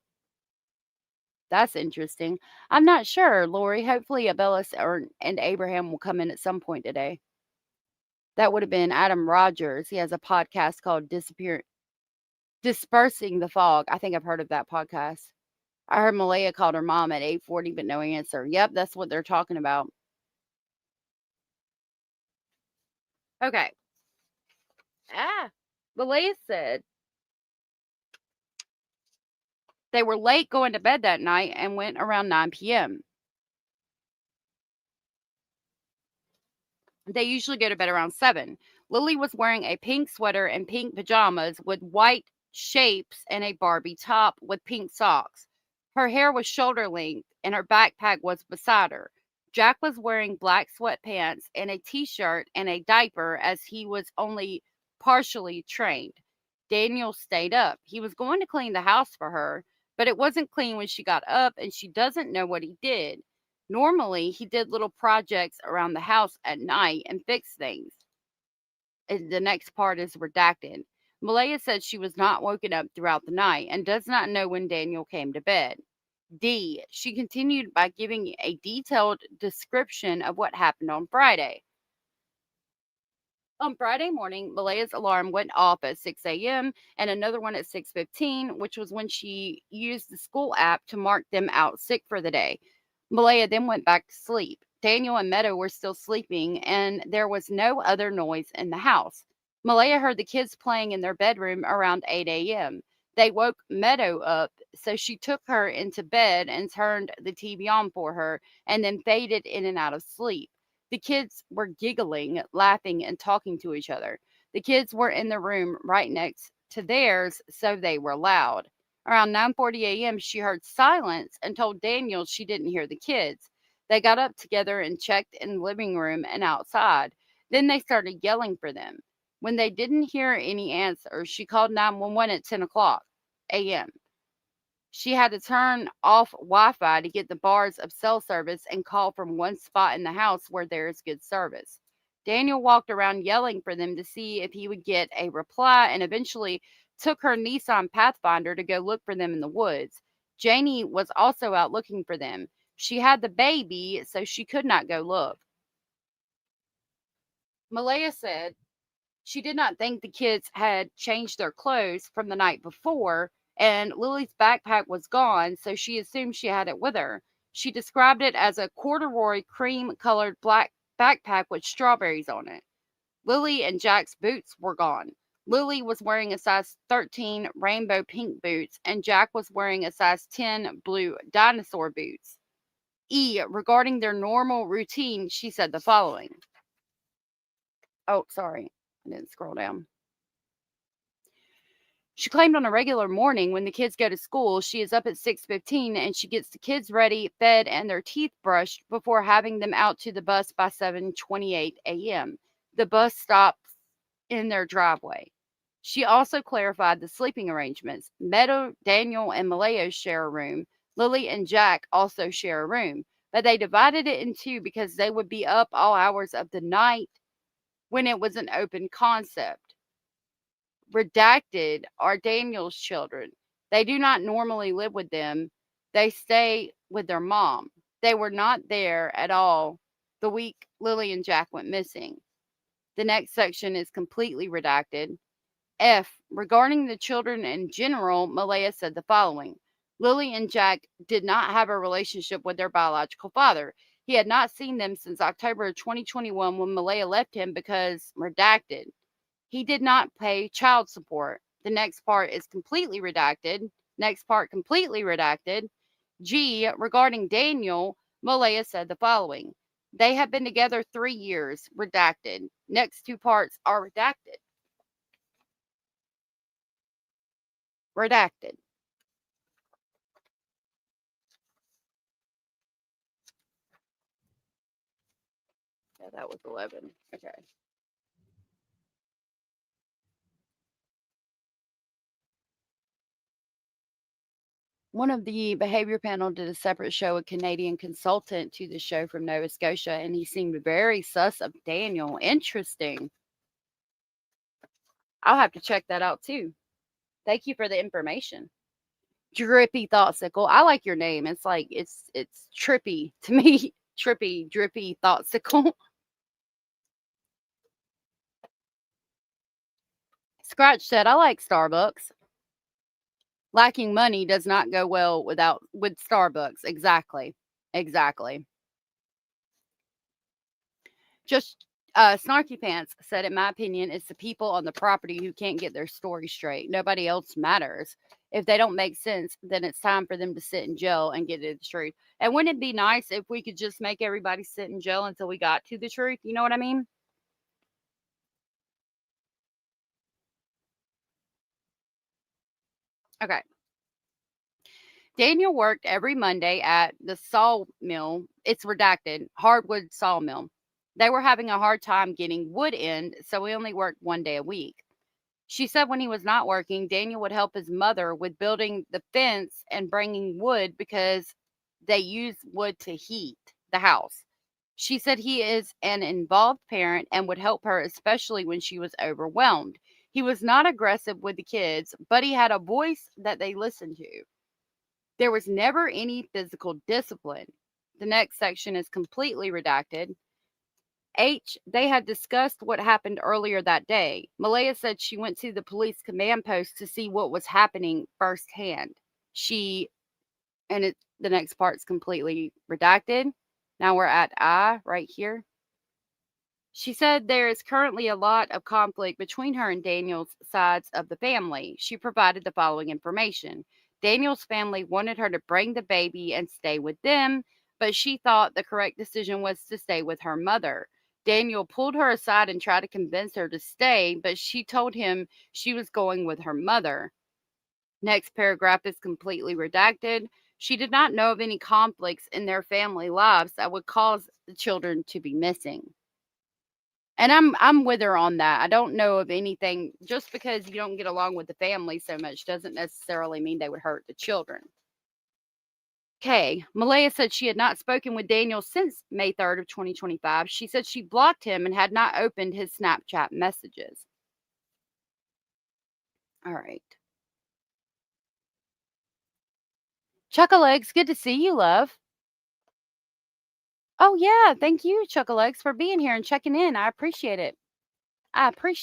That's interesting. I'm not sure, Lori. Hopefully, Abellis and Abraham will come in at some point today. That would have been Adam Rogers. He has a podcast called Dispersing the Fog. I think I've heard of that podcast. I heard Malaya called her mom at 8:40, but no answer. Yep, that's what they're talking about. Okay. Malaya said they were late going to bed that night and went around 9 p.m. They usually go to bed around 7. Lily was wearing a pink sweater and pink pajamas with white shapes and a Barbie top with pink socks. Her hair was shoulder length and her backpack was beside her. Jack was wearing black sweatpants and a t-shirt and a diaper as he was only partially trained. Daniel stayed up. He was going to clean the house for her, but it wasn't clean when she got up and she doesn't know what he did. Normally, he did little projects around the house at night and fixed things. And the next part is redacted. Malaya said she was not woken up throughout the night and does not know when Daniel came to bed. D. She continued by giving a detailed description of what happened on Friday. On Friday morning, Malaya's alarm went off at 6 a.m. and another one at 6:15, which was when she used the school app to mark them out sick for the day. Malaya then went back to sleep. Daniel and Meadow were still sleeping, and there was no other noise in the house. Malaya heard the kids playing in their bedroom around 8 a.m. They woke Meadow up, so she took her into bed and turned the TV on for her, and then faded in and out of sleep. The kids were giggling, laughing, and talking to each other. The kids were in the room right next to theirs, so they were loud. Around 9:40 a.m., she heard silence and told Daniel she didn't hear the kids. They got up together and checked in the living room and outside. Then they started yelling for them. When they didn't hear any answer, she called 911 at 10 o'clock a.m. She had to turn off Wi-Fi to get the bars of cell service and call from one spot in the house where there is good service. Daniel walked around yelling for them to see if he would get a reply and eventually took her Nissan Pathfinder to go look for them in the woods. Janie was also out looking for them. She had the baby, so she could not go look. Malaya said she did not think the kids had changed their clothes from the night before, and Lily's backpack was gone, so she assumed she had it with her. She described it as a corduroy cream-colored black backpack with strawberries on it. Lily and Jack's boots were gone. Lily was wearing a size 13 rainbow pink boots, and Jack was wearing a size 10 blue dinosaur boots. Regarding their normal routine, she said the following. Oh, sorry. I didn't scroll down. She claimed on a regular morning when the kids go to school, she is up at 6:15 and she gets the kids ready, fed, and their teeth brushed before having them out to the bus by 7:28 a.m. The bus stops in their driveway. She also clarified the sleeping arrangements. Meadow, Daniel, and Malaya share a room. Lily and Jack also share a room, but they divided it in two because they would be up all hours of the night when it was an open concept. Redacted are Daniel's children. They do not normally live with them. They stay with their mom. They were not there at all the week Lily and Jack went missing. The next section is completely redacted. F. Regarding the children in general, Malaya said the following. Lily and Jack did not have a relationship with their biological father. He had not seen them since October of 2021 when Malaya left him because redacted. He did not pay child support. The next part is completely redacted. Next part completely redacted. G. Regarding Daniel, Malaya said the following. They have been together 3 years. Redacted. Next two parts are redacted. Redacted. that was 11. Okay. One of the behavior panel did a separate show, a Canadian consultant to the show from Nova Scotia, and he seemed very sus of Daniel. Interesting. I'll have to check that out too. Thank you for the information. Drippy Thoughtsicles. I like your name. It's like it's trippy to me. Trippy, Drippy Thoughtsicles. Scratch said, I like Starbucks. Lacking money does not go well with Starbucks. Exactly. Just Snarky Pants said, in my opinion, it's the people on the property who can't get their story straight. Nobody else matters. If they don't make sense, then it's time for them to sit in jail and get to the truth. And wouldn't it be nice if we could just make everybody sit in jail until we got to the truth? You know what I mean? Okay. Daniel worked every Monday at the sawmill. It's redacted, hardwood sawmill. They were having a hard time getting wood in, so he only worked 1 day a week. She said when he was not working, Daniel would help his mother with building the fence and bringing wood because they use wood to heat the house. She said he is an involved parent and would help her, especially when she was overwhelmed. He was not aggressive with the kids, but he had a voice that they listened to. There was never any physical discipline. The next section is completely redacted. H, they had discussed what happened earlier that day. Malaya said she went to the police command post to see what was happening firsthand. The next part's completely redacted. Now we're at I right here. She said there is currently a lot of conflict between her and Daniel's sides of the family. She provided the following information. Daniel's family wanted her to bring the baby and stay with them, but she thought the correct decision was to stay with her mother. Daniel pulled her aside and tried to convince her to stay, but she told him she was going with her mother. Next paragraph is completely redacted. She did not know of any conflicts in their family lives that would cause the children to be missing. And I'm with her on that. I don't know of anything. Just because you don't get along with the family so much doesn't necessarily mean they would hurt the children. Okay, Malaya said she had not spoken with Daniel since May 3rd of 2025. She said she blocked him and had not opened his Snapchat messages. All right. Chuckalegs, good to see you, love. Oh, yeah. Thank you, Chuckalegs, for being here and checking in. I appreciate it. I tried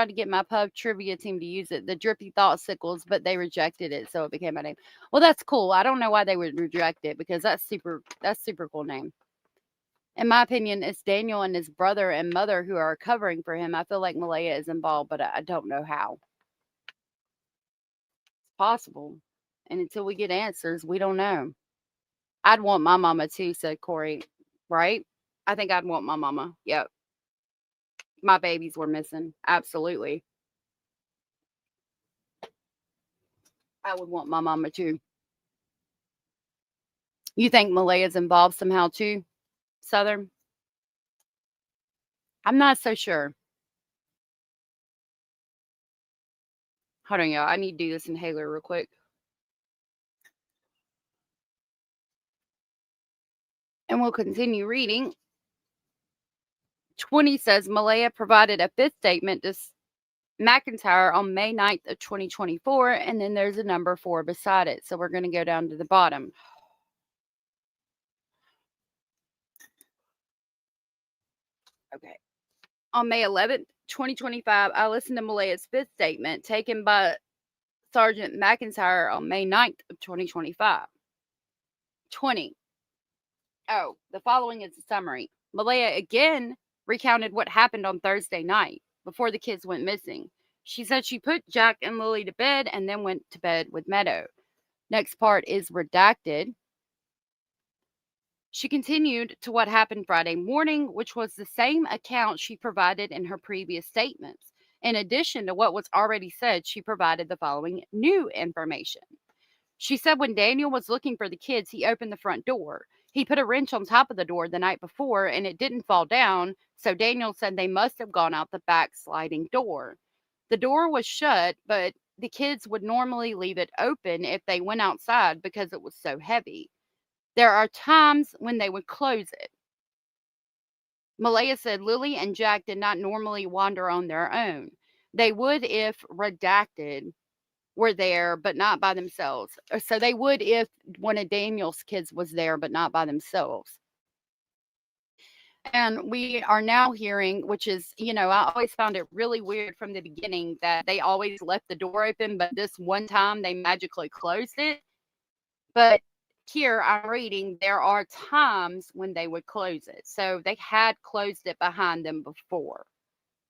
to get my pub trivia team to use it, the Drippy Thoughtsicles, but they rejected it, so it became my name. Well, that's cool. I don't know why they would reject it because that's super cool name. In my opinion, it's Daniel and his brother and mother who are covering for him. I feel like Malaya is involved, but I don't know how. It's possible. And until we get answers, we don't know. I'd want my mama too, said Corey. Right? I think I'd want my mama. Yep. My babies were missing. Absolutely. I would want my mama too. You think Malaya's involved somehow too, Southern? I'm not so sure. Hold on, y'all. I need to do this inhaler real quick. And we'll continue reading. 20 says Malaya provided a fifth statement to McIntyre on May 9th of 2024, and then there's a number 4 beside it. So we're going to go down to the bottom. Okay. On May 11th, 2025, I listened to Malaya's fifth statement taken by Sergeant McIntyre on May 9th of 2025. 20. Oh, the following is a summary. Malaya again recounted what happened on Thursday night before the kids went missing. She said she put Jack and Lily to bed and then went to bed with Meadow. Next part is redacted. She continued to what happened Friday morning, which was the same account she provided in her previous statements. In addition to what was already said, she provided the following new information. She said when Daniel was looking for the kids, he opened the front door. He put a wrench on top of the door the night before and it didn't fall down, so Daniel said they must have gone out the back sliding door. The door was shut, but the kids would normally leave it open if they went outside because it was so heavy. There are times when they would close it. Malaya said Lily and Jack did not normally wander on their own. They would if redacted were there, but not by themselves. So they would if one of Daniel's kids was there, but not by themselves. And we are now hearing, which is, I always found it really weird from the beginning that they always left the door open, but this one time they magically closed it. But here I'm reading there are times when they would close it. So they had closed it behind them before,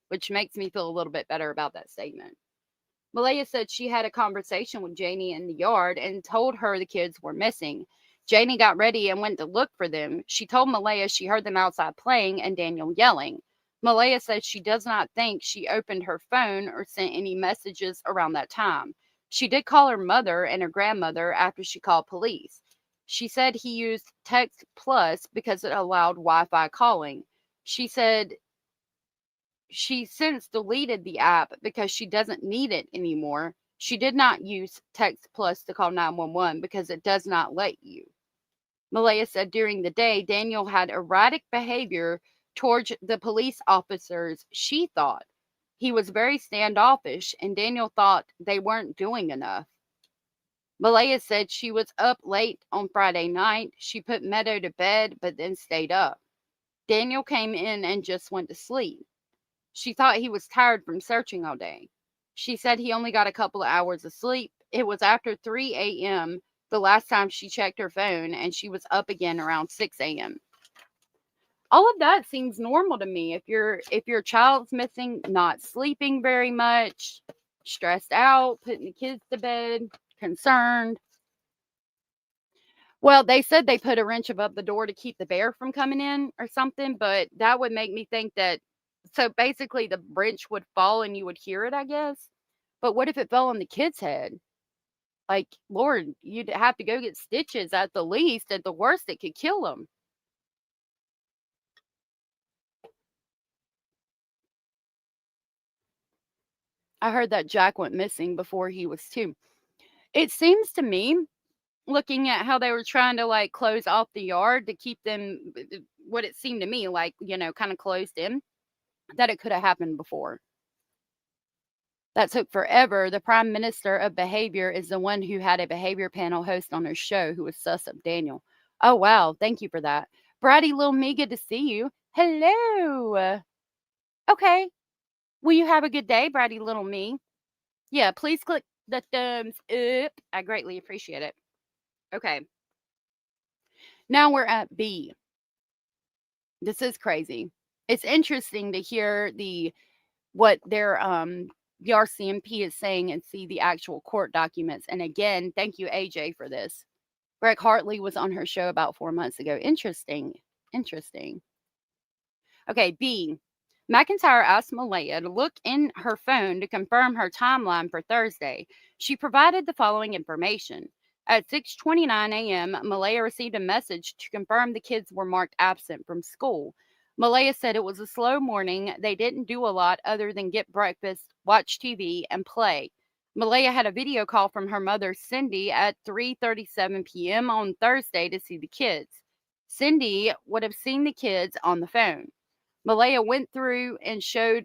which makes me feel a little bit better about that statement. Malaya said she had a conversation with Janie in the yard and told her the kids were missing. Janie got ready and went to look for them. She told Malaya she heard them outside playing and Daniel yelling. Malaya said she does not think she opened her phone or sent any messages around that time. She did call her mother and her grandmother after she called police. She said he used Text Plus because it allowed Wi-Fi calling. She said she since deleted the app because she doesn't need it anymore. She did not use Text Plus to call 911 because it does not let you. Malaya said during the day, Daniel had erratic behavior towards the police officers. She thought he was very standoffish and Daniel thought they weren't doing enough. Malaya said she was up late on Friday night. She put Meadow to bed but then stayed up. Daniel came in and just went to sleep. She thought he was tired from searching all day. She said he only got a couple of hours of sleep. It was after 3 a.m. the last time she checked her phone, and she was up again around 6 a.m. All of that seems normal to me. If your child's missing, not sleeping very much, stressed out, putting the kids to bed, concerned. Well, they said they put a wrench above the door to keep the bear from coming in or something, but that would make me think that, so basically the wrench would fall and you would hear it, I guess. But what if it fell on the kid's head? Like, Lord, you'd have to go get stitches at the least. At the worst, it could kill them. I heard that Jack went missing before he was 2. It seems to me, looking at how they were trying to like close off the yard to keep them, what it seemed to me like, kind of closed in, that it could have happened before. That took forever. The prime minister of behavior is the one who had a behavior panel host on her show who was sus of Daniel. Oh, wow. Thank you for that. Bratty little me, good to see you. Hello. Okay. Will you have a good day, Bratty little me? Yeah, please click the thumbs up. I greatly appreciate it. Okay. Now we're at B. This is crazy. It's interesting to hear what their the RCMP is saying and see the actual court documents. And again, thank you, AJ, for this. Greg Hartley was on her show about 4 months ago. Interesting. Okay, B. McIntyre asked Malaya to look in her phone to confirm her timeline for Thursday. She provided the following information. At 6:29 a.m., Malaya received a message to confirm the kids were marked absent from school. Malaya said it was a slow morning. They didn't do a lot other than get breakfast, watch TV, and play. Malaya had a video call from her mother, Cindy, at 3:37 p.m. on Thursday to see the kids. Cindy would have seen the kids on the phone. Malaya went through and showed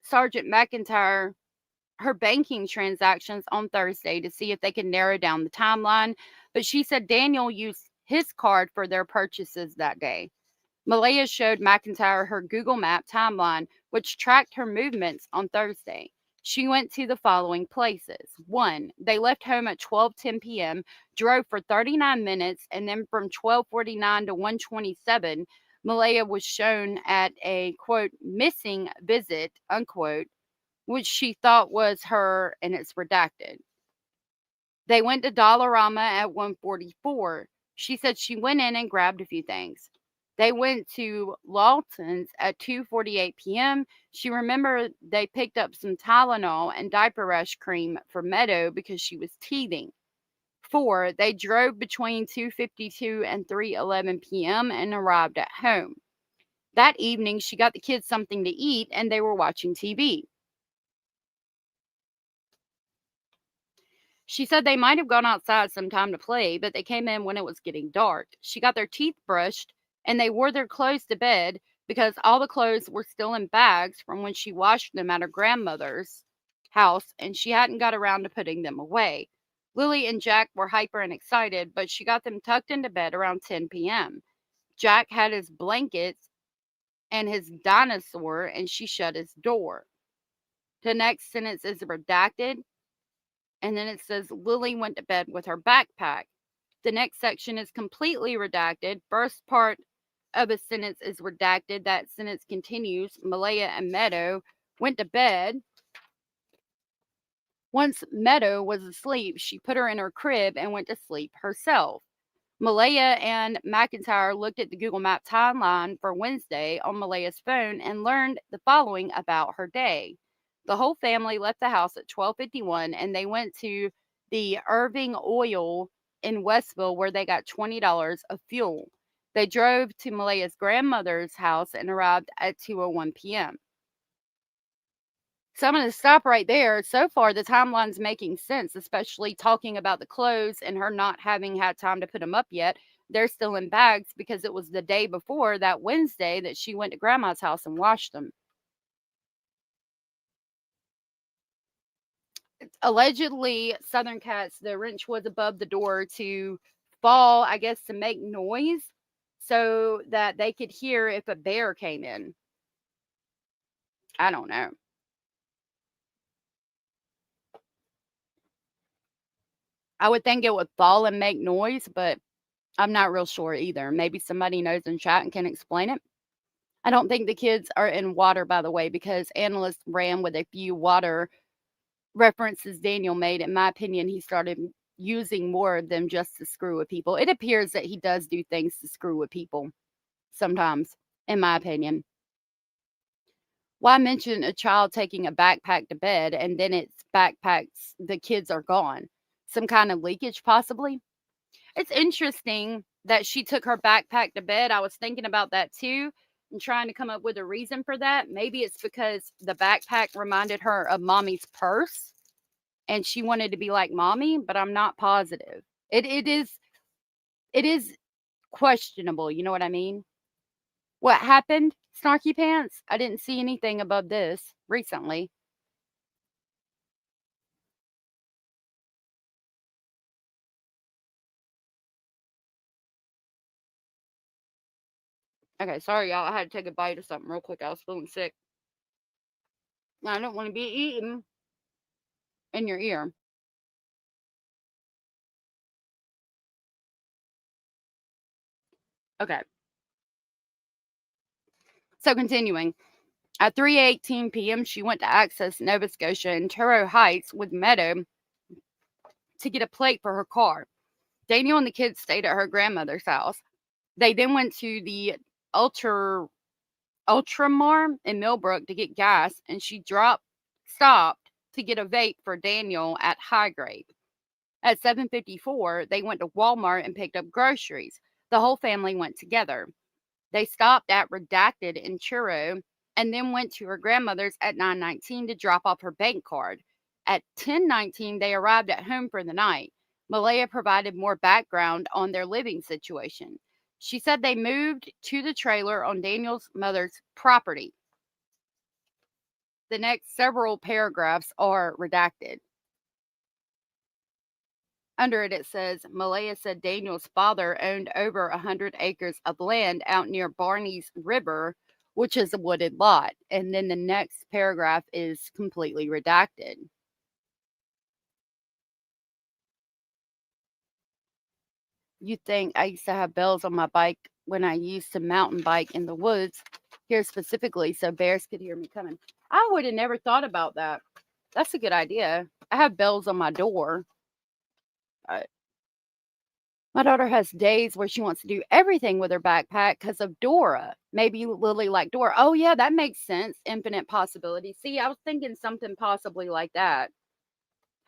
Sergeant McIntyre her banking transactions on Thursday to see if they could narrow down the timeline, but she said Daniel used his card for their purchases that day. Malaya showed McIntyre her Google Map timeline, which tracked her movements on Thursday. She went to the following places. 1, they left home at 12:10 p.m., drove for 39 minutes, and then from 12:49 to 1:27, Malaya was shown at a, quote, missing visit, unquote, which she thought was her, and it's redacted. They went to Dollarama at 1:44. She said she went in and grabbed a few things. They went to Lawton's at 2:48 p.m. She remembered they picked up some Tylenol and diaper rash cream for Meadow because she was teething. they drove between 2:52 and 3:11 p.m. and arrived at home. That evening, she got the kids something to eat and they were watching TV. She said they might have gone outside sometime to play, but they came in when it was getting dark. She got their teeth brushed and they wore their clothes to bed because all the clothes were still in bags from when she washed them at her grandmother's house and she hadn't got around to putting them away. Lily and Jack were hyper and excited, but she got them tucked into bed around 10 p.m. Jack had his blankets and his dinosaur and she shut his door. The next sentence is redacted. And then it says Lily went to bed with her backpack. The next section is completely redacted. First part of a sentence is redacted. That sentence continues. Malaya and Meadow went to bed. Once Meadow was asleep, she put her in her crib and went to sleep herself. Malaya and McIntyre looked at the Google Map timeline for Wednesday on Malaya's phone and learned the following about her day. The whole family left the house at 12:51 and they went to the Irving Oil in Westville where they got $20 of fuel. They drove to Malaya's grandmother's house and arrived at 2:01 p.m. So I'm going to stop right there. So far, the timeline's making sense, especially talking about the clothes and her not having had time to put them up yet. They're still in bags because it was the day before, that Wednesday, that she went to Grandma's house and washed them. Allegedly, Southern Cats, the wrench was above the door to fall, I guess, to make noise so that they could hear if a bear came in. I don't know. I would think it would fall and make noise, but I'm not real sure either. Maybe somebody knows in chat and can explain it. I don't think the kids are in water, by the way, because analysts ran with a few water references Daniel made. In my opinion, he started using more of them just to screw with people. It appears that he does do things to screw with people sometimes, in my opinion. Why mention a child taking a backpack to bed and then it's backpacks, the kids are gone? Some kind of leakage, possibly? It's interesting that she took her backpack to bed. I was thinking about that too and trying to come up with a reason for that. Maybe it's because the backpack reminded her of mommy's purse and she wanted to be like mommy, but I'm not positive. It is questionable, you know what I mean? What happened, Snarky Pants? I didn't see anything above this recently. Okay, sorry, y'all. I had to take a bite of something real quick. I was feeling sick. I don't want to be eating in your ear. Okay. So continuing. At 3:18 p.m., she went to access Nova Scotia and Truro Heights with Meadow to get a plate for her car. Daniel and the kids stayed at her grandmother's house. They then went to the Ultramar in Millbrook to get gas, and she stopped to get a vape for Daniel at High Grade. At 7:54, they went to Walmart and picked up groceries. The whole family went together. They stopped at Redacted in Truro and then went to her grandmother's at 9:19 to drop off her bank card. At 10:19, they arrived at home for the night. Malaya provided more background on their living situation. She said they moved to the trailer on Daniel's mother's property. The next several paragraphs are redacted. Under it, it says, Malaya said Daniel's father owned over 100 acres of land out near Barney's River, which is a wooded lot. And then the next paragraph is completely redacted. You think I used to have bells on my bike when I used to mountain bike in the woods here specifically so bears could hear me coming. I would have never thought about that. That's a good idea. I have bells on my door. My daughter has days where she wants to do everything with her backpack because of Dora. Maybe Lily like Dora. Oh, yeah, that makes sense. Infinite possibilities. See, I was thinking something possibly like that.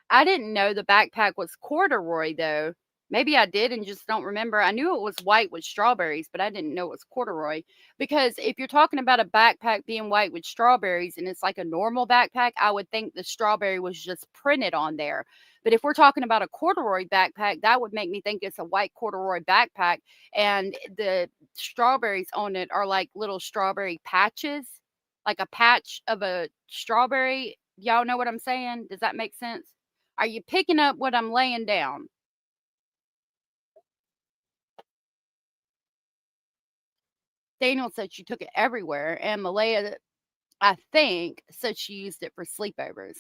I didn't know the backpack was corduroy, though. Maybe I did and just don't remember. I knew it was white with strawberries, but I didn't know it was corduroy. Because if you're talking about a backpack being white with strawberries and it's like a normal backpack, I would think the strawberry was just printed on there. But if we're talking about a corduroy backpack, that would make me think it's a white corduroy backpack. And the strawberries on it are like little strawberry patches, like a patch of a strawberry. Y'all know what I'm saying? Does that make sense? Are you picking up what I'm laying down? Daniel said she took it everywhere, and Malaya, I think, said she used it for sleepovers.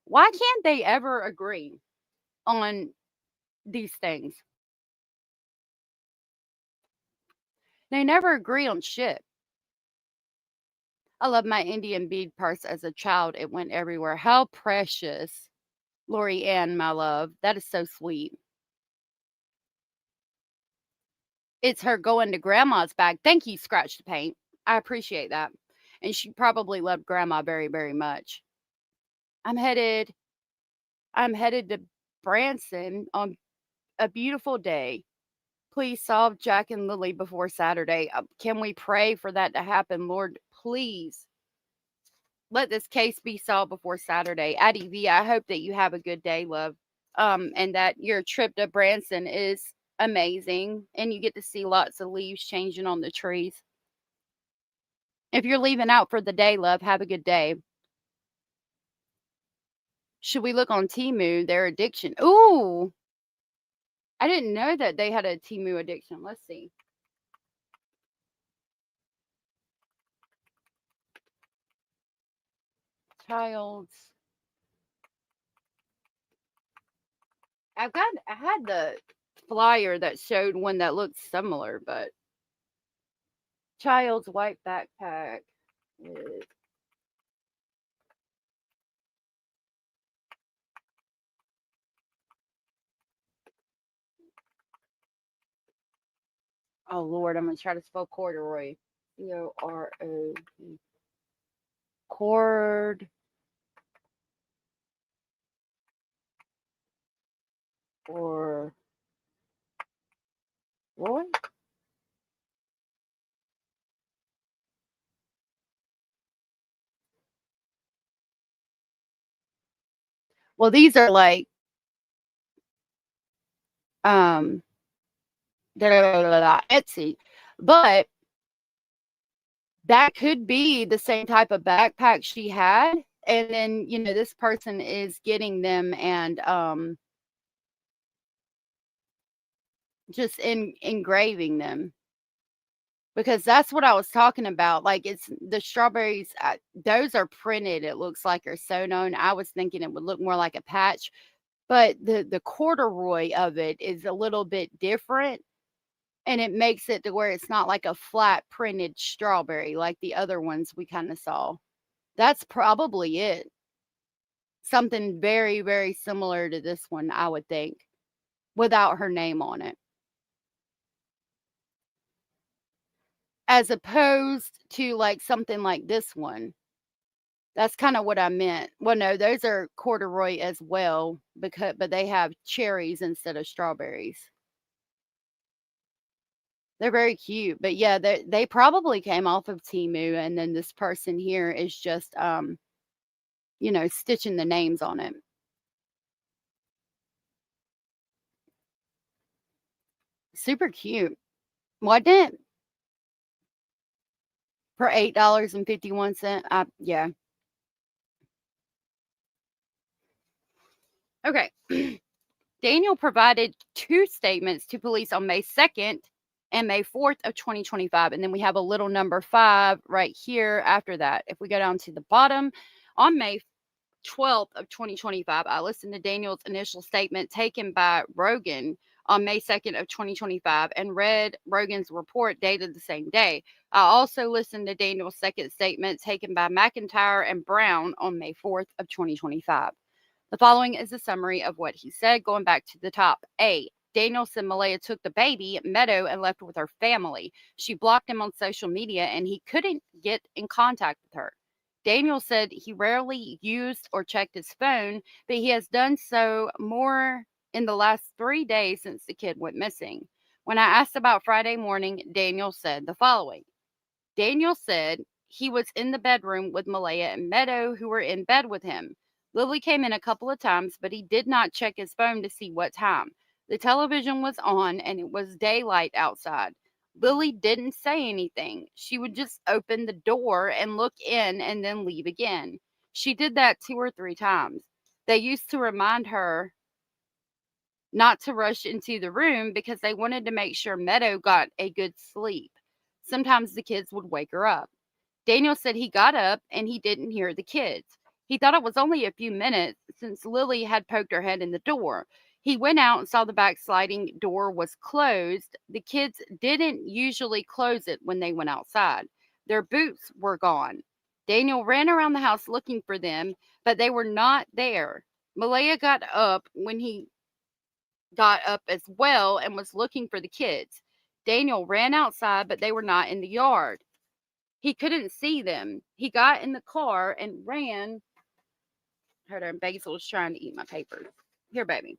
Why can't they ever agree on these things? They never agree on shit. I love my Indian bead purse as a child. It went everywhere. How precious. Lori Ann, my love. That is so sweet. It's her going to grandma's bag. Thank you, Scratch the Paint. I appreciate that. And she probably loved grandma very, very much. I'm headed to Branson on a beautiful day. Please solve Jack and Lilly before Saturday. Can we pray for that to happen? Lord, please let this case be solved before Saturday. Addie V, I hope that you have a good day, love. And that your trip to Branson is amazing and you get to see lots of leaves changing on the trees. If you're leaving out for the day, love, have a good day. Should we look on Temu, their addiction? Ooh, I didn't know that they had a Temu addiction. Let's see. Child's. I had the flyer that showed one that looked similar, but child's white backpack is oh Lord, I'm gonna try to spell corduroy. C-O-R-O-D. Cord or Roy? Well, these are like Etsy, but that could be the same type of backpack she had. And then, this person is getting them and just engraving them. Because that's what I was talking about. Like, it's the strawberries, those are printed, it looks like, are sewn on. I was thinking it would look more like a patch, but the corduroy of it is a little bit different. And it makes it to where it's not like a flat printed strawberry like the other ones we kind of saw. That's probably it. Something very, very similar to this one, I would think, without her name on it. As opposed to like something like this one. That's kind of what I meant. Well, no, those are corduroy as well, but they have cherries instead of strawberries. They're very cute, but yeah, they probably came off of Temu, and then this person here is just, stitching the names on it. Super cute. Wasn't it? For $8.51. Yeah. Okay. Daniel provided 2 statements to police on May 2nd and May 4th of 2025. And then we have a little number 5 right here after that. If we go down to the bottom, on May 12th of 2025, I listened to Daniel's initial statement taken by Rogan on May 2nd of 2025 and read Rogan's report dated the same day. I also listened to Daniel's second statement taken by McIntyre and Brown on May 4th of 2025. The following is a summary of what he said, going back to the top. A. Daniel said Malaya took the baby, Meadow, and left with her family. She blocked him on social media and he couldn't get in contact with her. Daniel said he rarely used or checked his phone, but he has done so more in the last 3 days since the kid went missing. When I asked about Friday morning, Daniel said the following. Daniel said he was in the bedroom with Malaya and Meadow, who were in bed with him. Lily came in a couple of times, but he did not check his phone to see what time. The television was on and it was daylight outside. Lily didn't say anything. She would just open the door and look in and then leave again. She did that 2 or 3 times. They used to remind her not to rush into the room because they wanted to make sure Meadow got a good sleep. Sometimes the kids would wake her up. Daniel said he got up and he didn't hear the kids. He thought it was only a few minutes since Lily had poked her head in the door. He went out and saw the back sliding door was closed. The kids didn't usually close it when they went outside. Their boots were gone. Daniel ran around the house looking for them, but they were not there. Malaya got up when he got up as well and was looking for the kids. Daniel ran outside, but they were not in the yard. He couldn't see them. He got in the car and ran. Hold on, Basil's trying to eat my papers. Here, baby.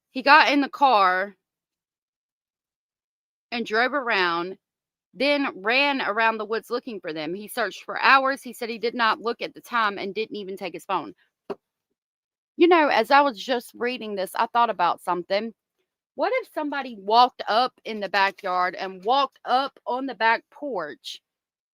He got in the car and drove around, then ran around the woods looking for them. He searched for hours. He said he did not look at the time and didn't even take his phone. You know, as I was just reading this, I thought about something. What if somebody walked up in the backyard and walked up on the back porch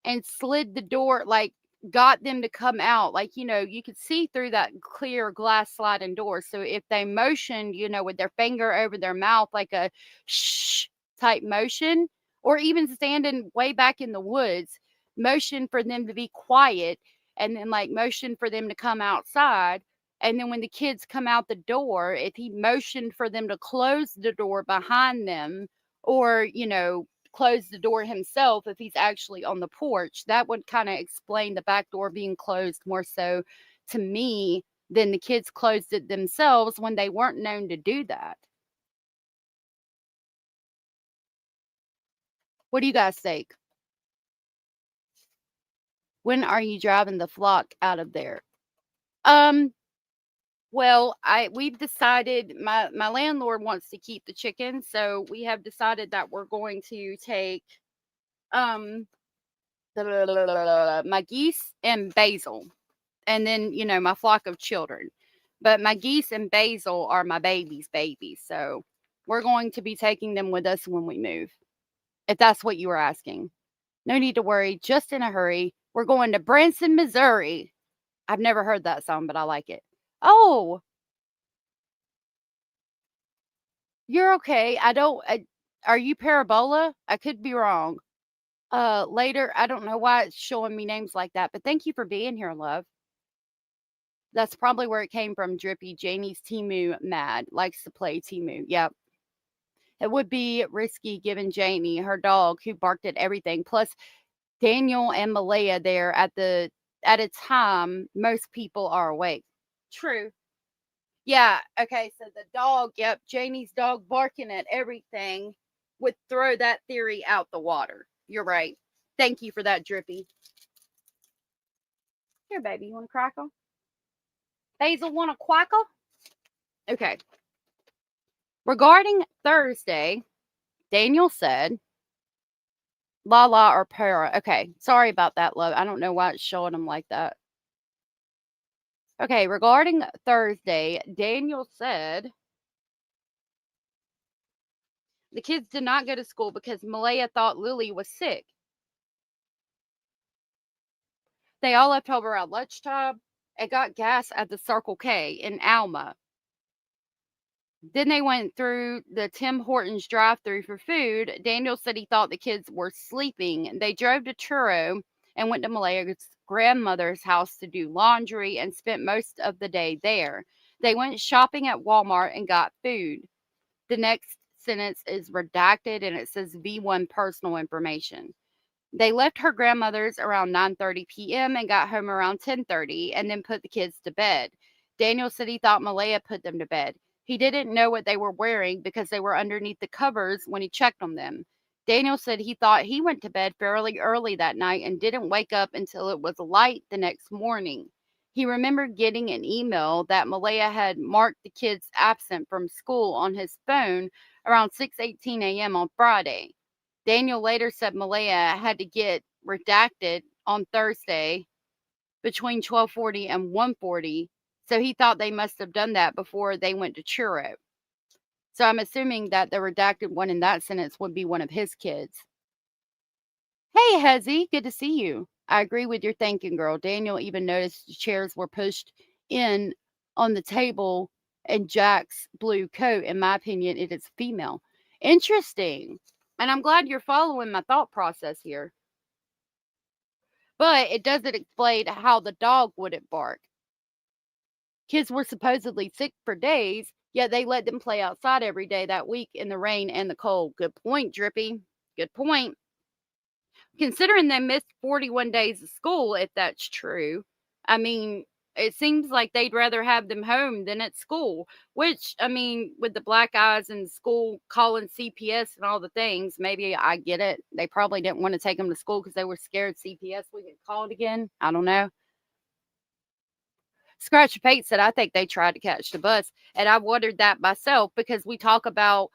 and slid the door, like got them to come out? Like, you know, you could see through that clear glass sliding door. So if they motioned, you know, with their finger over their mouth, like a shh type motion, or even standing way back in the woods, motion for them to be quiet, and then like motion for them to come outside. And then when the kids come out the door, if he motioned for them to close the door behind them, or, you know, close the door himself if he's actually on the porch, that would kind of explain the back door being closed more so to me than the kids closed it themselves when they weren't known to do that. What do you guys think? When are you driving the flock out of there? Well, we've decided my landlord wants to keep the chickens, so we have decided that we're going to take my geese and Basil, and then, you know, my flock of children. But my geese and Basil are my babies, so we're going to be taking them with us when we move, if that's what you were asking. No need to worry, just in a hurry. We're going to Branson, Missouri. I've never heard that song, but I like it. Oh, you're okay. Are you Parabola? I could be wrong. Later, I don't know why it's showing me names like that, but thank you for being here, love. That's probably where it came from, Drippy. Janie's Timu mad, likes to play Timu. Yep. It would be risky given Janie, her dog, who barked at everything. Plus, Daniel and Malaya there at a time most people are awake. True. Yeah, okay, so the dog, yep, Janie's dog barking at everything would throw that theory out the water. You're right. Thank you for that, Drippy. Here, baby, you want a crackle? Basil, want a quackle? Okay. Regarding Thursday, Daniel said, Lala or Para. Okay, sorry about that, love. I don't know why it's showing them like that. Okay, regarding Thursday, Daniel said the kids did not go to school because Malaya thought Lily was sick. They all left home around lunchtime and got gas at the Circle K in Alma. Then they went through the Tim Hortons drive-thru for food. Daniel said he thought the kids were sleeping. They drove to Truro and went to Malaya's grandmother's house to do laundry and spent most of the day there. They went shopping at Walmart and got food. The next sentence is redacted and it says V1 personal information. They left her grandmother's around 9:30 p.m. and got home around 10:30 and then put the kids to bed. Daniel said he thought Malaya put them to bed. He didn't know what they were wearing because they were underneath the covers when he checked on them. Daniel said he thought he went to bed fairly early that night and didn't wake up until it was light the next morning. He remembered getting an email that Malaya had marked the kids absent from school on his phone around 6:18 a.m. on Friday. Daniel later said Malaya had to get redacted on Thursday between 12:40 and 1:40, so he thought they must have done that before they went to Churro. So I'm assuming that the redacted one in that sentence would be one of his kids. Hey, Hezzy, good to see you. I agree with your thinking, girl. Daniel even noticed the chairs were pushed in on the table and Jack's blue coat. In my opinion, it is female. Interesting. And I'm glad you're following my thought process here. But it doesn't explain how the dog wouldn't bark. Kids were supposedly sick for days, yet they let them play outside every day that week in the rain and the cold. Good point, Drippy. Good point. Considering they missed 41 days of school, if that's true, I mean, it seems like they'd rather have them home than at school, which, I mean, with the black eyes in school calling CPS and all the things, maybe I get it. They probably didn't want to take them to school because they were scared CPS would get called again. I don't know. Scratch Pate said, I think they tried to catch the bus. And I wondered that myself because we talk about,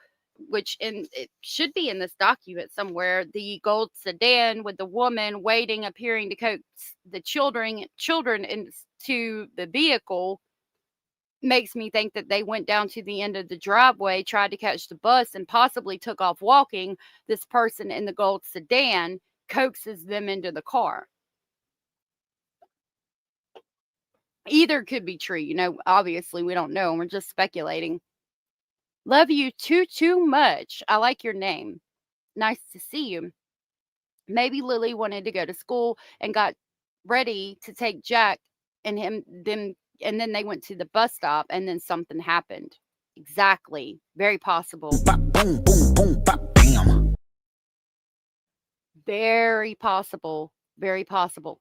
which it should be in this document somewhere, the gold sedan with the woman waiting, appearing to coax the children into the vehicle, makes me think that they went down to the end of the driveway, tried to catch the bus, and possibly took off walking. This person in the gold sedan coaxes them into the car. Either could be true. You know, obviously we don't know and we're just speculating. Love you too much. I like your name. Nice to see you. Maybe Lily wanted to go to school and got ready to take Jack and and then they went to the bus stop and then something happened. Exactly. Very possible. Bop, boom, boom, boom, bop, bam. Very possible. Very possible.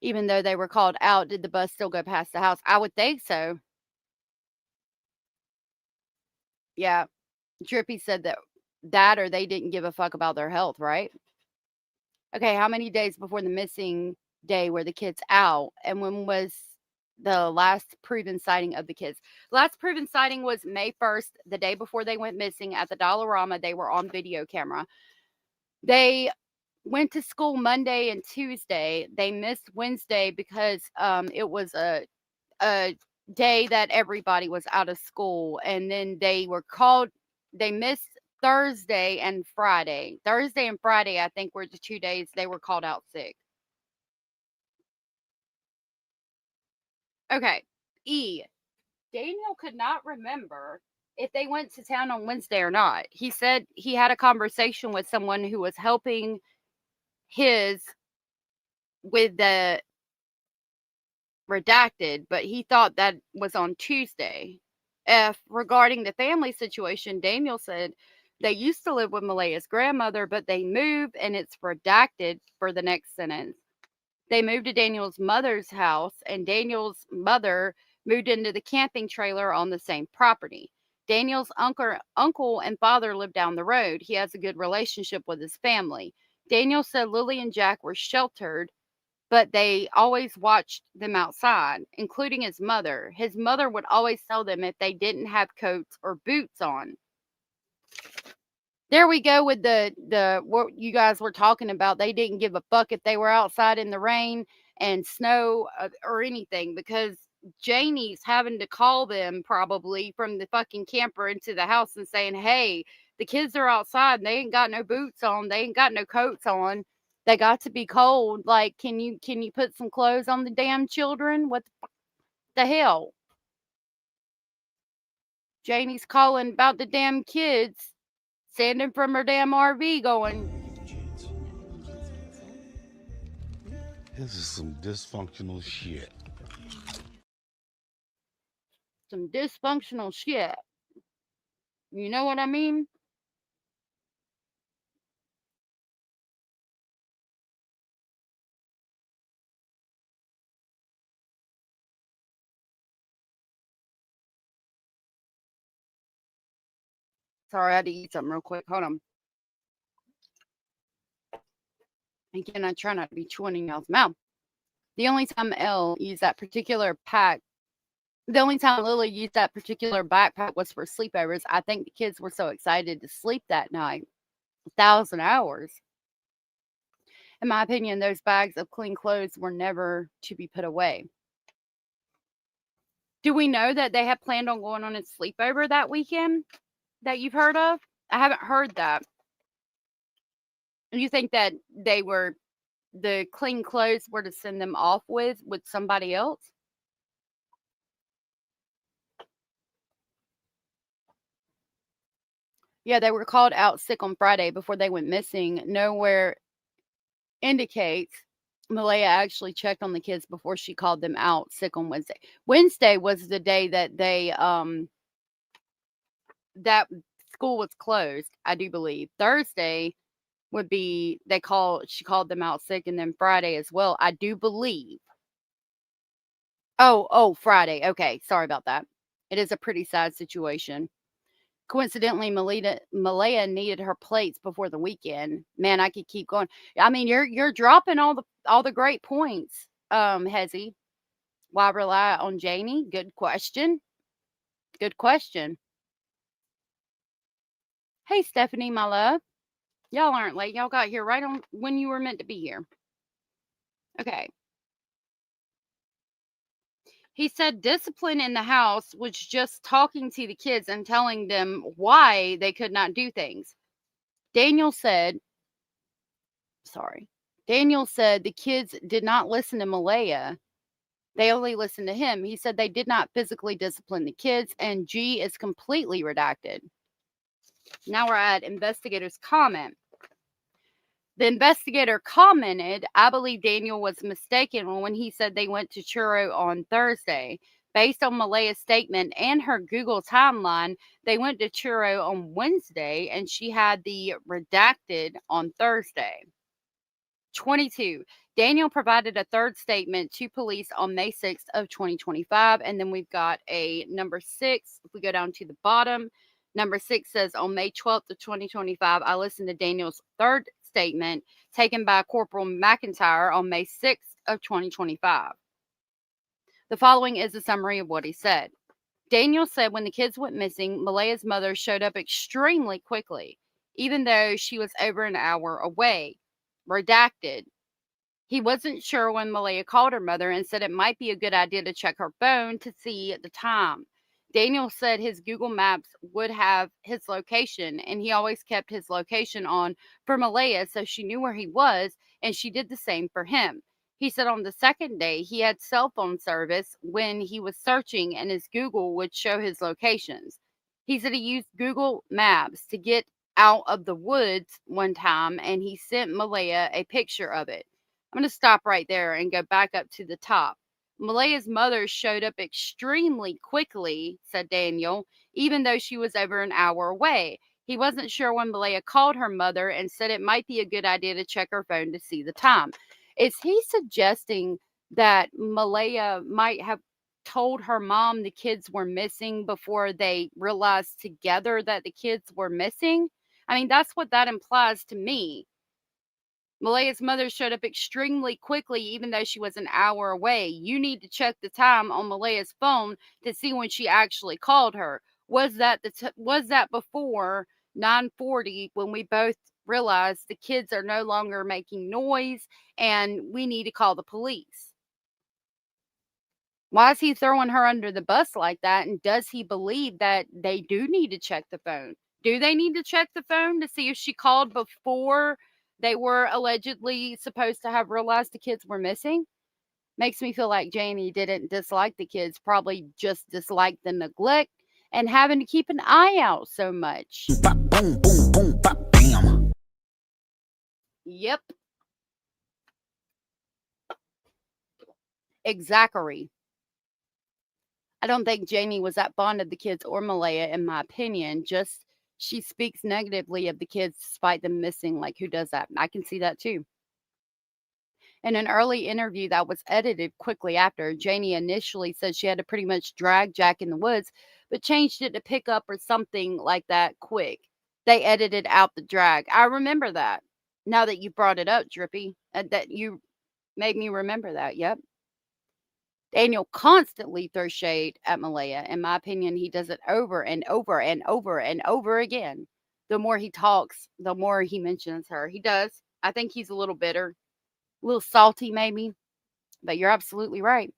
Even though they were called out, did the bus still go past the house? I would think so. Yeah. Drippy said that or they didn't give a fuck about their health, right? Okay, how many days before the missing day were the kids out? And when was the last proven sighting of the kids? Last proven sighting was May 1st, the day before they went missing at the Dollarama. They were on video camera. They went to school Monday and Tuesday. They missed Wednesday because it was a day that everybody was out of school. And then they missed Thursday and Friday. Thursday and Friday, I think, were the 2 days they were called out sick. Okay. E. Daniel could not remember if they went to town on Wednesday or not. He said he had a conversation with someone who was helping with the redacted, but he thought that was on Tuesday. F. Regarding the family situation, Daniel said they used to live with Malaya's grandmother, but they moved, and it's redacted for the next sentence. They moved to Daniel's mother's house, and Daniel's mother moved into the camping trailer on the same property. Daniel's uncle and father live down the road. He has a good relationship with his family. Daniel said Lily and Jack were sheltered, but they always watched them outside, including his mother. His mother would always tell them if they didn't have coats or boots on. There we go with the what you guys were talking about. They didn't give a fuck if they were outside in the rain and snow or anything, because Janie's having to call them probably from the fucking camper into the house and saying, hey, the kids are outside. They ain't got no boots on. They ain't got no coats on. They got to be cold. Like, can you put some clothes on the damn children? What the hell? Janie's calling about the damn kids, standing from her damn RV going, this is some dysfunctional shit. some dysfunctional shit. You know what I mean? Sorry, I had to eat something real quick. Hold on. Again, I try not to be chewing in y'all's mouth. The only time Elle used that particular pack, the only time Lily used that particular backpack was for sleepovers. I think the kids were so excited to sleep that night. 1,000 hours. In my opinion, those bags of clean clothes were never to be put away. Do we know that they have planned on going on a sleepover that weekend that you've heard of? I haven't heard that. You think that the clean clothes were to send them off with somebody else? Yeah, they were called out sick on Friday before they went missing. Nowhere indicates Malaya actually checked on the kids before she called them out sick on Wednesday. Wednesday was the day that that school was closed, I do believe. Thursday would be she called them out sick, and then Friday as well, I do believe. Oh, Friday. Okay, sorry about that. It is a pretty sad situation. Coincidentally, Malaya needed her plates before the weekend. Man, I could keep going. I mean, you're dropping all the great points, Hezzy. Why rely on Janie? Good question. Good question. Hey, Stephanie, my love. Y'all aren't late. Y'all got here right on when you were meant to be here. Okay. He said discipline in the house was just talking to the kids and telling them why they could not do things. Daniel said the kids did not listen to Malaya. They only listened to him. He said they did not physically discipline the kids, and G is completely redacted. Now we're at investigator's comment. The investigator commented, I believe Daniel was mistaken when he said they went to Churro on Thursday. Based on Malaya's statement and her Google timeline, they went to Churro on Wednesday, and she had the redacted on Thursday. 22. Daniel provided a third statement to police on May 6th of 2025. And then we've got a number 6. If we go down to the bottom, number 6 says on May 12th of 2025, I listened to Daniel's third statement taken by Corporal McIntyre on May 6th of 2025. The following is a summary of what he said. Daniel said when the kids went missing, Malaya's mother showed up extremely quickly, even though she was over an hour away. Redacted. He wasn't sure when Malaya called her mother and said it might be a good idea to check her phone to see the time. Daniel said his Google Maps would have his location, and he always kept his location on for Malaya so she knew where he was, and she did the same for him. He said on the second day he had cell phone service when he was searching, and his Google would show his locations. He said he used Google Maps to get out of the woods one time, and he sent Malaya a picture of it. I'm going to stop right there and go back up to the top. Malaya's mother showed up extremely quickly, said Daniel, even though she was over an hour away. He wasn't sure when Malaya called her mother and said it might be a good idea to check her phone to see the time. Is he suggesting that Malaya might have told her mom the kids were missing before they realized together that the kids were missing? I mean, that's what that implies to me. Malaya's mother showed up extremely quickly, even though she was an hour away. You need to check the time on Malaya's phone to see when she actually called her. Was that before 9:40 when we both realized the kids are no longer making noise and we need to call the police? Why is he throwing her under the bus like that? And does he believe that they do need to check the phone? Do they need to check the phone to see if she called before they were allegedly supposed to have realized the kids were missing? Makes me feel like Janie didn't dislike the kids, probably just disliked the neglect and having to keep an eye out so much. Bop, boom, boom, boom, bop, bam. Yep. Exactly. I don't think Janie was that fond of the kids or Malaya, in my opinion. Just she speaks negatively of the kids despite them missing. Like, who does that? I can see that too. In an early interview that was edited quickly after, Janie initially said she had to pretty much drag Jack in the woods, but changed it to pick up or something like that quick. They edited out the drag. I remember that. Now that you brought it up, Drippy, that you made me remember that. Yep. Daniel constantly throws shade at Malaya. In my opinion, he does it over and over and over and over again. The more he talks, the more he mentions her. He does. I think he's a little bitter, a little salty maybe, but you're absolutely right.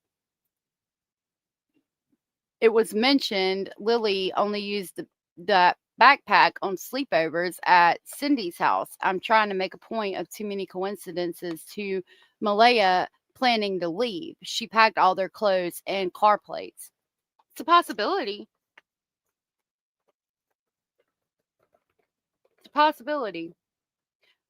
It was mentioned Lily only used the backpack on sleepovers at Cindy's house. I'm trying to make a point of too many coincidences to Malaya planning to leave. She packed all their clothes and car plates. It's a possibility. It's a possibility.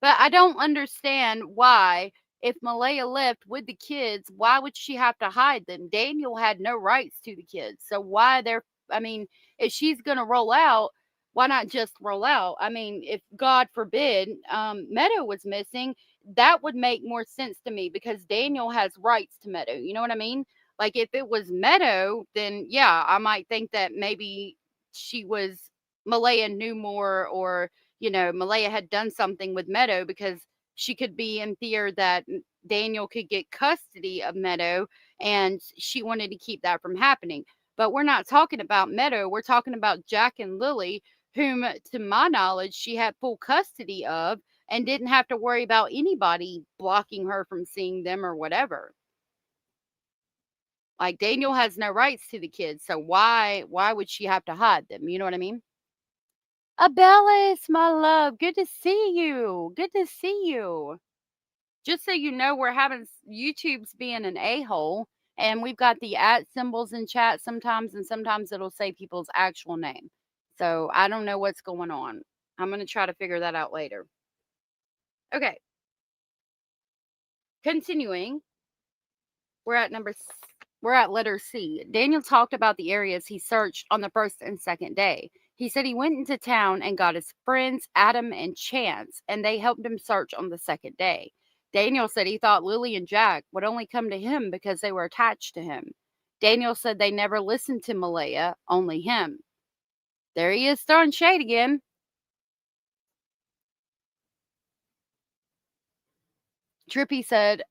But I don't understand why, if Malaya left with the kids, why would she have to hide them? Daniel had no rights to the kids. So why they're, I mean, if she's going to roll out, why not just roll out? I mean, if God forbid Meadow was missing, that would make more sense to me because Daniel has rights to Meadow. You know what I mean? Like if it was Meadow, then yeah, I might think that maybe Malaya knew more, or Malaya had done something with Meadow because she could be in fear that Daniel could get custody of Meadow and she wanted to keep that from happening. But we're not talking about Meadow. We're talking about Jack and Lily, whom, to my knowledge, she had full custody of and didn't have to worry about anybody blocking her from seeing them or whatever. Like Daniel has no rights to the kids. So why would she have to hide them? You know what I mean? Abellis, my love, good to see you. Good to see you. Just so you know, we're having YouTube's being an a-hole, and we've got the @ symbols in chat sometimes, and sometimes it'll say people's actual name. So I don't know what's going on. I'm going to try to figure that out later. Okay. Continuing, we're at letter C. Daniel talked about the areas he searched on the first and second day. He said he went into town and got his friends, Adam and Chance, and they helped him search on the second day. Daniel said he thought Lily and Jack would only come to him because they were attached to him. Daniel said they never listened to Malaya, only him. There he is throwing shade again. Drippy said,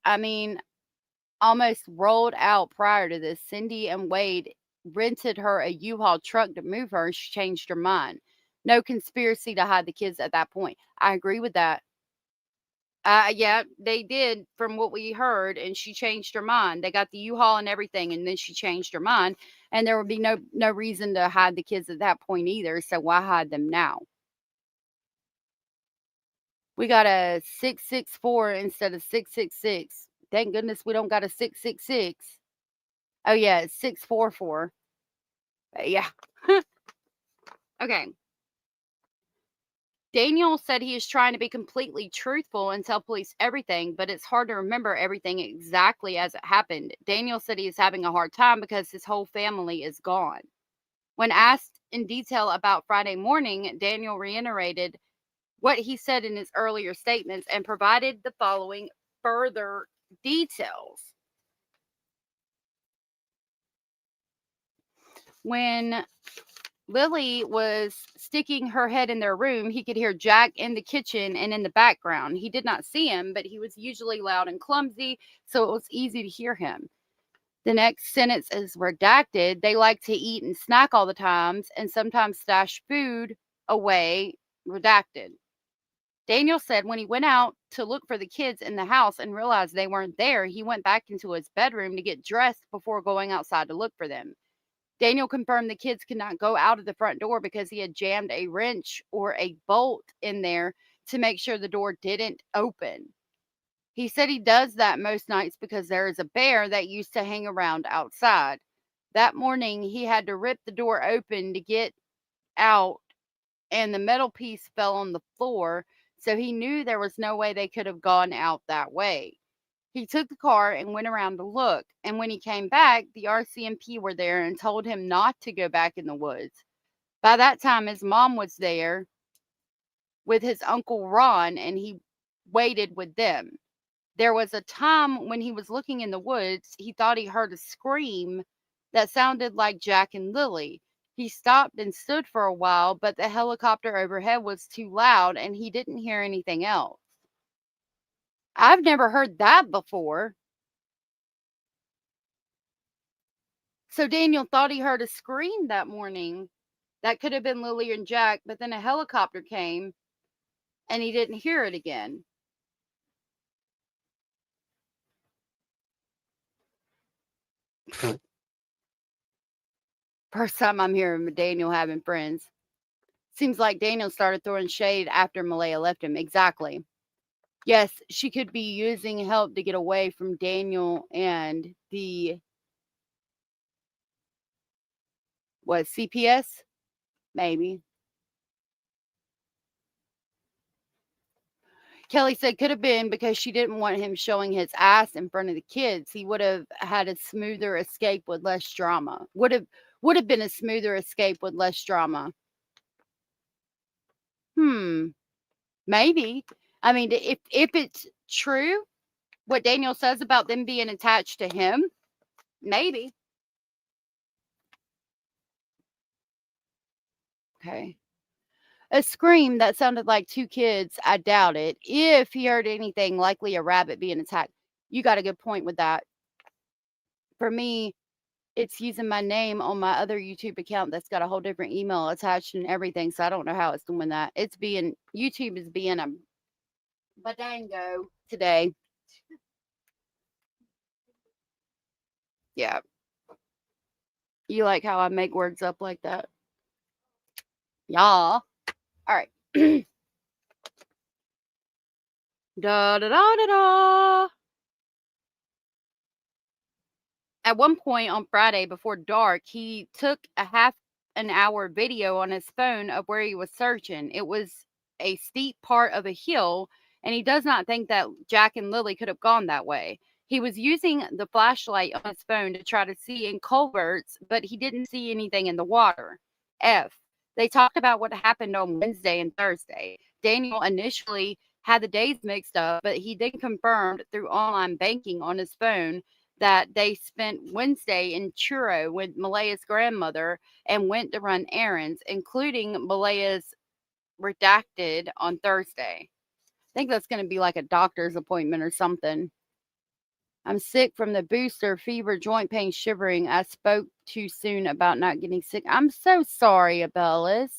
almost rolled out prior to this. Cindy and Wade rented her a U-Haul truck to move her, and she changed her mind. No conspiracy to hide the kids at that point. I agree with that. Yeah, they did from what we heard, and she changed her mind. They got the U-Haul and everything, and then she changed her mind, and there would be no reason to hide the kids at that point either, so why hide them now? We got a 664 instead of 666. Thank goodness we don't got a 666. Oh, yeah, it's 644. Yeah. Okay. Daniel said he is trying to be completely truthful and tell police everything, but it's hard to remember everything exactly as it happened. Daniel said he is having a hard time because his whole family is gone. When asked in detail about Friday morning, Daniel reiterated what he said in his earlier statements and provided the following further details. When Lily was sticking her head in their room, he could hear Jack in the kitchen and in the background. He did not see him, but he was usually loud and clumsy, so it was easy to hear him. The next sentence is redacted. They like to eat and snack all the times and sometimes stash food away. Redacted. Daniel said when he went out to look for the kids in the house and realized they weren't there, he went back into his bedroom to get dressed before going outside to look for them. Daniel confirmed the kids could not go out of the front door because he had jammed a wrench or a bolt in there to make sure the door didn't open. He said he does that most nights because there is a bear that used to hang around outside. That morning, he had to rip the door open to get out, and the metal piece fell on the floor, so he knew there was no way they could have gone out that way. He took the car and went around to look, and when he came back, the RCMP were there and told him not to go back in the woods. By that time, his mom was there with his Uncle Ron, and he waited with them. There was a time when he was looking in the woods, he thought he heard a scream that sounded like Jack and Lily. He stopped and stood for a while, but the helicopter overhead was too loud and he didn't hear anything else. I've never heard that before. So Daniel thought he heard a scream that morning. That could have been Lily and Jack, but then a helicopter came and he didn't hear it again. First time I'm hearing Daniel having friends. Seems like Daniel started throwing shade after Malaya left him. Exactly. Yes, she could be using help to get away from Daniel and the CPS? Maybe. Kelly said could have been because she didn't want him showing his ass in front of the kids. He would have had a smoother escape with less drama. Would have been a smoother escape with less drama. Maybe. I mean, if it's true what Daniel says about them being attached to him, maybe. Okay. A scream that sounded like two kids, I doubt it. If he heard anything, likely a rabbit being attacked. You got a good point with that. For me, it's using my name on my other YouTube account that's got a whole different email attached and everything, so I don't know how it's doing that. YouTube is being a badango today. Yeah. You like how I make words up like that? Yeah. All right. Da da da da da. At one point on Friday before dark, he took a half an hour video on his phone of where he was searching. It was a steep part of a hill, and he does not think that Jack and Lily could have gone that way. He was using the flashlight on his phone to try to see in culverts, but he didn't see anything in the water. They talked about what happened on Wednesday and Thursday. Daniel initially had the days mixed up, but he then confirmed through online banking on his phone that they spent Wednesday in Truro with Malaya's grandmother and went to run errands, including Malaya's redacted on Thursday. I think that's going to be like a doctor's appointment or something. I'm sick from the booster, fever, joint pain, shivering. I spoke too soon about not getting sick. I'm so sorry, Abellis.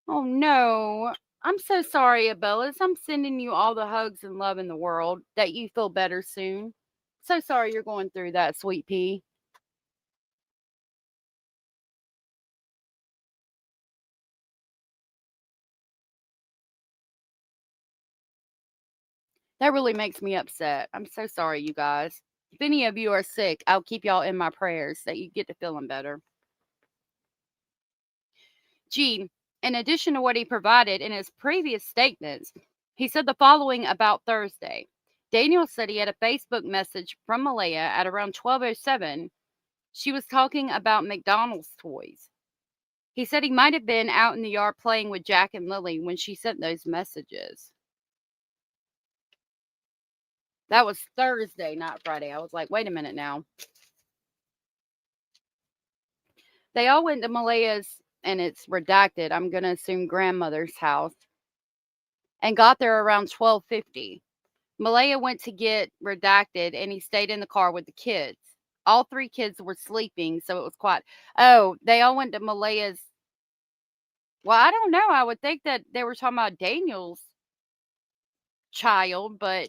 Oh, no. I'm so sorry, Abellis. I'm sending you all the hugs and love in the world, that you feel better soon. So sorry you're going through that, sweet pea. That really makes me upset. I'm so sorry, you guys. If any of you are sick, I'll keep y'all in my prayers that you get to feeling better. G, in addition to what he provided in his previous statements, he said the following about Thursday. Daniel said he had a Facebook message from Malaya at around 12:07. She was talking about McDonald's toys. He said he might have been out in the yard playing with Jack and Lily when she sent those messages. That was Thursday, not Friday. I was like, wait a minute now. They all went to Malaya's, and it's redacted, I'm going to assume grandmother's house, and got there around 12:50. Malaya went to get redacted, and he stayed in the car with the kids. All three kids were sleeping, so it was quiet. Oh, they all went to Malaya's. Well, I don't know. I would think that they were talking about Daniel's child, but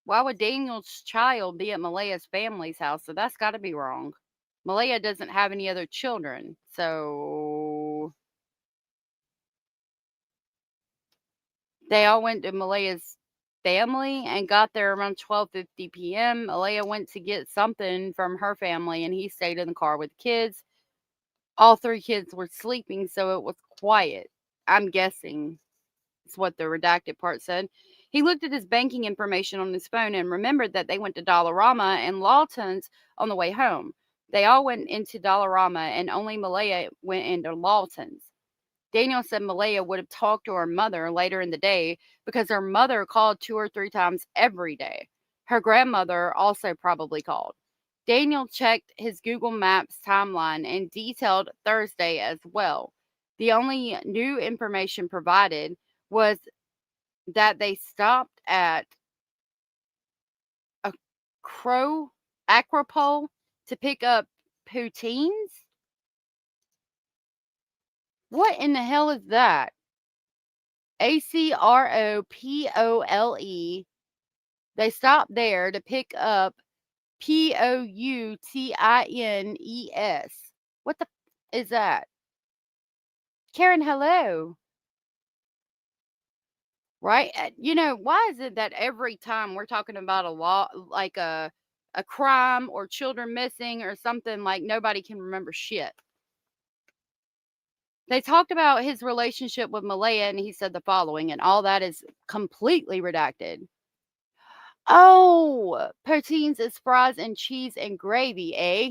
why would Daniel's child be at Malaya's family's house? So that's got to be wrong. Malaya doesn't have any other children, so they all went to Malaya's family and got there around 12:50 p.m. Malaya went to get something from her family, and he stayed in the car with the kids. All three kids were sleeping, so it was quiet. I'm guessing is what the redacted part said. He looked at his banking information on his phone and remembered that they went to Dollarama and Lawton's on the way home. They all went into Dollarama, and only Malaya went into Lawton's. Daniel said Malaya would have talked to her mother later in the day because her mother called 2 or 3 times every day. Her grandmother also probably called. Daniel checked his Google Maps timeline and detailed Thursday as well. The only new information provided was that they stopped at a Acropole to pick up poutines. What in the hell is that? Acropole. They stopped there to pick up poutines. What the is that? Karen, hello. Right? Why is it that every time we're talking about a law, like a crime or children missing or something, like nobody can remember shit? They talked about his relationship with Malaya, and he said the following, and all that is completely redacted. Oh, poutines is fries and cheese and gravy, eh?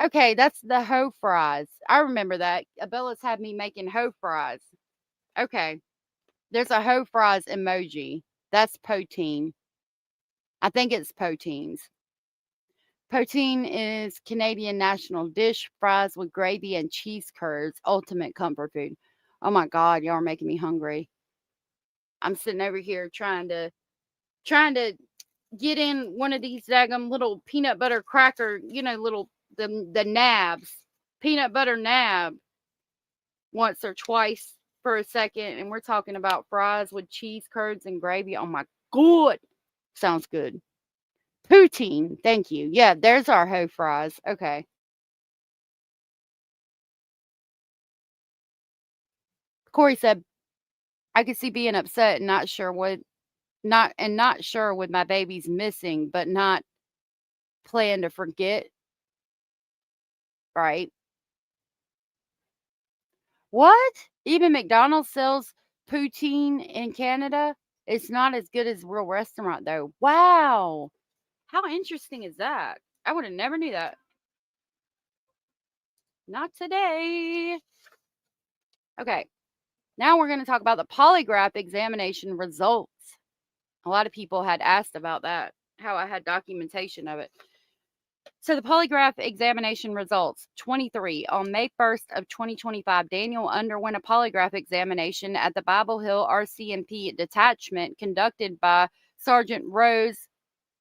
Okay, that's the hoe fries. I remember that. Abella's had me making hoe fries. Okay, there's a hoe fries emoji. That's poutine. I think it's poutines. Poutine is Canadian national dish, fries with gravy and cheese curds, ultimate comfort food. Oh my God, y'all are making me hungry. I'm sitting over here trying to get in one of these daggum little peanut butter cracker, little the nabs, peanut butter nab once or twice for a second, and we're talking about fries with cheese curds and gravy. Oh my God, sounds good. Poutine, thank you. Yeah, there's our hoe fries. Okay. Corey said, I could see being upset and not sure with my babies missing, but not plan to forget. Right. What? Even McDonald's sells poutine in Canada? It's not as good as real restaurant though. Wow. How interesting is that? I would have never knew that. Not today. Okay. Now we're going to talk about the polygraph examination results. A lot of people had asked about that, how I had documentation of it. So the polygraph examination results, 23. On May 1st of 2025, Daniel underwent a polygraph examination at the Bible Hill RCMP detachment conducted by Sergeant Rose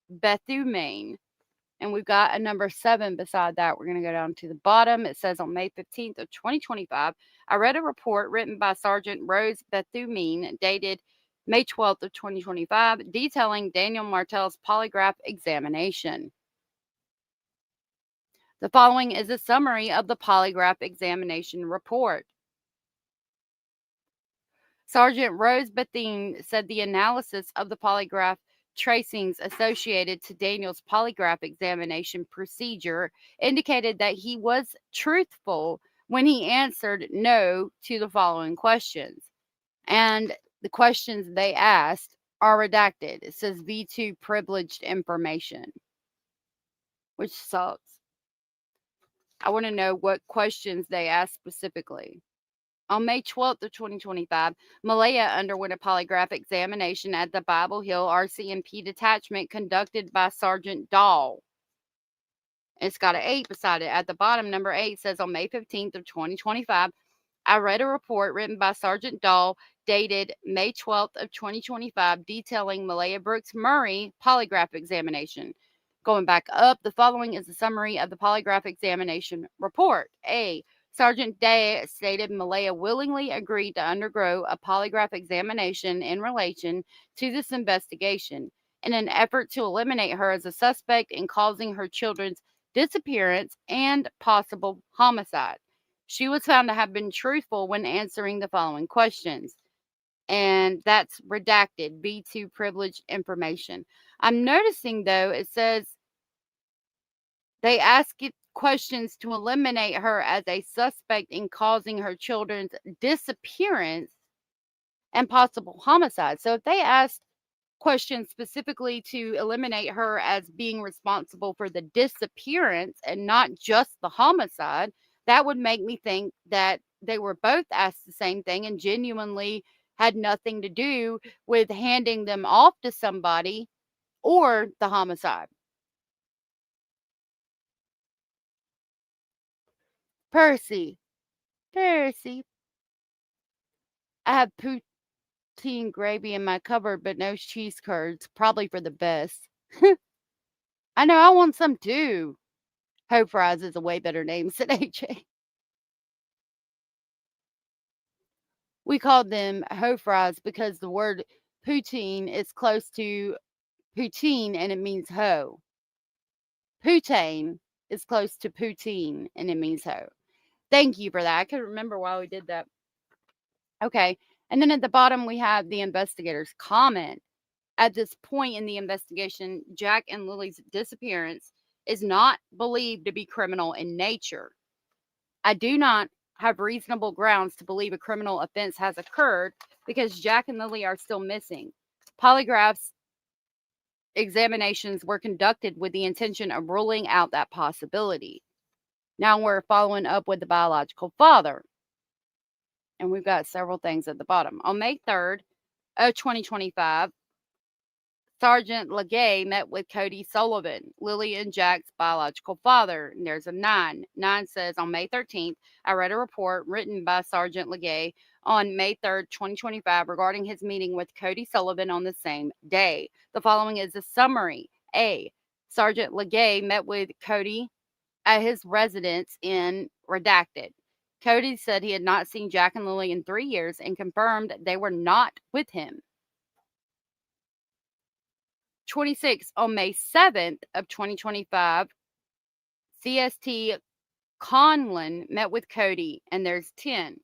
Bethune. And we've got a number 7 beside that. We're going to go down to the bottom. It says on May 15th of 2025, I read a report written by Sergeant Rose Bethune dated May 12th of 2025 detailing Daniel Martel's polygraph examination. The following is a summary of the polygraph examination report. Sergeant Rose Bethune said the analysis of the polygraph tracings associated to Daniel's polygraph examination procedure indicated that he was truthful when he answered no to the following questions. And the questions they asked are redacted. It says V2 privileged information, which sucks. I want to know what questions they asked specifically. On May 12th of 2025, Malaya underwent a polygraph examination at the Bible Hill RCMP detachment conducted by Sergeant Dahl. It's got an 8 beside it. At the bottom, number 8 says on May 15th of 2025, I read a report written by Sergeant Dahl dated May 12th of 2025 detailing Malaya Brooks Murray polygraph examination. Going back up, the following is a summary of the polygraph examination report. A. Sergeant Day stated Malaya willingly agreed to undergo a polygraph examination in relation to this investigation in an effort to eliminate her as a suspect in causing her children's disappearance and possible homicide. She was found to have been truthful when answering the following questions. And that's redacted, B2 privileged information. I'm noticing, though, it says they ask it questions to eliminate her as a suspect in causing her children's disappearance and possible homicide. So if they asked questions specifically to eliminate her as being responsible for the disappearance and not just the homicide, that would make me think that they were both asked the same thing and genuinely had nothing to do with handing them off to somebody or the homicide. Percy. Percy. I have poutine gravy in my cupboard, but no cheese curds. Probably for the best. I know, I want some too. Ho fries is a way better name, said AJ. We called them ho fries because the word poutine is close to poutine and it means ho. Poutine is close to poutine and it means ho. Thank you for that. I couldn't remember why we did that. Okay. And then at the bottom, we have the investigator's comment. At this point in the investigation, Jack and Lily's disappearance is not believed to be criminal in nature. I do not have reasonable grounds to believe a criminal offense has occurred because Jack and Lily are still missing. Polygraphs examinations were conducted with the intention of ruling out that possibility. Now we're following up with the biological father. And we've got several things at the bottom. On May 3rd of 2025, Sergeant Legay met with Cody Sullivan, Lily and Jack's biological father. And there's a 9. 9 says, on May 13th, I read a report written by Sergeant Legay on May 3rd, 2025, regarding his meeting with Cody Sullivan on the same day. The following is a summary. A. Sergeant Legay met with Cody at his residence in redacted. Cody said he had not seen Jack and Lily in 3 years and confirmed they were not with him. 26, on May 7th of 2025, CST Conlon met with Cody, and there's 10.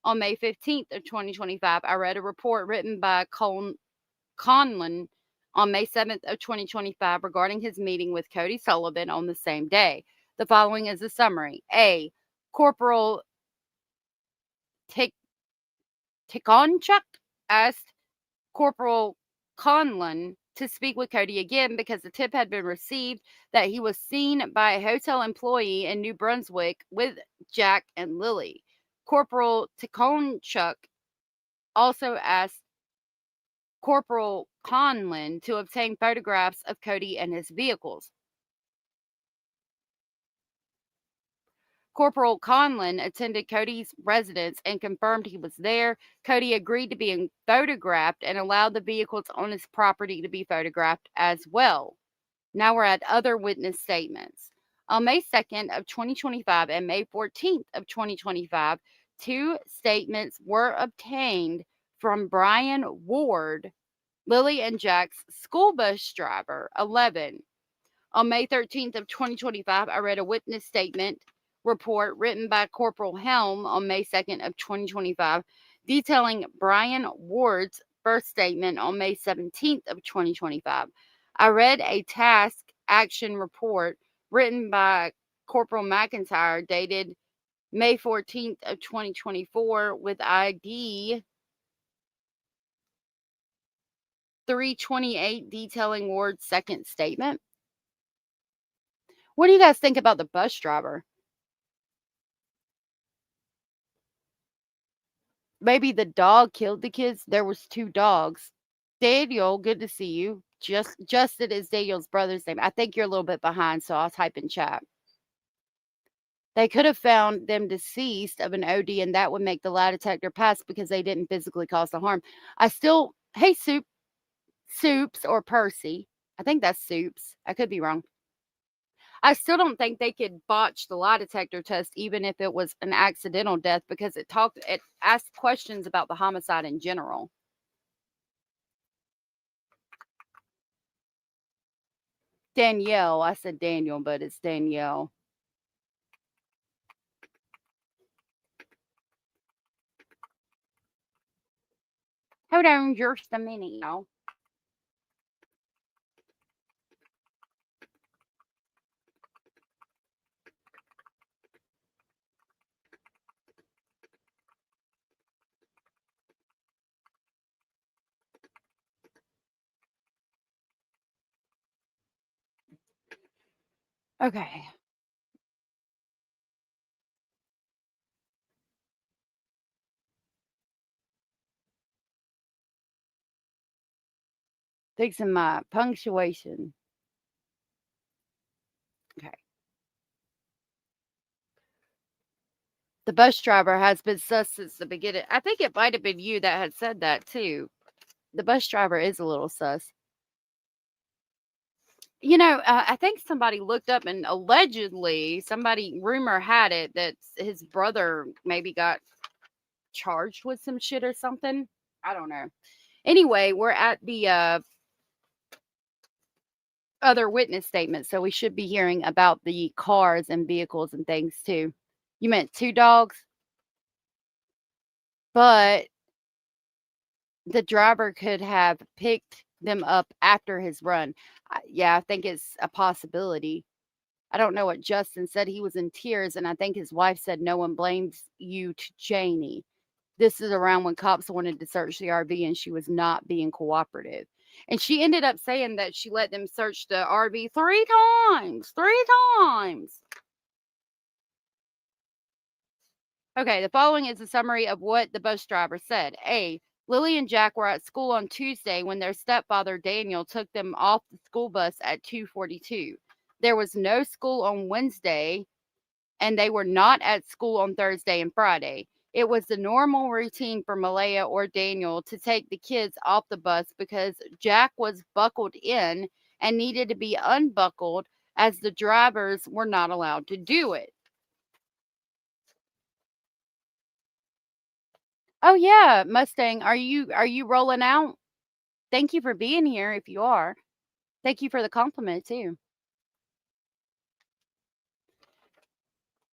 On May 15th of 2025, I read a report written by Conlon on May 7th of 2025 regarding his meeting with Cody Sullivan on the same day. The following is a summary. A. Corporal Tikonchuk asked Corporal Conlon to speak with Cody again because the tip had been received that he was seen by a hotel employee in New Brunswick with Jack and Lily. Corporal Tikonchuk also asked Corporal Conlon to obtain photographs of Cody and his vehicles. Corporal Conlon attended Cody's residence and confirmed he was there. Cody agreed to be photographed and allowed the vehicles on his property to be photographed as well. Now we're at other witness statements. On May 2nd of 2025 and May 14th of 2025, 2 statements were obtained from Brian Ward, Lily and Jack's school bus driver, 11. On May 13th of 2025, I read a witness statement report written by Corporal Helm on May 2nd of 2025, detailing Brian Ward's first statement on May 17th of 2025. I read a task action report written by Corporal McIntyre dated May 14th of 2024 with ID 328 detailing Ward's second statement. What do you guys think about the bus driver? Maybe the dog killed the kids. There was 2 dogs. Daniel, good to see you. Justin is Daniel's brother's name. I think you're a little bit behind, so I'll type in chat. They could have found them deceased of an OD, and that would make the lie detector pass because they didn't physically cause the harm. Hey, Soups or Percy. I think that's Soups. I could be wrong. I still don't think they could botch the lie detector test, even if it was an accidental death, because it asked questions about the homicide in general. Danielle. I said Daniel, but it's Danielle. Hold on just a minute, y'all. Okay. Fixing my punctuation. Okay. The bus driver has been sus since the beginning. I think it might have been you that had said that too. The bus driver is a little sus. I think somebody looked up and allegedly somebody rumor had it that his brother maybe got charged with some shit or something. I don't know. Anyway, we're at the other witness statement, so we should be hearing about the cars and vehicles and things too. You meant 2 dogs, but the driver could have picked them up after his run. Yeah, I think it's a possibility. I don't know what Justin said. He was in tears, and I think his wife said, "No one blames you to Janie." This is around when cops wanted to search the RV and she was not being cooperative. And she ended up saying that she let them search the RV 3 times. 3 times. Okay, the following is a summary of what the bus driver said. A. Lily and Jack were at school on Tuesday when their stepfather Daniel took them off the school bus at 2:42. There was no school on Wednesday, and they were not at school on Thursday and Friday. It was the normal routine for Malaya or Daniel to take the kids off the bus because Jack was buckled in and needed to be unbuckled as the drivers were not allowed to do it. Oh yeah, Mustang, are you rolling out? Thank you for being here if you are. Thank you for the compliment too.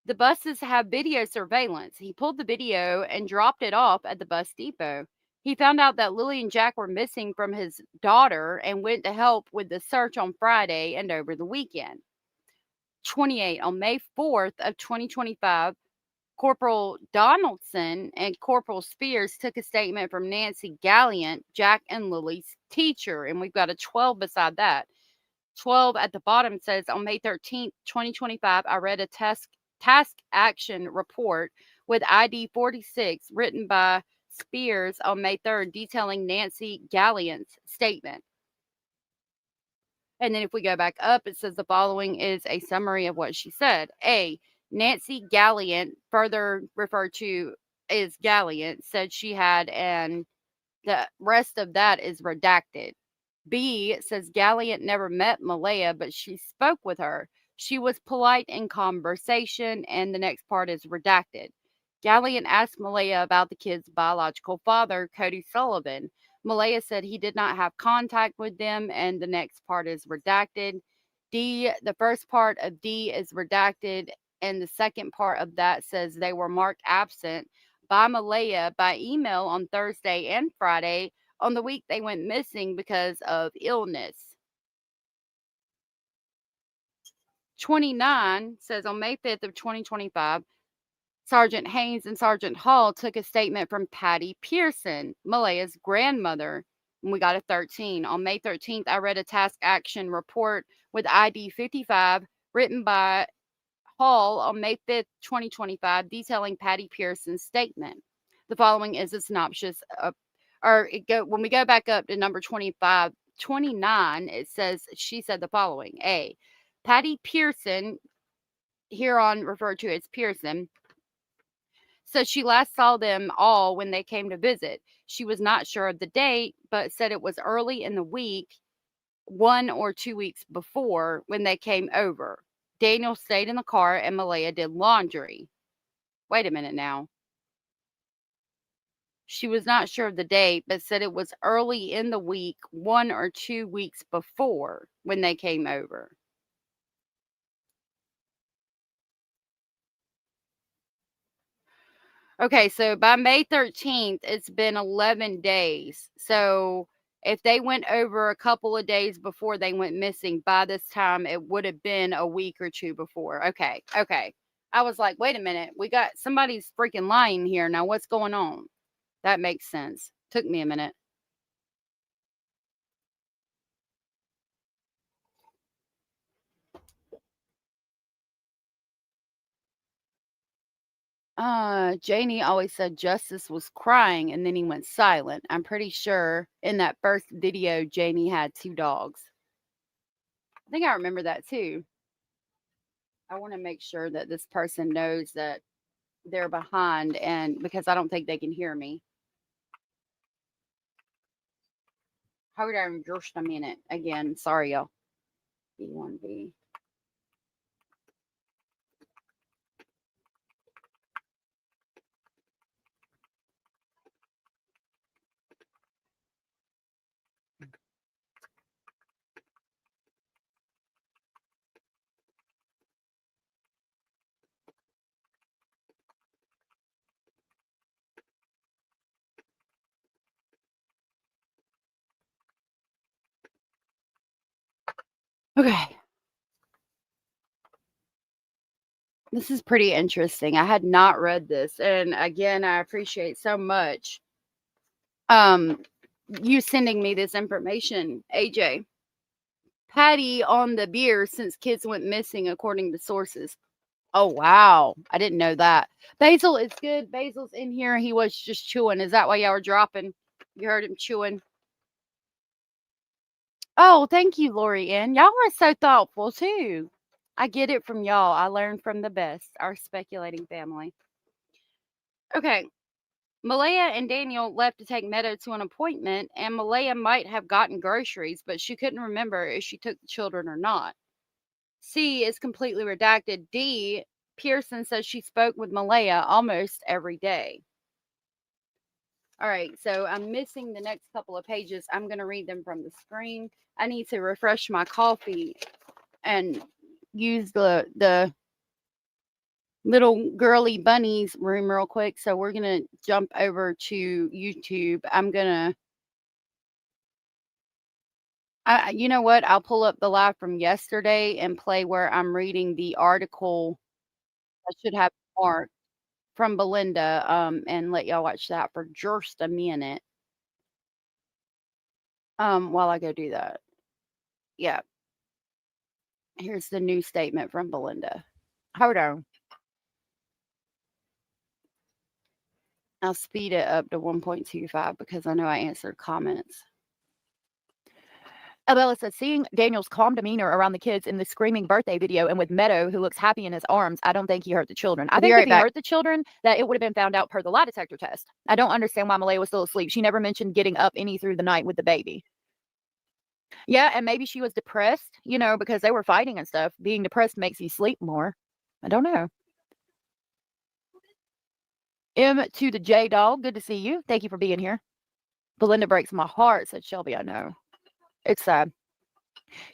The buses have video surveillance. He pulled the video and dropped it off at the bus depot. He found out that Lily and Jack were missing from his daughter and went to help with the search on Friday and over the weekend. 28 on May 4th of 2025, Corporal Donaldson and Corporal Spears took a statement from Nancy Galliant, Jack and Lily's teacher, and we've got a 12 beside that. 12 at the bottom says, on May 13th, 2025, I read a task action report with ID 46 written by Spears on May 3rd detailing Nancy Galliant's statement. And then if we go back up, it says the following is a summary of what she said. A. Nancy Galliant, further referred to as Galliant, said she had, and the rest of that is redacted. B says Galliant never met Malaya, but she spoke with her. She was polite in conversation, and the next part is redacted. Galliant asked Malaya about the kid's biological father, Cody Sullivan. Malaya said he did not have contact with them, and the next part is redacted. D, the first part of D is redacted, and the second part of that says they were marked absent by Malaya by email on Thursday and Friday on the week they went missing because of illness. 29 says on May 5th of 2025, Sergeant Haynes and Sergeant Hall took a statement from Patty Pearson, Malaya's grandmother, and we got a 13. On May 13th, I read a task action report with ID 55 written by Hall on May 5th, 2025, detailing Patty Pearson's statement. The following is a synopsis of, when we go back up to number 29, it says, she said the following. A, Patty Pearson, hereon referred to as Pearson, said she last saw them all when they came to visit. She was not sure of the date, but said it was early in the week, 1 or 2 weeks before when they came over. Daniel stayed in the car and Malaya did laundry. Wait a minute now. She was not sure of the date, but said it was early in the week, 1 or 2 weeks before when they came over. Okay, so by May 13th, it's been 11 days. So if they went over a couple of days before they went missing, by this time, it would have been a week or 2 before. Okay. I was like, wait a minute. We got somebody's freaking lying here. Now, what's going on? That makes sense. Took me a minute. Janie always said Justice was crying and then he went silent. I'm pretty sure in that first video, Janie had 2 dogs. I think I remember that too. I want to make sure that this person knows that they're behind, and because I don't think they can hear me. Hold on just a minute. Again, sorry, y'all. B1B. Okay. This is pretty interesting. I had not read this, and again, I appreciate so much you sending me this information, AJ. Patty on the beer since kids went missing, according to sources. Oh, wow. I didn't know that. Basil is good. Basil's in here. He was just chewing. Is that why y'all were dropping? You heard him chewing. Oh, thank you, Lori Ann. Y'all are so thoughtful, too. I get it from y'all. I learned from the best, our speculating family. Okay. Malaya and Daniel left to take Meadow to an appointment, and Malaya might have gotten groceries, but she couldn't remember if she took the children or not. C is completely redacted. D, Pearson says she spoke with Malaya almost every day. All right, so I'm missing the next couple of pages. I'm going to read them from the screen. I need to refresh my coffee and use the little girly bunnies room real quick. So we're going to jump over to YouTube. I'm going to, you know what? I'll pull up the live from yesterday and play where I'm reading the article. I should have marked from Belinda, and let y'all watch that for just a minute. While I go do that. Yeah. Here's the new statement from Belinda. Hold on. I'll speed it up to 1.25 because I know I answered comments. Abella says, seeing Daniel's calm demeanor around the kids in the screaming birthday video and with Meadow, who looks happy in his arms, I don't think he hurt the children. I think if he hurt the children, that it would have been found out per the lie detector test. I don't understand why Malaya was still asleep. She never mentioned getting up any through the night with the baby. Yeah, and maybe she was depressed, because they were fighting and stuff. Being depressed makes you sleep more. I don't know. M to the J dog. Good to see you. Thank you for being here. Belinda breaks my heart, said Shelby. I know. It's sad.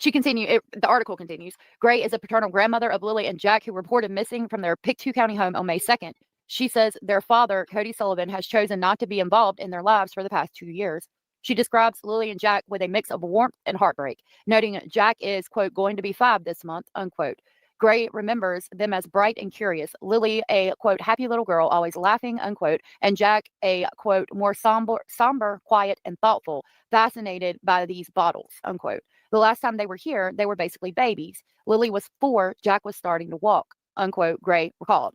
The article continues. Gray is a paternal grandmother of Lily and Jack, who reported missing from their Pictou County home on May 2nd. She says their father, Cody Sullivan, has chosen not to be involved in their lives for the past 2 years. She describes Lily and Jack with a mix of warmth and heartbreak, noting Jack is, quote, going to be 5 this month, unquote. Gray remembers them as bright and curious. Lily, a, quote, happy little girl, always laughing, unquote, and Jack, a, quote, more somber, quiet, and thoughtful, fascinated by these bottles, unquote. The last time they were here, they were basically babies. Lily was 4, Jack was starting to walk, unquote, Gray recalled.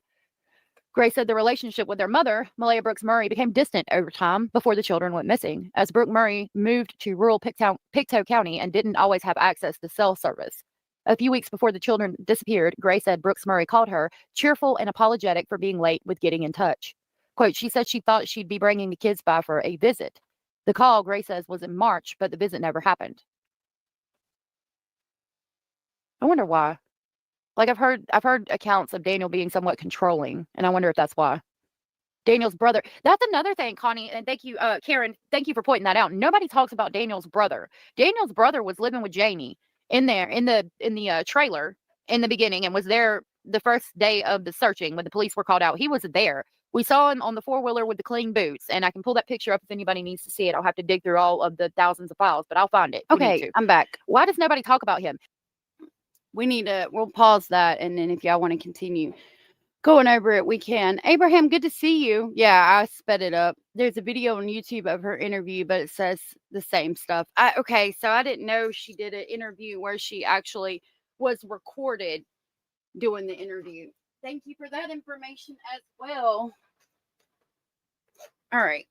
Gray said the relationship with their mother, Malaya Brooks Murray, became distant over time before the children went missing, as Brooke Murray moved to rural Pictou County and didn't always have access to cell service. A few weeks before the children disappeared, Gray said Brooks Murray called her, cheerful and apologetic for being late with getting in touch. Quote, she said she thought she'd be bringing the kids by for a visit. The call, Gray says, was in March, but the visit never happened. I wonder why. Like I've heard accounts of Daniel being somewhat controlling, and I wonder if that's why. Daniel's brother. That's another thing, Connie, and thank you, Karen. Thank you for pointing that out. Nobody talks about Daniel's brother. Daniel's brother was living with Jamie in the trailer in the beginning, and was there the first day of the searching when the police were called out. He was there. We saw him on the 4-wheeler with the clean boots, and I can pull that picture up if anybody needs to see it. I'll have to dig through all of the thousands of files, but I'll find it. Okay, I'm back. Why does nobody talk about him? We'll pause that, and then if y'all want to continue going over it, we can. Abraham, good to see you. Yeah, I sped it up. There's a video on YouTube of her interview, but it says the same stuff. Okay, so I didn't know she did an interview where she actually was recorded doing the interview. Thank you for that information as well. All right.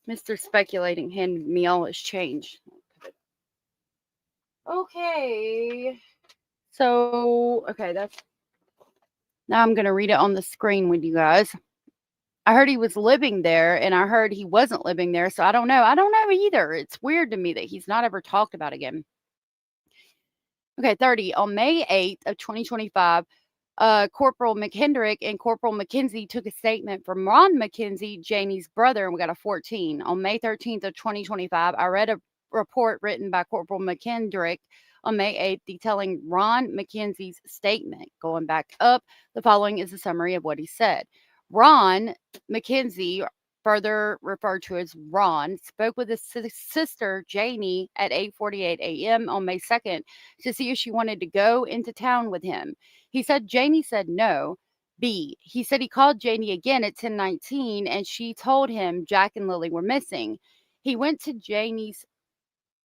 Mr. Speculating handed me all his change. Okay. So, okay, Now I'm going to read it on the screen with you guys. I heard he was living there, and I heard he wasn't living there, so I don't know. I don't know either. It's weird to me that he's not ever talked about again. Okay, 30. On May 8th of 2025, Corporal McKendrick and Corporal McKenzie took a statement from Ron McKenzie, Janie's brother, and we got a 14. On May 13th of 2025, I read a report written by Corporal McKendrick on May 8th detailing Ron McKenzie's statement. Going back up, the following is a summary of what he said. Ron McKenzie, further referred to as Ron, spoke with his sister, Janie, at 8:48 a.m. on May 2nd to see if she wanted to go into town with him. He said Janie said no. B, he said he called Janie again at 10:19 and she told him Jack and Lily were missing. He went to Janie's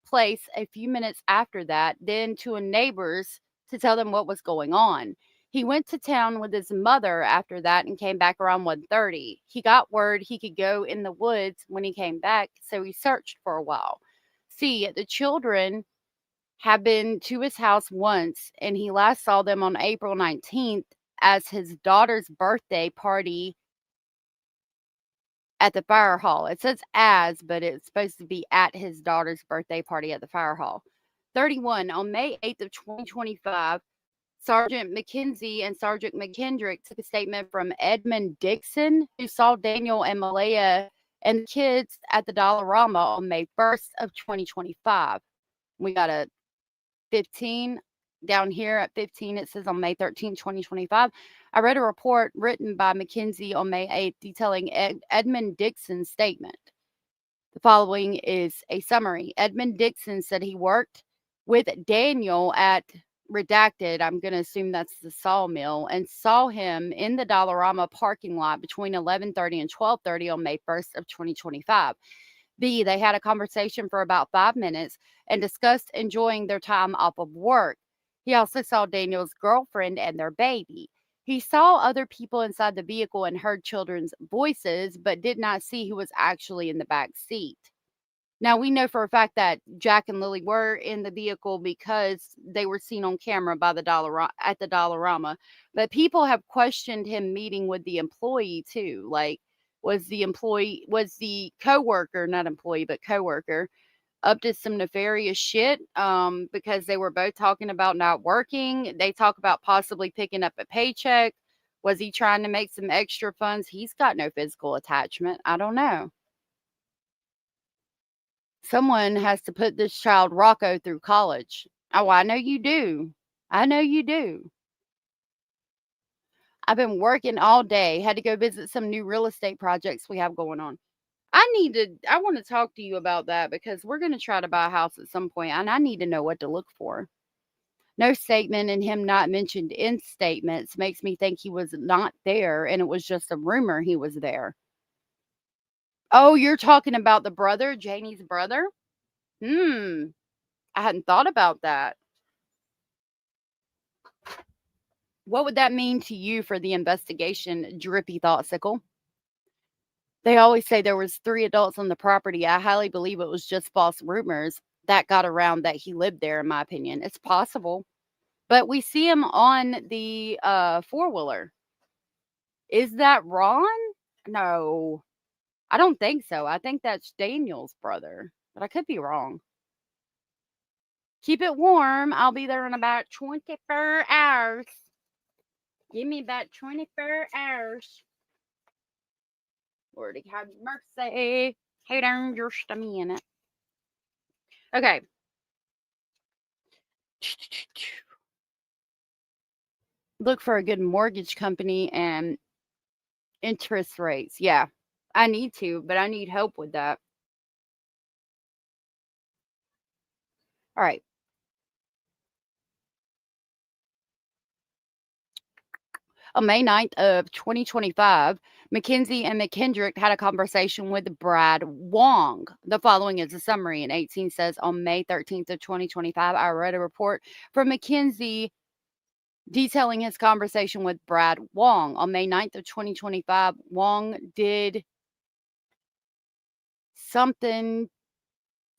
place a few minutes after that, then to a neighbor's to tell them what was going on. He went to town with his mother after that and came back around 1:30. He got word he could go in the woods when he came back, so he searched for a while. C, the children have been to his house once, and he last saw them on April 19th as his daughter's birthday party at the fire hall. It says as, but it's supposed to be at his daughter's birthday party at the fire hall. 31. On May 8th of 2025, Sergeant McKenzie and Sergeant McKendrick took a statement from Edmund Dixon, who saw Daniel and Malaya and the kids at the Dollarama on May 1st of 2025. We got a 15 down here at 15. It says on May 13, 2025. I read a report written by McKenzie on May 8th detailing Edmund Dixon's statement. The following is a summary. Edmund Dixon said he worked with Daniel at redacted, I'm going to assume that's the sawmill, and saw him in the Dollarama parking lot between 11:30 and 12:30 on May 1st of 2025. B, they had a conversation for about 5 minutes and discussed enjoying their time off of work. He also saw Daniel's girlfriend and their baby. He saw other people inside the vehicle and heard children's voices, but did not see who was actually in the back seat. Now, we know for a fact that Jack and Lily were in the vehicle because they were seen on camera by the at the Dollarama. But people have questioned him meeting with the employee too. Like, was the coworker, not employee, but coworker, up to some nefarious shit? Because they were both talking about not working. They talk about possibly picking up a paycheck. Was he trying to make some extra funds? He's got no physical attachment. I don't know. Someone has to put this child Rocco through college. Oh, I know you do. I know you do. I've been working all day. Had to go visit some new real estate projects we have going on. I want to talk to you about that because we're going to try to buy a house at some point and I need to know what to look for. No statement and him not mentioned in statements makes me think he was not there and it was just a rumor he was there. Oh, you're talking about the brother, Janie's brother? I hadn't thought about that. What would that mean to you for the investigation, Drippy Thoughtsicles? They always say there was 3 adults on the property. I highly believe it was just false rumors that got around that he lived there, in my opinion. It's possible. But we see him on the 4-wheeler. Is that Ron? No. I don't think so. I think that's Daniel's brother. But I could be wrong. Keep it warm. I'll be there in about 24 hours. Give me about 24 hours. Lord have mercy. Hold on just a minute. Okay. Look for a good mortgage company and interest rates. Yeah, I need to, but I need help with that. All right. On May 9th of 2025, McKenzie and McKendrick had a conversation with Brad Wong. The following is a summary. And 18 says, on May 13th of 2025, I read a report from McKenzie detailing his conversation with Brad Wong. On May 9th of 2025, Wong did something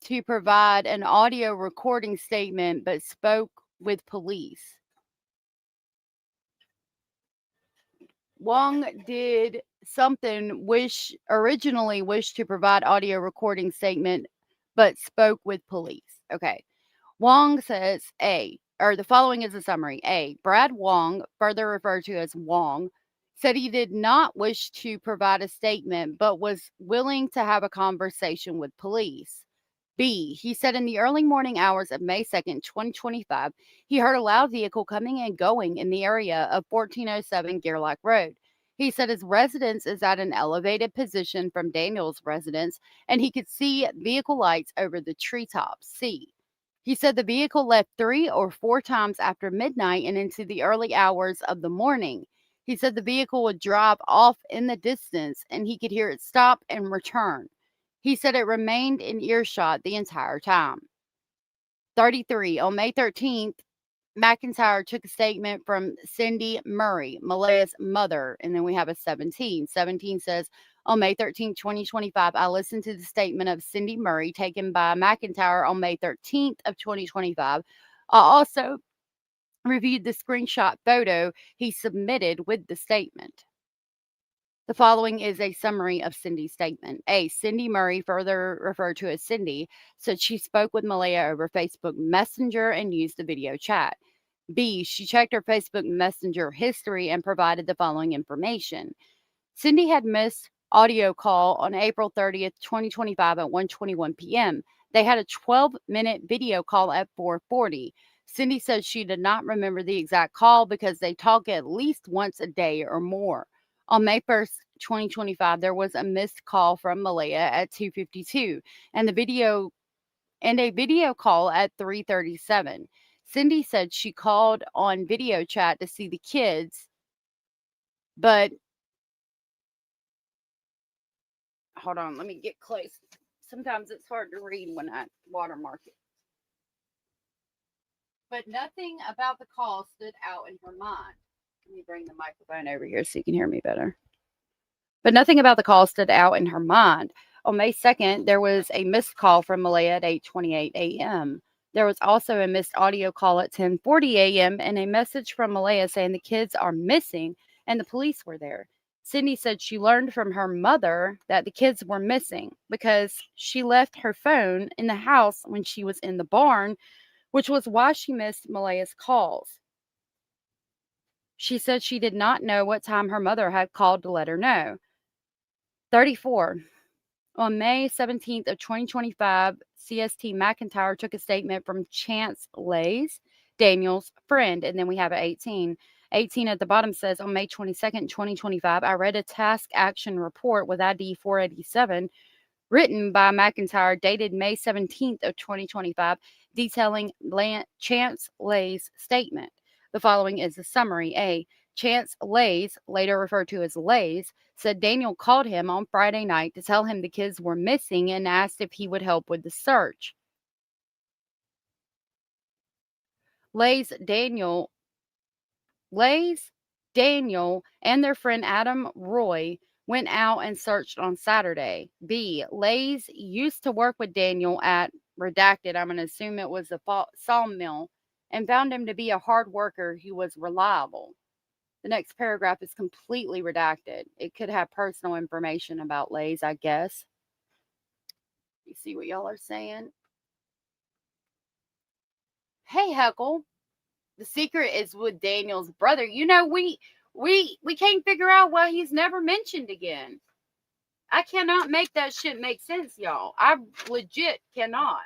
to provide an audio recording statement, but spoke with police. Wong did something originally wished to provide audio recording statement, but spoke with police. Okay. Wong says the following is a summary. Brad Wong, further referred to as Wong, said he did not wish to provide a statement, but was willing to have a conversation with police. B, he said in the early morning hours of May 2nd, 2025, he heard a loud vehicle coming and going in the area of 1407 Gerlach Road. He said his residence is at an elevated position from Daniel's residence, and he could see vehicle lights over the treetops. C, he said the vehicle left 3 or 4 times after midnight and into the early hours of the morning. He said the vehicle would drive off in the distance and he could hear it stop and return. He said it remained in earshot the entire time. 33. On May 13th, McIntyre took a statement from Cindy Murray, Malaya's mother, and then we have a 17. 17 says, on May 13, 2025, I listened to the statement of Cindy Murray taken by McIntyre on May 13th of 2025. I also reviewed the screenshot photo he submitted with the statement. The following is a summary of Cindy's statement. Cindy Murray, further referred to as Cindy, said she spoke with Malaya over Facebook Messenger and used the video chat. B, she checked her Facebook Messenger history and provided the following information. Cindy had missed audio call on April 30th, 2025 at 1:21 p.m. They had a 12-minute video call at 4:40. Cindy said she did not remember the exact call because they talk at least once a day or more. On May 1st, 2025, there was a missed call from Malaya at 2:52 and a video call at 3:37. Cindy said she called on video chat to see the kids, but hold on, let me get close. Sometimes it's hard to read when I watermark it. But nothing about the call stood out in her mind. Let me bring the microphone over here so you can hear me better. But nothing about the call stood out in her mind. On May 2nd, there was a missed call from Malaya at 8:28 a.m. There was also a missed audio call at 10:40 a.m. and a message from Malaya saying the kids are missing and the police were there. Cindy said she learned from her mother that the kids were missing because she left her phone in the house when she was in the barn, which was why she missed Malaya's calls. She said she did not know what time her mother had called to let her know. 34. On May 17th of 2025, CST McIntyre took a statement from Chance Lays, Daniel's friend, and then we have 18. 18 at the bottom says, on May 22nd, 2025, I read a task action report with ID 487 written by McIntyre dated May 17th of 2025 detailing Chance Lay's statement. The following is a summary. Chance Lays, later referred to as Lays, said Daniel called him on Friday night to tell him the kids were missing and asked if he would help with the search. Lays, Daniel, and their friend Adam Roy went out and searched on Saturday. B, Lays used to work with Daniel at redacted, I'm going to assume it was a sawmill, and found him to be a hard worker who was reliable. The next paragraph is completely redacted. It could have personal information about Lays, I guess. You see what y'all are saying? Hey, Heckle. The secret is with Daniel's brother. You know, we can't figure out why he's never mentioned again. I cannot make that shit make sense, y'all. I legit cannot.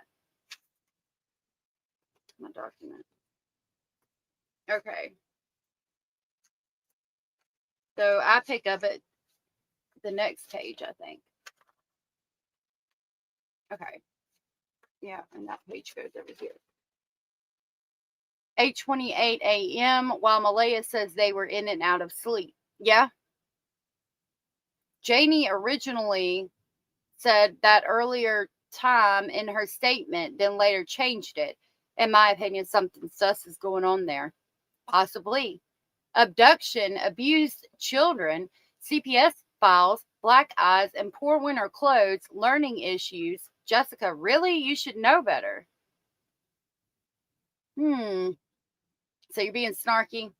My document. Okay. So I pick up at the next page, I think. Okay. Yeah, and that page goes over here. 8:28 a.m. while Malaya says they were in and out of sleep. Yeah. Janie originally said that earlier time in her statement, then later changed it. In my opinion, something sus is going on there. Possibly. Abduction, abused children, CPS files, black eyes, and poor winter clothes, learning issues. Jessica, really? You should know better. So you're being snarky?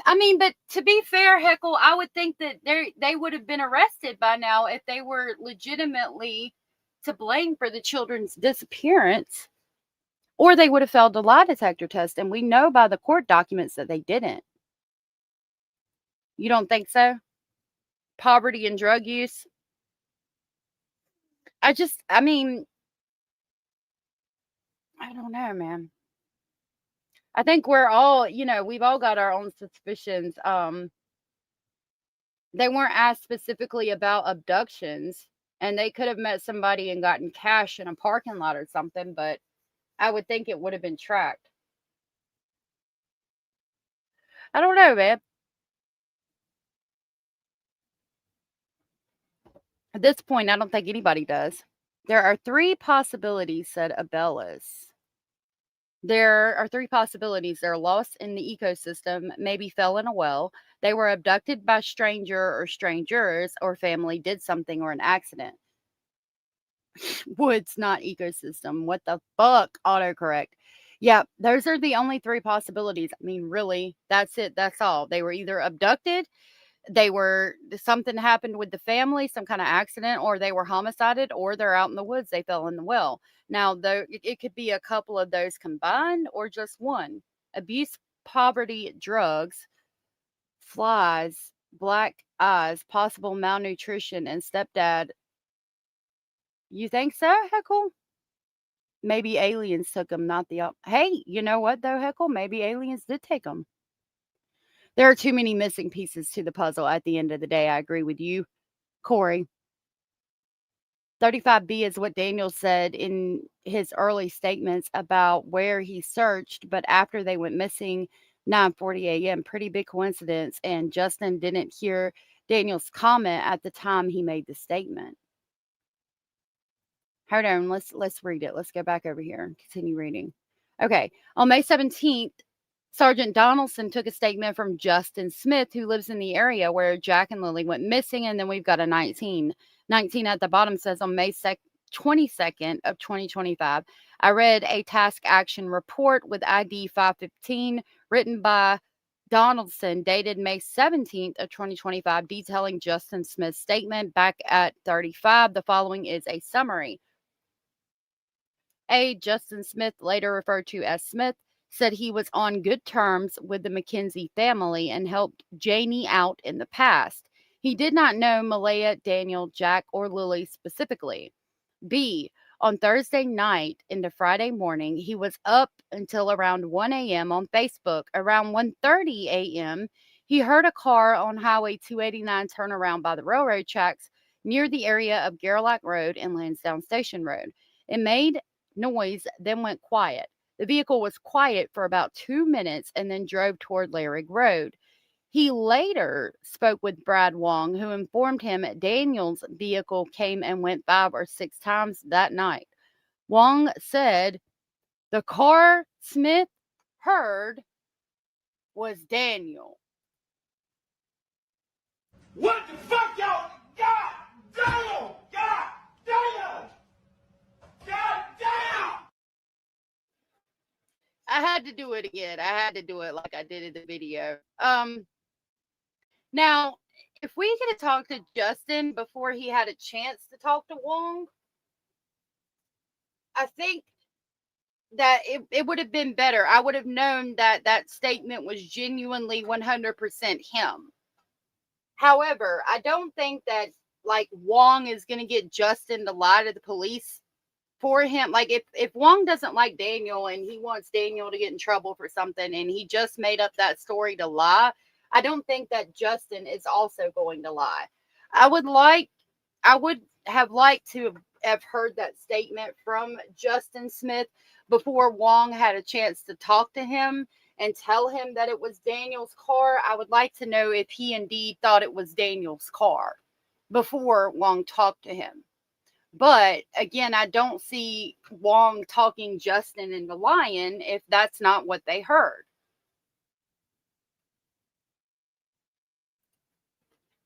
I mean, but to be fair, Heckle, I would think that they would have been arrested by now if they were legitimately to blame for the children's disappearance, or they would have failed the lie detector test. And we know by the court documents that they didn't. You don't think so? Poverty and drug use. I mean, I don't know, man. I think we're all, we've all got our own suspicions. They weren't asked specifically about abductions, and they could have met somebody and gotten cash in a parking lot or something, but I would think it would have been tracked. I don't know, man. At this point, I don't think anybody does. There are 3 possibilities, said Abellis. There are 3 possibilities. They're lost in the ecosystem, maybe fell in a well. They were abducted by stranger or strangers, or family did something or an accident. Woods, not ecosystem. What the fuck? Autocorrect. Yeah, those are the only 3 possibilities. I mean, really, that's it. That's all. They were either abducted, something happened with the family, some kind of accident, or they were homicided, or they're out in the woods, they fell in the well. Now, though, it could be a couple of those combined or just one. Abuse, poverty, drugs, flies, black eyes, possible malnutrition, and stepdad. You think so, Heckle? Maybe aliens took them, not the. Hey, you know what, though, Heckle? Maybe aliens did take them. There are too many missing pieces to the puzzle at the end of the day. I agree with you, Corey. 35B is what Daniel said in his early statements about where he searched, but after they went missing 9:40 a.m., pretty big coincidence, and Justin didn't hear Daniel's comment at the time he made the statement. Hold on, let's read it. Let's go back over here and continue reading. Okay, on May 17th, Sergeant Donaldson took a statement from Justin Smith, who lives in the area where Jack and Lilly went missing, and then we've got a 19. 19 at the bottom says on May 22nd of 2025, I read a task action report with ID 515 written by Donaldson dated May 17th of 2025 detailing Justin Smith's statement. Back at 35, the following is a summary. Justin Smith, later referred to as Smith, said he was on good terms with the McKenzie family and helped Janie out in the past. He did not know Malaya, Daniel, Jack, or Lily specifically. B, on Thursday night into Friday morning, he was up until around 1 a.m. on Facebook. Around 1:30 a.m., he heard a car on Highway 289 turn around by the railroad tracks near the area of Gerlach Road and Lansdowne Station Road. It made noise, then went quiet. The vehicle was quiet for about 2 minutes and then drove toward Larrig Road. He later spoke with Brad Wong, who informed him Daniel's vehicle came and went 5 or 6 times that night. Wong said the car Smith heard was Daniel. What the fuck, y'all? God damn! God damn! God damn! I had to do it again. I had to do it like I did in the video. Now, if we could have talked to Justin before he had a chance to talk to Wong, I think that it would have been better. I would have known that that statement was genuinely 100% him. However, I don't think that like Wong is going to get Justin to lie to the police for him. Like if Wong doesn't like Daniel and he wants Daniel to get in trouble for something and he just made up that story to lie, I don't think that Justin is also going to lie. I would have liked to have heard that statement from Justin Smith before Wong had a chance to talk to him and tell him that it was Daniel's car. I would like to know if he indeed thought it was Daniel's car before Wong talked to him. But again, I don't see Wong talking Justin into lying if that's not what they heard.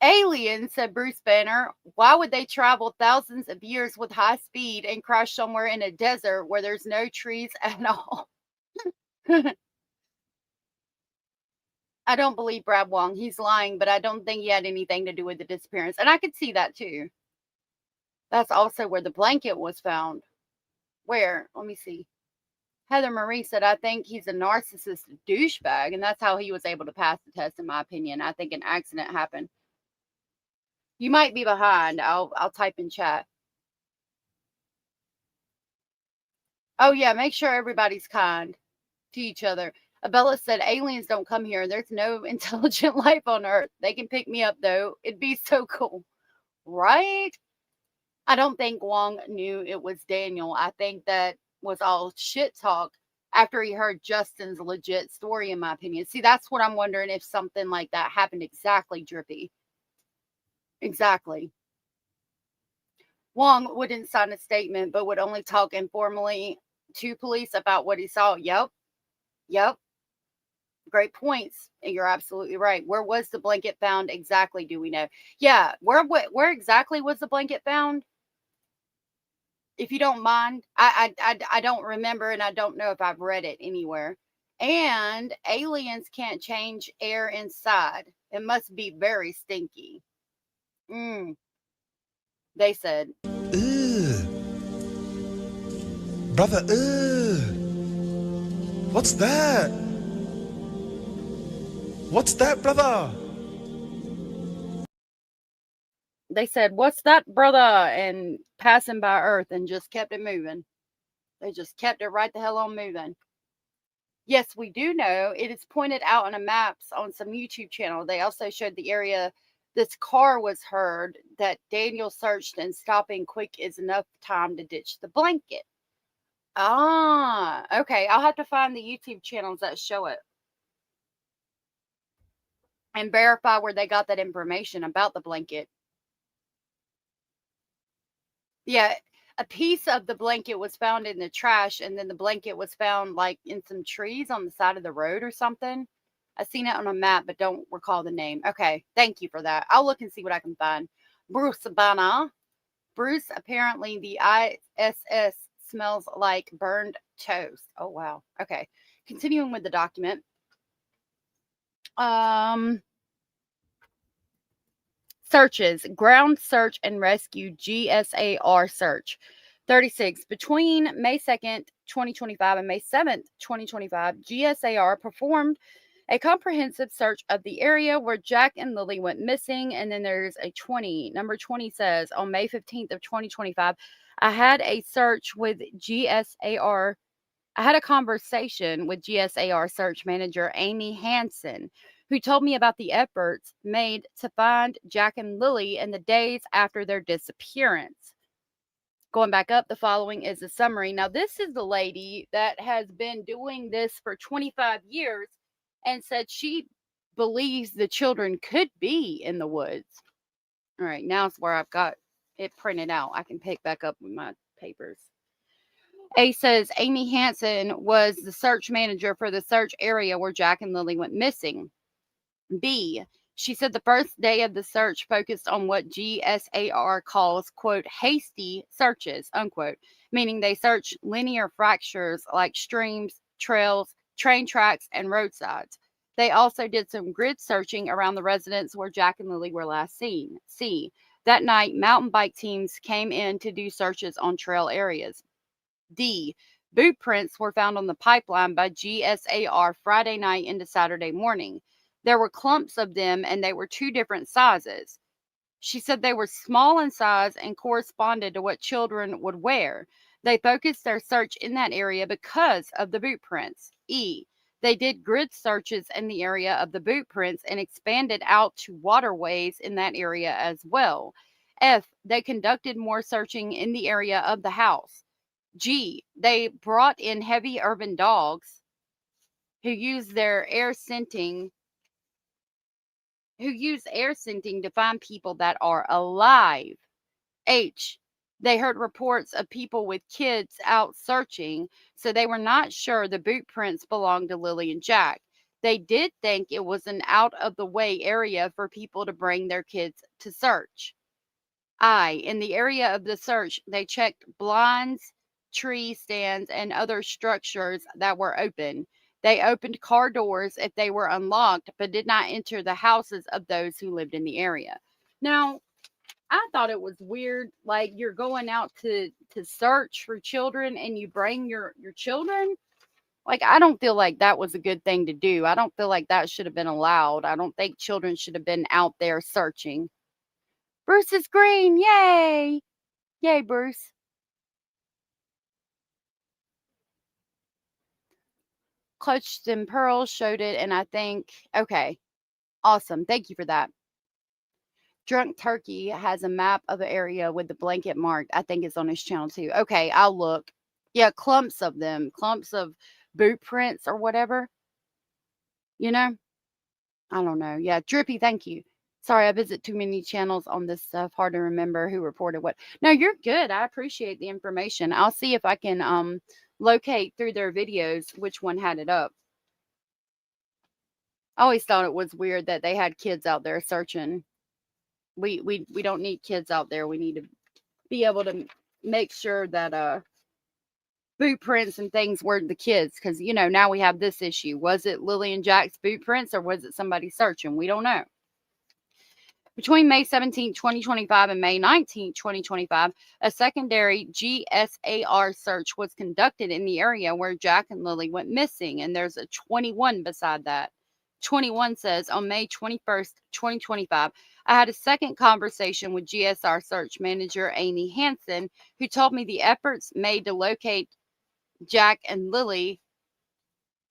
Aliens, said Bruce Banner. Why would they travel thousands of years with high speed and crash somewhere in a desert where there's no trees at all? I don't believe Brad Wong. He's lying, but I don't think he had anything to do with the disappearance. And I could see that too. That's also where the blanket was found. Where? Let me see. Heather Marie said, I think he's a narcissist douchebag, and that's how he was able to pass the test, in my opinion. I think an accident happened. You might be behind. I'll type in chat. Oh, yeah, make sure everybody's kind to each other. Abella said, aliens don't come here. There's no intelligent life on Earth. They can pick me up, though. It'd be so cool. Right? I don't think Wong knew it was Daniel. I think that was all shit talk after he heard Justin's legit story, in my opinion. See, that's what I'm wondering, if something like that happened exactly, Drippy. Exactly. Wong wouldn't sign a statement, but would only talk informally to police about what he saw. Yep. Great points. And you're absolutely right. Where was the blanket found exactly? Do we know? Yeah. Where exactly was the blanket found? If you don't mind, I don't remember, and I don't know if I've read it anywhere. And aliens can't change air inside. It must be very stinky. They said. Ugh. Brother, ugh. What's that? What's that, brother? They said, what's that, brother? And passing by Earth, and just kept it moving. They just kept it right the hell on moving. Yes, we do know. It is pointed out on a maps on some YouTube channel. They also showed the area this car was heard that Daniel searched, and stopping quick is enough time to ditch the blanket. Ah, okay. I'll have to find the YouTube channels that show it and verify where they got that information about the blanket. Yeah, a piece of the blanket was found in the trash, and then the blanket was found like in some trees on the side of the road or something. I've seen it on a map, but don't recall the name. Okay, thank you for that. I'll look and see what I can find. Bruce Banna. Bruce, apparently the ISS smells like burned toast. Oh, wow. Okay, continuing with the document. Searches, ground search and rescue, GSAR search. 36. Between May 2nd, 2025 and May 7th, 2025, GSAR performed a comprehensive search of the area where Jack and Lilly went missing. And then there's a 20. Number 20 says, on May 15th of 2025, I had a search with GSAR. I had a conversation with GSAR search manager Amy Hansen, who told me about the efforts made to find Jack and Lilly in the days after their disappearance. Going back up, the following is a summary. Now, this is the lady that has been doing this for 25 years and said she believes the children could be in the woods. All right, now it's where I've got it printed out. I can pick back up with my papers. A says Amy Hansen was the search manager for the search area where Jack and Lilly went missing. B, she said the first day of the search focused on what GSAR calls, quote, hasty searches, unquote, meaning they search linear fractures like streams, trails, train tracks, and roadsides. They also did some grid searching around the residence where Jack and Lilly were last seen. C, that night, mountain bike teams came in to do searches on trail areas. D, boot prints were found on the pipeline by GSAR Friday night into Saturday morning. There were clumps of them, and they were two different sizes. She said they were small in size and corresponded to what children would wear. They focused their search in that area because of the boot prints. E, they did grid searches in the area of the boot prints and expanded out to waterways in that area as well. F, they conducted more searching in the area of the house. G, they brought in heavy urban dogs who use air scenting to find people that are alive. H, they heard reports of people with kids out searching, so they were not sure the boot prints belonged to Lilly and Jack. They did think it was an out-of-the-way area for people to bring their kids to search. I, in the area of the search, they checked blinds, tree stands, and other structures that were open. They opened car doors if they were unlocked, but did not enter the houses of those who lived in the area. Now, I thought it was weird, like you're going out to search for children and you bring your children. Like, I don't feel like that was a good thing to do. I don't feel like that should have been allowed. I don't think children should have been out there searching. Bruce is green. Yay. Yay, Bruce. Clutched and Pearls showed it, and I think, okay, awesome. Thank you for that. Drunk Turkey has a map of the area with the blanket marked. I think it's on his channel too. Okay, I'll look. Yeah, clumps of them. Clumps of boot prints or whatever. You know? I don't know. Yeah, Drippy, thank you. Sorry, I visit too many channels on this stuff. Hard to remember who reported what. No, you're good. I appreciate the information. I'll see if I can locate through their videos which one had it up. I always thought it was weird that they had kids out there searching. We don't need kids out there. We need to be able to make sure that boot prints and things were the kids, because you know now we have this issue. Was it Lily and Jack's boot prints, or was it somebody searching? We don't know. Between May 17, 2025 and May 19, 2025, a secondary GSAR search was conducted in the area where Jack and Lily went missing, and there's a 21 beside that. 21 says, on May 21st, 2025, I had a second conversation with GSR search manager Amy Hansen, who told me the efforts made to locate Jack and Lily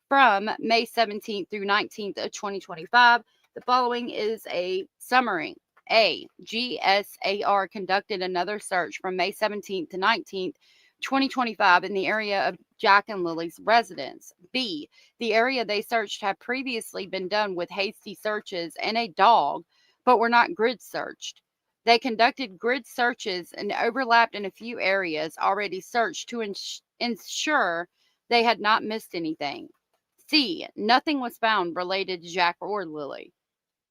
from May 17th through 19th of 2025. The following is a summary. A. GSAR conducted another search from May 17th to 19th, 2025 in the area of Jack and Lily's residence. B. The area they searched had previously been done with hasty searches and a dog, but were not grid searched. They conducted grid searches and overlapped in a few areas already searched to ensure they had not missed anything. C. Nothing was found related to Jack or Lily.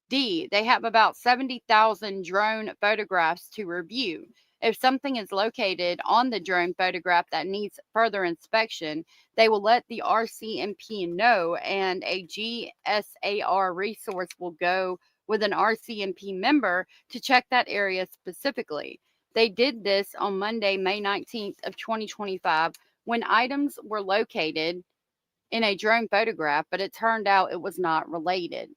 D. They have about 70,000 drone photographs to review. If something is located on the drone photograph that needs further inspection, they will let the RCMP know, and a GSAR resource will go with an RCMP member to check that area specifically. They did this on Monday, May 19th of 2025, when items were located in a drone photograph, but it turned out it was not related.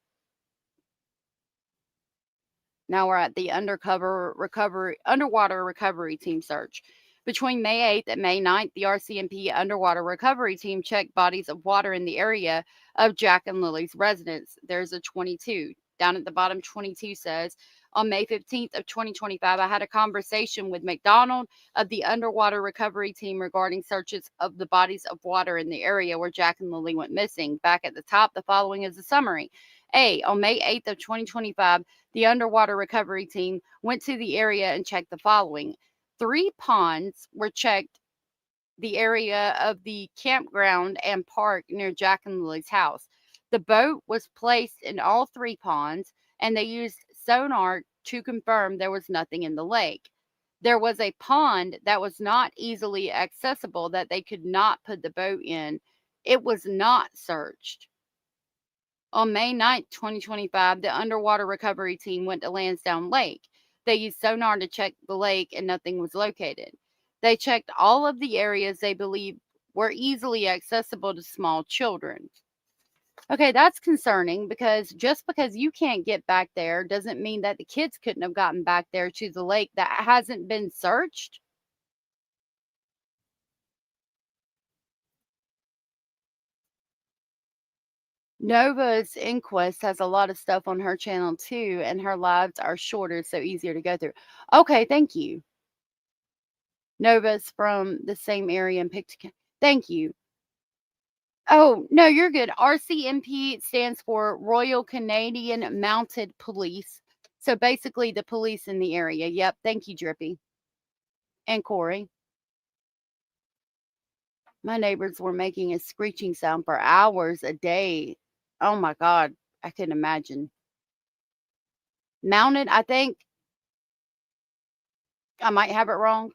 Now we're at the underwater recovery team search. Between May 8th and May 9th, the RCMP underwater recovery team checked bodies of water in the area of Jack and Lily's residence. There's a 22. Down at the bottom, 22 says, on May 15th of 2025, I had a conversation with McDonald of the underwater recovery team regarding searches of the bodies of water in the area where Jack and Lily went missing. Back at the top, the following is a summary. A. On May 8th of 2025, the underwater recovery team went to the area and checked the following. 3 ponds were checked, the area of the campground and park near Jack and Lily's house. The boat was placed in all 3 ponds, and they used sonar to confirm there was nothing in the lake. There was a pond that was not easily accessible that they could not put the boat in. It was not searched. On May 9th, 2025, the underwater recovery team went to Lansdowne Lake. They used sonar to check the lake, and nothing was located. They checked all of the areas they believed were easily accessible to small children. Okay, that's concerning, because just because you can't get back there doesn't mean that the kids couldn't have gotten back there to the lake that hasn't been searched. Nova's Inquest has a lot of stuff on her channel too, and her lives are shorter, so easier to go through. Okay, thank you. Nova's from the same area in Pictou. Thank you. Oh, no, you're good. RCMP stands for Royal Canadian Mounted Police. So basically the police in the area. Yep. Thank you, Drippy. And Corey. My neighbors were making a screeching sound for hours a day. Oh my God. I couldn't imagine. Mounted, I think. I might have it wrong.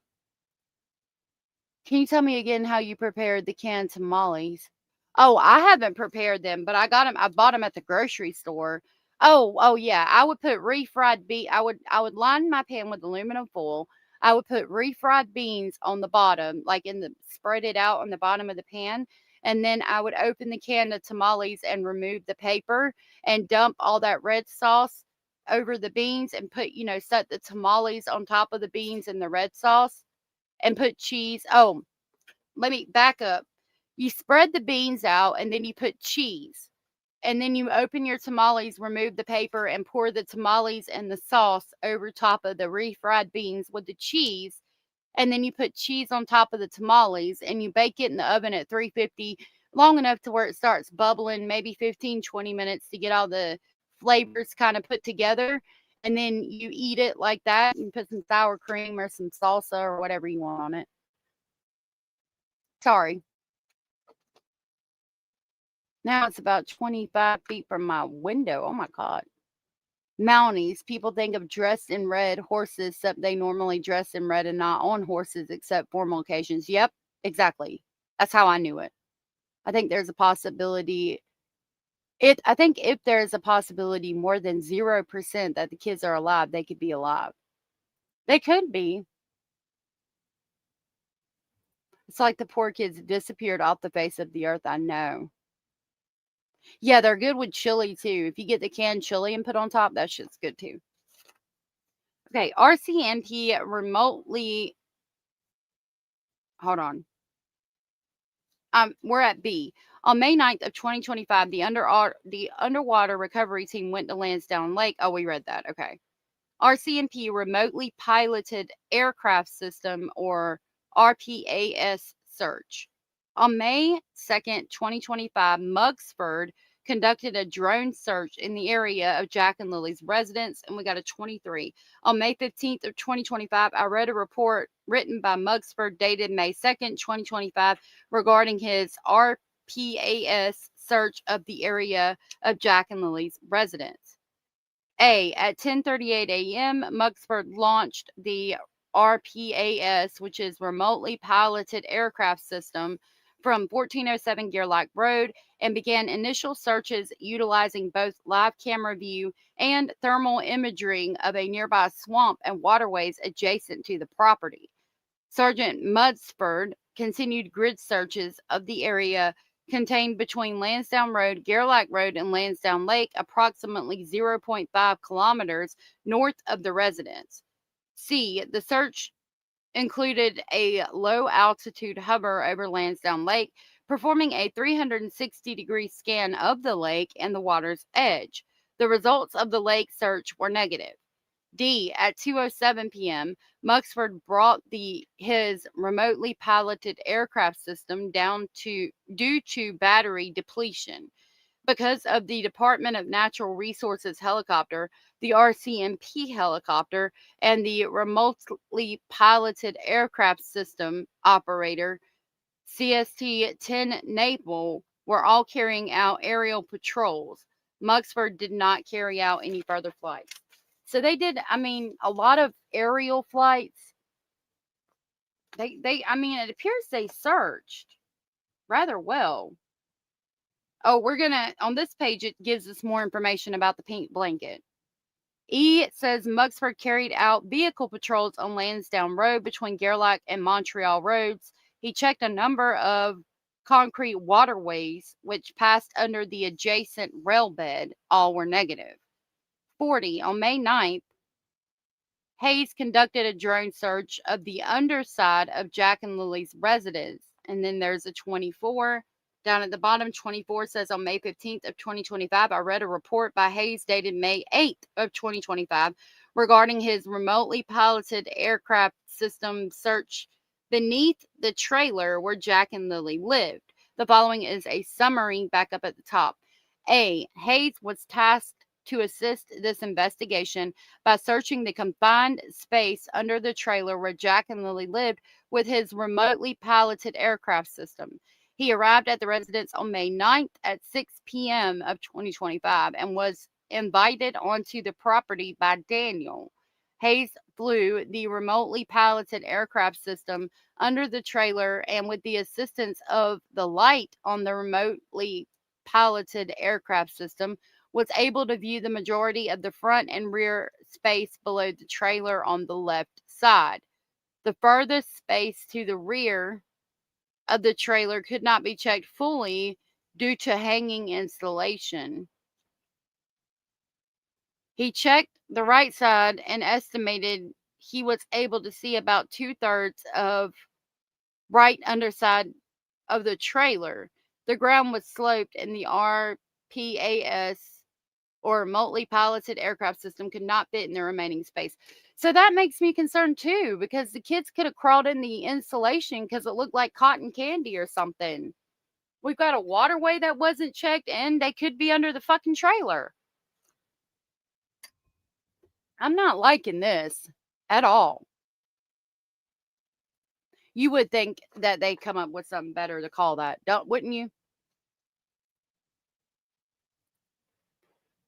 Can you tell me again how you prepared the canned tamales? Oh, I haven't prepared them, but I got them. I bought them at the grocery store. Oh yeah. I would put refried bean. I would line my pan with aluminum foil. I would put refried beans on the bottom, like spread it out on the bottom of the pan, and then I would open the can of tamales and remove the paper and dump all that red sauce over the beans and set the tamales on top of the beans and the red sauce and put cheese. Oh, let me back up. You spread the beans out and then you put cheese. And then you open your tamales, remove the paper, and pour the tamales and the sauce over top of the refried beans with the cheese. And then you put cheese on top of the tamales and you bake it in the oven at 350 long enough to where it starts bubbling, maybe 15-20 minutes to get all the flavors kind of put together. And then you eat it like that and put some sour cream or some salsa or whatever you want on it. Sorry. Now it's about 25 feet from my window. Oh my God. Mounties. People think of dressed in red horses, except they normally dress in red and not on horses except formal occasions. Yep, exactly. That's how I knew it. I think there's a possibility. I think if there's a possibility more than 0% that the kids are alive, they could be alive. They could be. It's like the poor kids disappeared off the face of the earth. I know. Yeah, they're good with chili too. If you get the canned chili and put on top, that shit's good too. Okay, RCMP remotely. Hold on. We're at B. On May 9th of 2025, the underwater recovery team went to Lansdowne Lake. Oh, we read that. Okay. RCMP remotely piloted aircraft system, or RPAS search. On May 2nd, 2025, Mugsford conducted a drone search in the area of Jack and Lily's residence, and we got a 23. On May 15th of 2025, I read a report written by Mugsford dated May 2nd, 2025, regarding his RPAS search of the area of Jack and Lily's residence. At 10:38 a.m., Mugsford launched the RPAS, which is remotely piloted aircraft system, from 1407 Gerlach Road and began initial searches utilizing both live camera view and thermal imaging of a nearby swamp and waterways adjacent to the property. Sergeant Mudsford continued grid searches of the area contained between Lansdowne Road, Gerlach Road, and Lansdowne Lake, approximately 0.5 kilometers north of the residence. The search included a low-altitude hover over Lansdowne Lake, performing a 360-degree scan of the lake and the water's edge. The results of the lake search were negative. At 2:07 p.m., Mugsford brought his remotely piloted aircraft system down due to battery depletion. Because of the Department of Natural Resources helicopter, the RCMP helicopter, and the remotely piloted aircraft system operator, CST-10 Naval, were all carrying out aerial patrols. Mugsford did not carry out any further flights. So they did, a lot of aerial flights. It appears they searched rather well. Oh, on this page, it gives us more information about the pink blanket. It says Mugsford carried out vehicle patrols on Lansdowne Road between Gerlach and Montreal roads. He checked a number of concrete waterways which passed under the adjacent rail bed. All were negative. 40. On May 9th, Hayes conducted a drone search of the underside of Jack and Lily's residence. And then there's a 24. Down at the bottom, 24 says on May 15th of 2025, I read a report by Hayes dated May 8th of 2025 regarding his remotely piloted aircraft system search beneath the trailer where Jack and Lily lived. The following is a summary back up at the top. Hayes was tasked to assist this investigation by searching the confined space under the trailer where Jack and Lily lived with his remotely piloted aircraft system. He arrived at the residence on May 9th at 6 p.m. of 2025 and was invited onto the property by Daniel. Hayes flew the remotely piloted aircraft system under the trailer, and with the assistance of the light on the remotely piloted aircraft system, was able to view the majority of the front and rear space below the trailer on the left side. The furthest space to the rear of the trailer could not be checked fully due to hanging insulation. He checked the right side and estimated he was able to see about 2/3 of right underside of the trailer. The ground was sloped and the RPAS, or remotely piloted aircraft system, could not fit in the remaining space. So that makes me concerned too, because the kids could have crawled in the insulation because it looked like cotton candy or something. We've got a waterway that wasn't checked, and they could be under the fucking trailer. I'm not liking this at all. You would think that they come up with something better to call that, wouldn't you?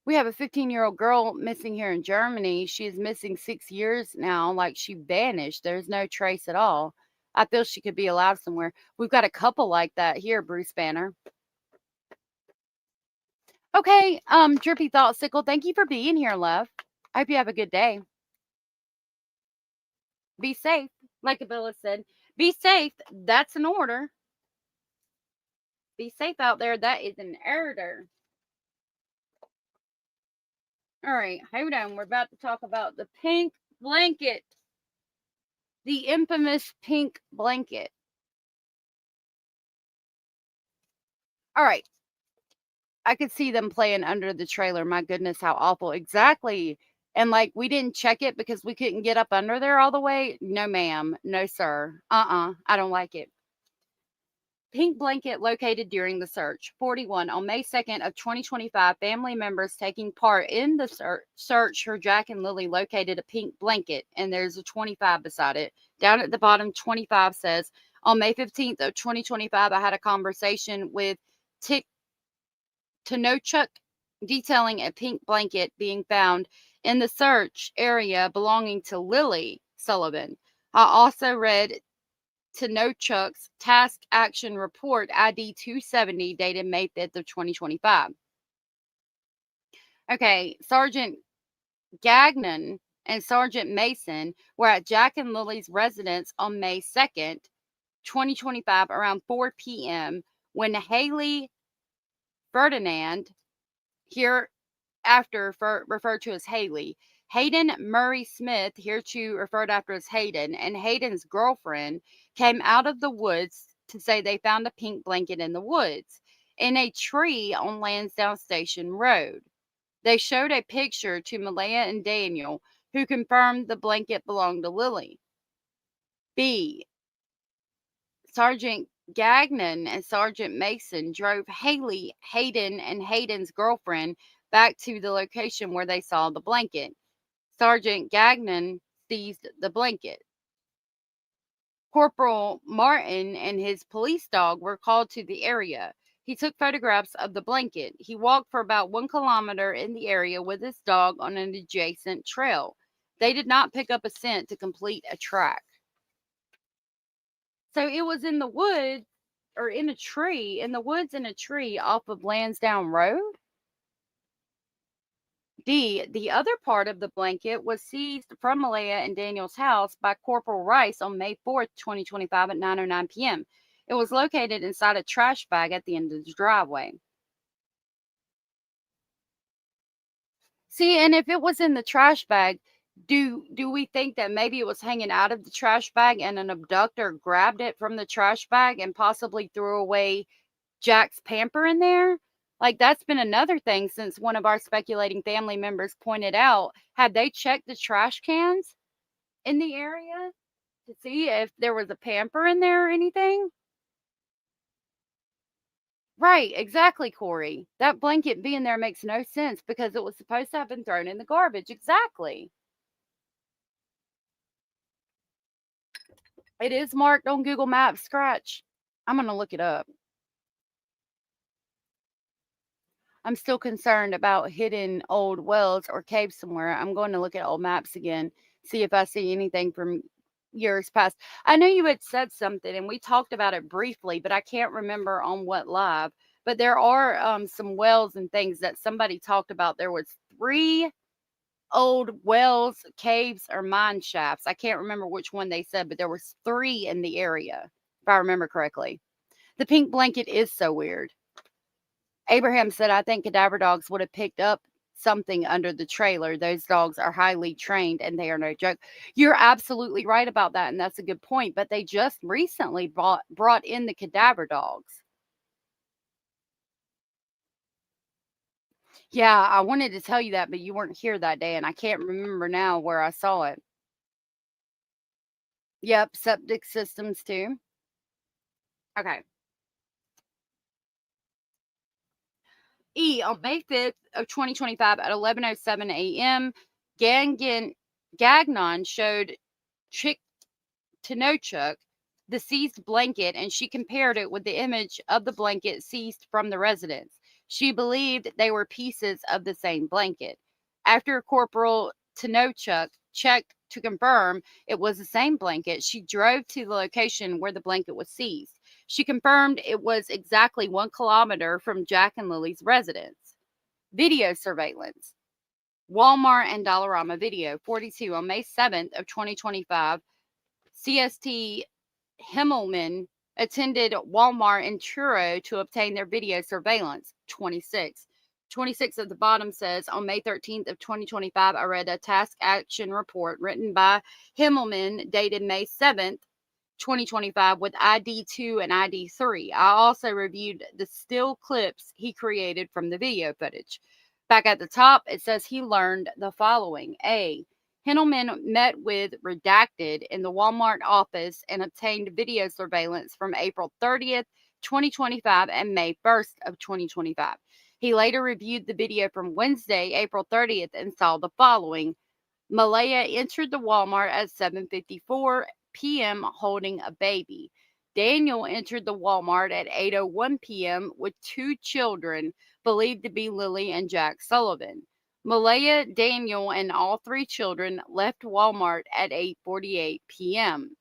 We have a 15-year-old girl missing here in Germany. She is missing 6 years now, like she vanished. There's no trace at all. I feel she could be alive somewhere. We've got a couple like that here, Bruce Banner. Okay, Drippy Thoughtstickle, thank you for being here, love. I hope you have a good day. Be safe, like Abilla said. Be safe. That's an order. Be safe out there. That is an order. All right, hold on. We're about to talk about the pink blanket. The infamous pink blanket. All right. I could see them playing under the trailer. My goodness, how awful. Exactly. And like, we didn't check it because we couldn't get up under there all the way. No, ma'am. No, sir. I don't like it. Pink blanket located during the search. 41. On May 2nd of 2025, family members taking part in the search for Jack and Lilly located a pink blanket, and there's a 25 beside it. Down at the bottom, 25 says, on May 15th of 2025, I had a conversation with Tanochuk detailing a pink blanket being found in the search area belonging to Lilly Sullivan. I also read Tanochuk's task action report ID 270 dated May 5th of 2025. Okay, Sergeant Gagnon and Sergeant Mason were at Jack and Lily's residence on May 2nd, 2025 around 4 p.m. when Haley Ferdinand, hereafter referred to as Haley, Hayden Murray Smith, hereto referred after as Hayden, and Hayden's girlfriend came out of the woods to say they found a pink blanket in the woods in a tree on Lansdowne Station Road. They showed a picture to Malaya and Daniel, who confirmed the blanket belonged to Lily. B. Sergeant Gagnon and Sergeant Mason drove Haley, Hayden, and Hayden's girlfriend back to the location where they saw the blanket. Sergeant Gagnon seized the blanket. Corporal Martin and his police dog were called to the area. He took photographs of the blanket. He walked for about 1 kilometer in the area with his dog on an adjacent trail. They did not pick up a scent to complete a track. So it was in the woods, or in a tree, in the woods in a tree off of Lansdowne Road. D. The other part of the blanket was seized from Malaya and Daniel's house by Corporal Rice on May 4th, 2025 at 9:09 p.m. It was located inside a trash bag at the end of the driveway. See, and if it was in the trash bag, do we think that maybe it was hanging out of the trash bag and an abductor grabbed it from the trash bag and possibly threw away Jack's pamper in there? Like, that's been another thing since one of our speculating family members pointed out. Had they checked the trash cans in the area to see if there was a pamper in there or anything? Right, exactly, Corey. That blanket being there makes no sense because it was supposed to have been thrown in the garbage. Exactly. It is marked on Google Maps scratch. I'm going to look it up. I'm still concerned about hidden old wells or caves somewhere. I'm going to look at old maps again, see if I see anything from years past. I know you had said something and we talked about it briefly, but I can't remember on what live. But there are some wells and things that somebody talked about. There was 3 old wells, caves, or mine shafts. I can't remember which one they said, but there was 3 in the area, if I remember correctly. The pink blanket is so weird. Abraham said, I think cadaver dogs would have picked up something under the trailer. Those dogs are highly trained and they are no joke. You're absolutely right about that, and that's a good point. But they just recently brought in the cadaver dogs. Yeah, I wanted to tell you that, but you weren't here that day, and I can't remember now where I saw it. Yep, septic systems too. Okay. On May 5th of 2025 at 11:07 a.m., Gagnon showed Chick Tinochuk the seized blanket, and she compared it with the image of the blanket seized from the residence. She believed they were pieces of the same blanket. After Corporal Tinochuk checked to confirm it was the same blanket, she drove to the location where the blanket was seized. She confirmed it was exactly 1 kilometer from Jack and Lily's residence. Video surveillance. Walmart and Dollarama video 42 on May 7th of 2025. CST Himmelman attended Walmart in Truro to obtain their video surveillance. 26. 26 at the bottom says, on May 13th of 2025, I read a task action report written by Himmelman dated May 7th, 2025 with ID 2 and ID 3. I also reviewed the still clips he created from the video footage. Back at the top, it says he learned the following. A. Hendelman met with Redacted in the Walmart office and obtained video surveillance from April 30th, 2025 and May 1st of 2025. He later reviewed the video from Wednesday, April 30th and saw the following. Malaya entered the Walmart at 7:54 p.m. holding a baby. Daniel entered the Walmart at 8:01 p.m. with 2 children believed to be Lily and Jack Sullivan. Malaya, Daniel, and all 3 children left Walmart at 8:48 p.m.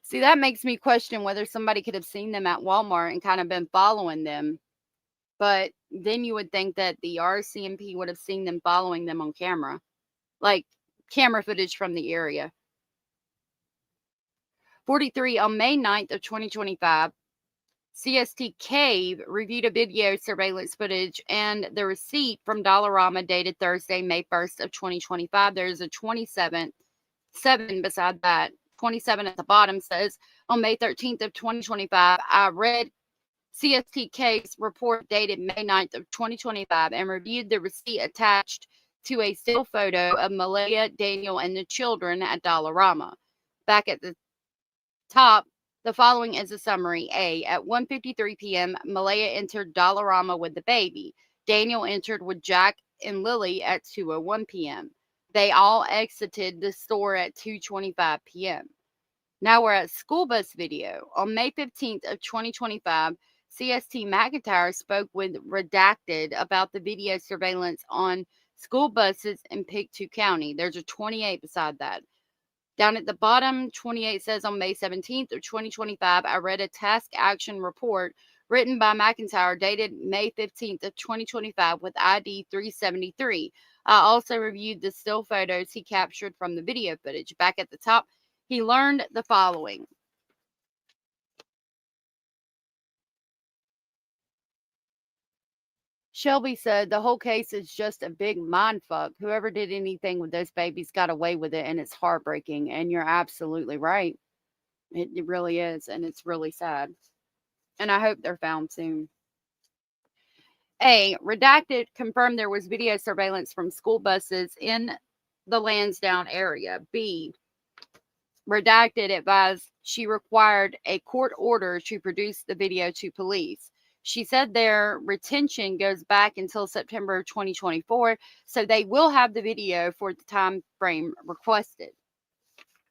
See, that makes me question whether somebody could have seen them at Walmart and kind of been following them. But then you would think that the RCMP would have seen them following them on camera, like camera footage from the area. 43 on May 9th of 2025, CST Cave reviewed a video surveillance footage and the receipt from Dollarama dated Thursday, May 1st of 2025. There's a 7 beside that. 27 at the bottom says, on May 13th of 2025, I read CSTK's report dated May 9th of 2025 and reviewed the receipt attached to a still photo of Malaya, Daniel, and the children at Dollarama. Back at the top, the following is a summary. A. At 1:53 p.m., Malaya entered Dollarama with the baby. Daniel entered with Jack and Lily at 2:01 p.m. They all exited the store at 2:25 p.m. Now we're at school bus video. On May 15th of 2025, CST McIntyre spoke with Redacted about the video surveillance on school buses in Pictou County. There's a 28 beside that. Down at the bottom, 28 says, on May 17th of 2025, I read a task action report written by McIntyre dated May 15th of 2025 with ID 373. I also reviewed the still photos he captured from the video footage. Back at the top, he learned the following. Shelby said the whole case is just a big mindfuck. Whoever did anything with those babies got away with it, and it's heartbreaking. And you're absolutely right. It really is, and it's really sad. And I hope they're found soon. A. Redacted confirmed there was video surveillance from school buses in the Lansdowne area. B. Redacted advised she required a court order to produce the video to police. She said their retention goes back until September 2024, so they will have the video for the time frame requested.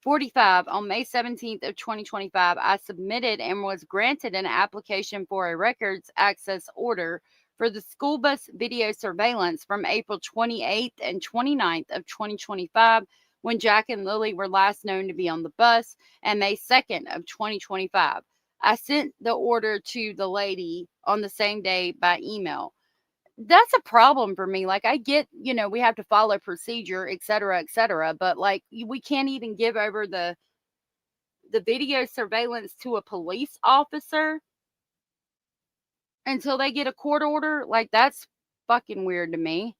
45, on May 17th of 2025, I submitted and was granted an application for a records access order for the school bus video surveillance from April 28th and 29th of 2025, when Jack and Lilly were last known to be on the bus, and May 2nd of 2025. I sent the order to the lady on the same day by email. That's a problem for me. Like, I get, we have to follow procedure, et cetera, but like, we can't even give over the video surveillance to a police officer until they get a court order. Like, that's fucking weird to me.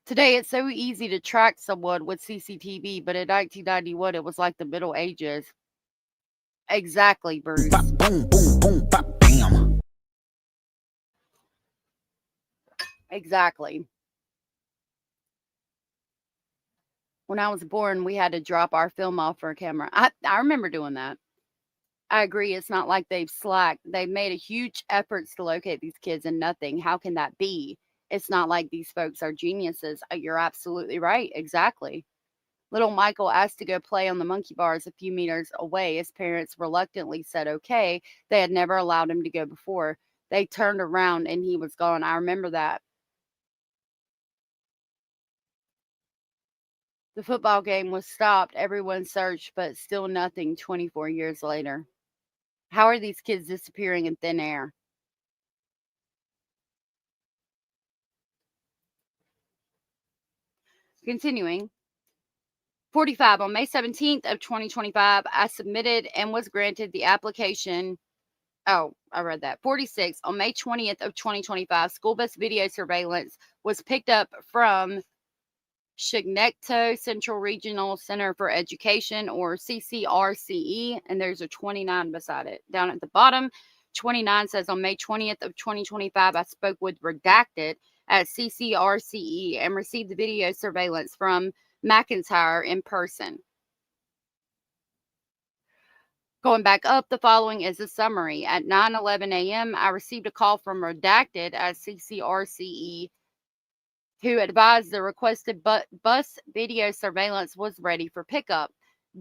Today, it's so easy to track someone with CCTV, but in 1991, it was like the Middle Ages. Exactly, Bruce. Boom, boom, boom, bop, bam. Exactly. When I was born, we had to drop our film off for a camera. I remember doing that. I agree. It's not like they've slacked. They've made a huge efforts to locate these kids and nothing. How can that be? It's not like these folks are geniuses. You're absolutely right. Exactly. Little Michael asked to go play on the monkey bars a few meters away. His parents reluctantly said okay. They had never allowed him to go before. They turned around and he was gone. I remember that. The football game was stopped. Everyone searched, but still nothing 24 years later. How are these kids disappearing in thin air? Continuing. 45. On May 17th of 2025, I submitted and was granted the application. Oh, I read that. 46. On May 20th of 2025, school bus video surveillance was picked up from Chignecto Central Regional Center for Education, or CCRCE, and there's a 29 beside it. Down at the bottom, 29 says, on May 20th of 2025, I spoke with redacted at CCRCE and received the video surveillance from McIntyre in person. Going back up, the following is a summary. At 9:11 a.m., I received a call from redacted at CCRCE, who advised the requested bus video surveillance was ready for pickup.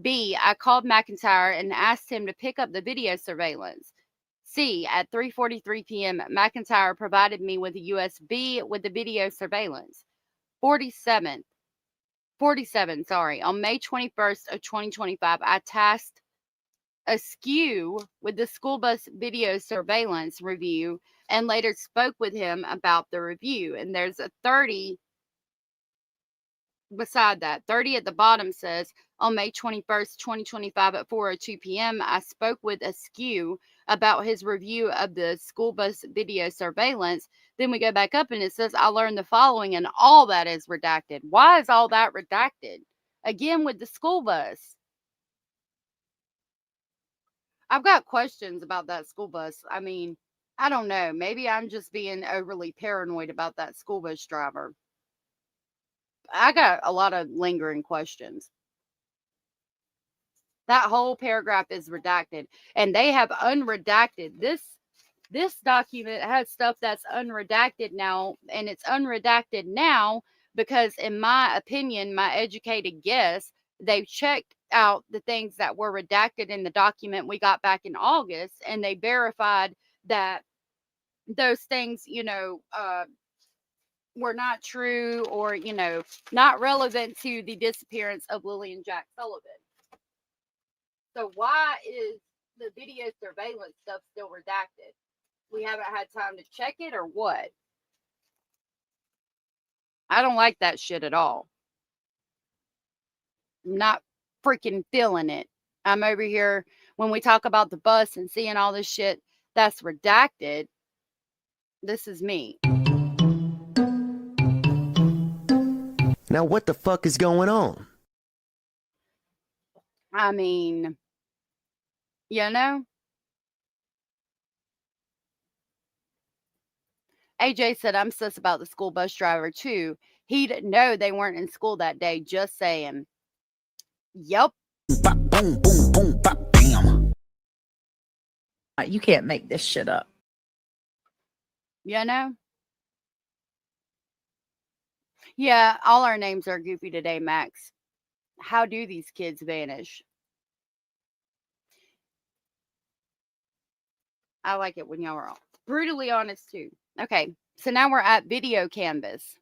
B, I called McIntyre and asked him to pick up the video surveillance. C, at 3:43 p.m., McIntyre provided me with a USB with the video surveillance. 47, on May 21st of 2025, I tasked Askew with the school bus video surveillance review and later spoke with him about the review. And there's a 30 beside that. 30 at the bottom says, on May 21st, 2025 at 4:02 p.m., I spoke with Askew about his review of the school bus video surveillance. Then we go back up and it says, I learned the following, and all that is redacted. Why is all that redacted? Again, with the school bus. I've got questions about that school bus. I mean, I don't know. Maybe I'm just being overly paranoid about that school bus driver. I got a lot of lingering questions. That whole paragraph is redacted, and they have unredacted. This document has stuff that's unredacted now, and it's unredacted now because, in my opinion, my educated guess, they've checked out the things that were redacted in the document we got back in August, and they verified that those things, were not true, or, not relevant to the disappearance of Lilly and Jack Sullivan. So why is the video surveillance stuff still redacted? We haven't had time to check it, or what? I don't like that shit at all. I'm not freaking feeling it. I'm over here when we talk about the bus and seeing all this shit that's redacted. This is me. Now what the fuck is going on? I mean, AJ said, I'm sus about the school bus driver too. He didn't know they weren't in school that day. Just saying. Yep. Boom, boom, boom, bop, bam. You can't make this shit up. Yeah, all our names are goofy today, Max. How do these kids vanish? I like it when y'all are brutally honest too. Okay, so now we're at video canvas.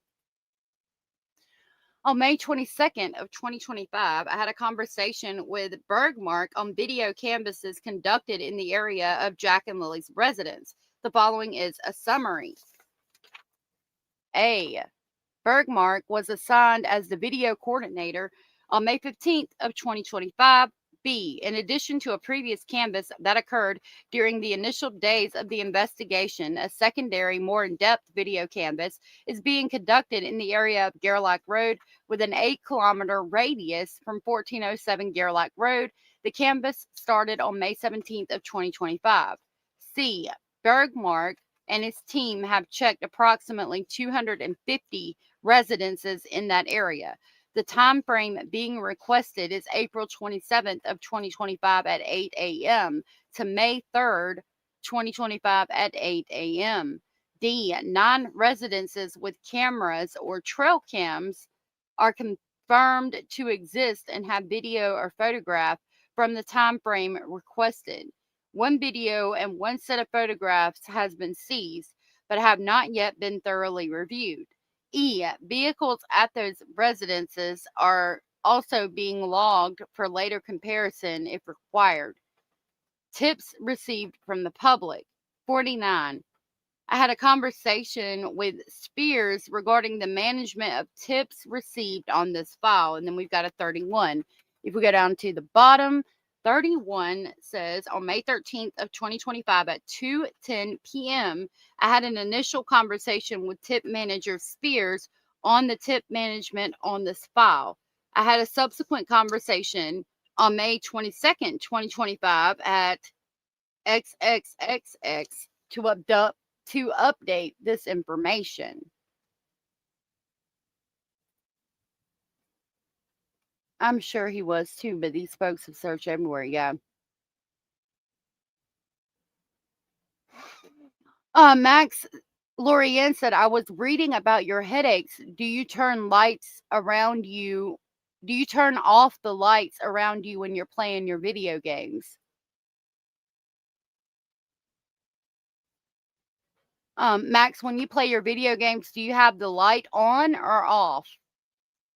On May 22nd of 2025, I had a conversation with Bergmark on video canvases conducted in the area of Jack and Lily's residence. The following is a summary. A. Bergmark was assigned as the video coordinator on May 15th of 2025. B. In addition to a previous canvass that occurred during the initial days of the investigation, a secondary, more in-depth video canvass is being conducted in the area of Gerlach Road with an 8-kilometer radius from 1407 Gerlach Road. The canvass started on May 17th of 2025. C. Bergmark and his team have checked approximately 250 residences in that area. The time frame being requested is April 27th of 2025 at 8 a.m. to May 3rd, 2025 at 8 a.m. D. 9 residences with cameras or trail cams are confirmed to exist and have video or photograph from the time frame requested. 1 video and 1 set of photographs has been seized, but have not yet been thoroughly reviewed. E. Vehicles at those residences are also being logged for later comparison if required. Tips received from the public. 49. I had a conversation with Spears regarding the management of tips received on this file. And then we've got a 31. If we go down to the bottom, 31 says on May 13th of 2025 at 2:10 p.m., I had an initial conversation with tip manager Spears on the tip management on this file. I had a subsequent conversation on May 22nd, 2025 at XXXX to update this information. I'm sure he was too, but these folks have searched everywhere. Yeah. Max Lorien said, I was reading about your headaches. Do you turn lights around you? Do you turn off the lights around you when you're playing your video games? Max, when you play your video games, do you have the light on or off?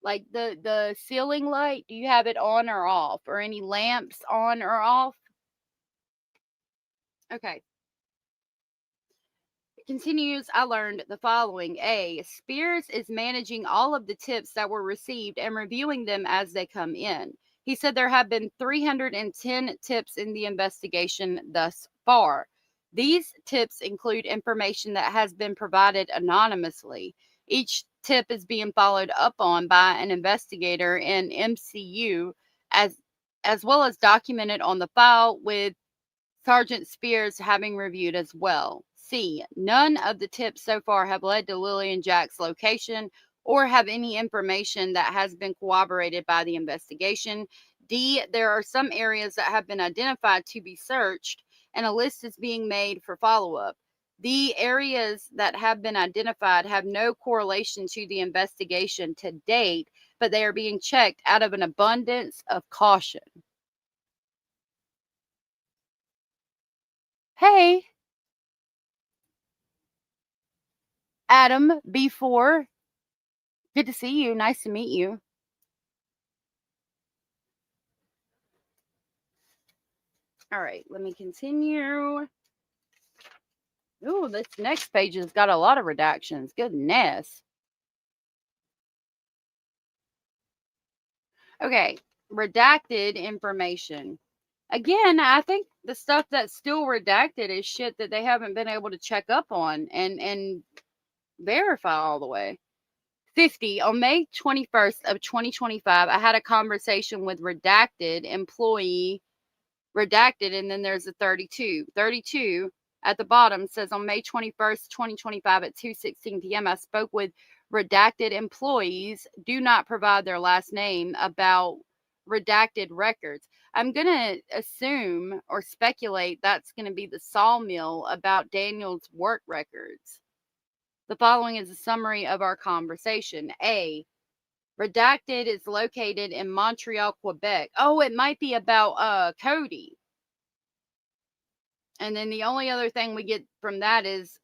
Like the ceiling light, do you have it on or off? Or any lamps on or off? Okay. It continues, I learned the following. A. Spears is managing all of the tips that were received and reviewing them as they come in. He said there have been 310 tips in the investigation thus far. These tips include information that has been provided anonymously. Each tip is being followed up on by an investigator in MCU as well as documented on the file with Sergeant Spears having reviewed as well. C. None of the tips so far have led to Lily and Jack's location or have any information that has been corroborated by the investigation. D. There are some areas that have been identified to be searched, and a list is being made for follow-up. The areas that have been identified have no correlation to the investigation to date, but they are being checked out of an abundance of caution. Hey, Adam B4. Good to see you. Nice to meet you. All right, let me continue. Ooh, this next page has got a lot of redactions. Goodness. Okay, redacted information. Again, I think the stuff that's still redacted is shit that they haven't been able to check up on and verify all the way. 50. On May 21st of 2025, I had a conversation with redacted employee, redacted, and then there's a 32. 32 at the bottom says on May 21st, 2025 at 2:16 p.m., I spoke with redacted employees. Do not provide their last name about redacted records. I'm going to assume or speculate that's going to be the sawmill about Daniel's work records. The following is a summary of our conversation. A. Redacted is located in Montreal, Quebec. Oh, it might be about Cody. And then the only other thing we get from that is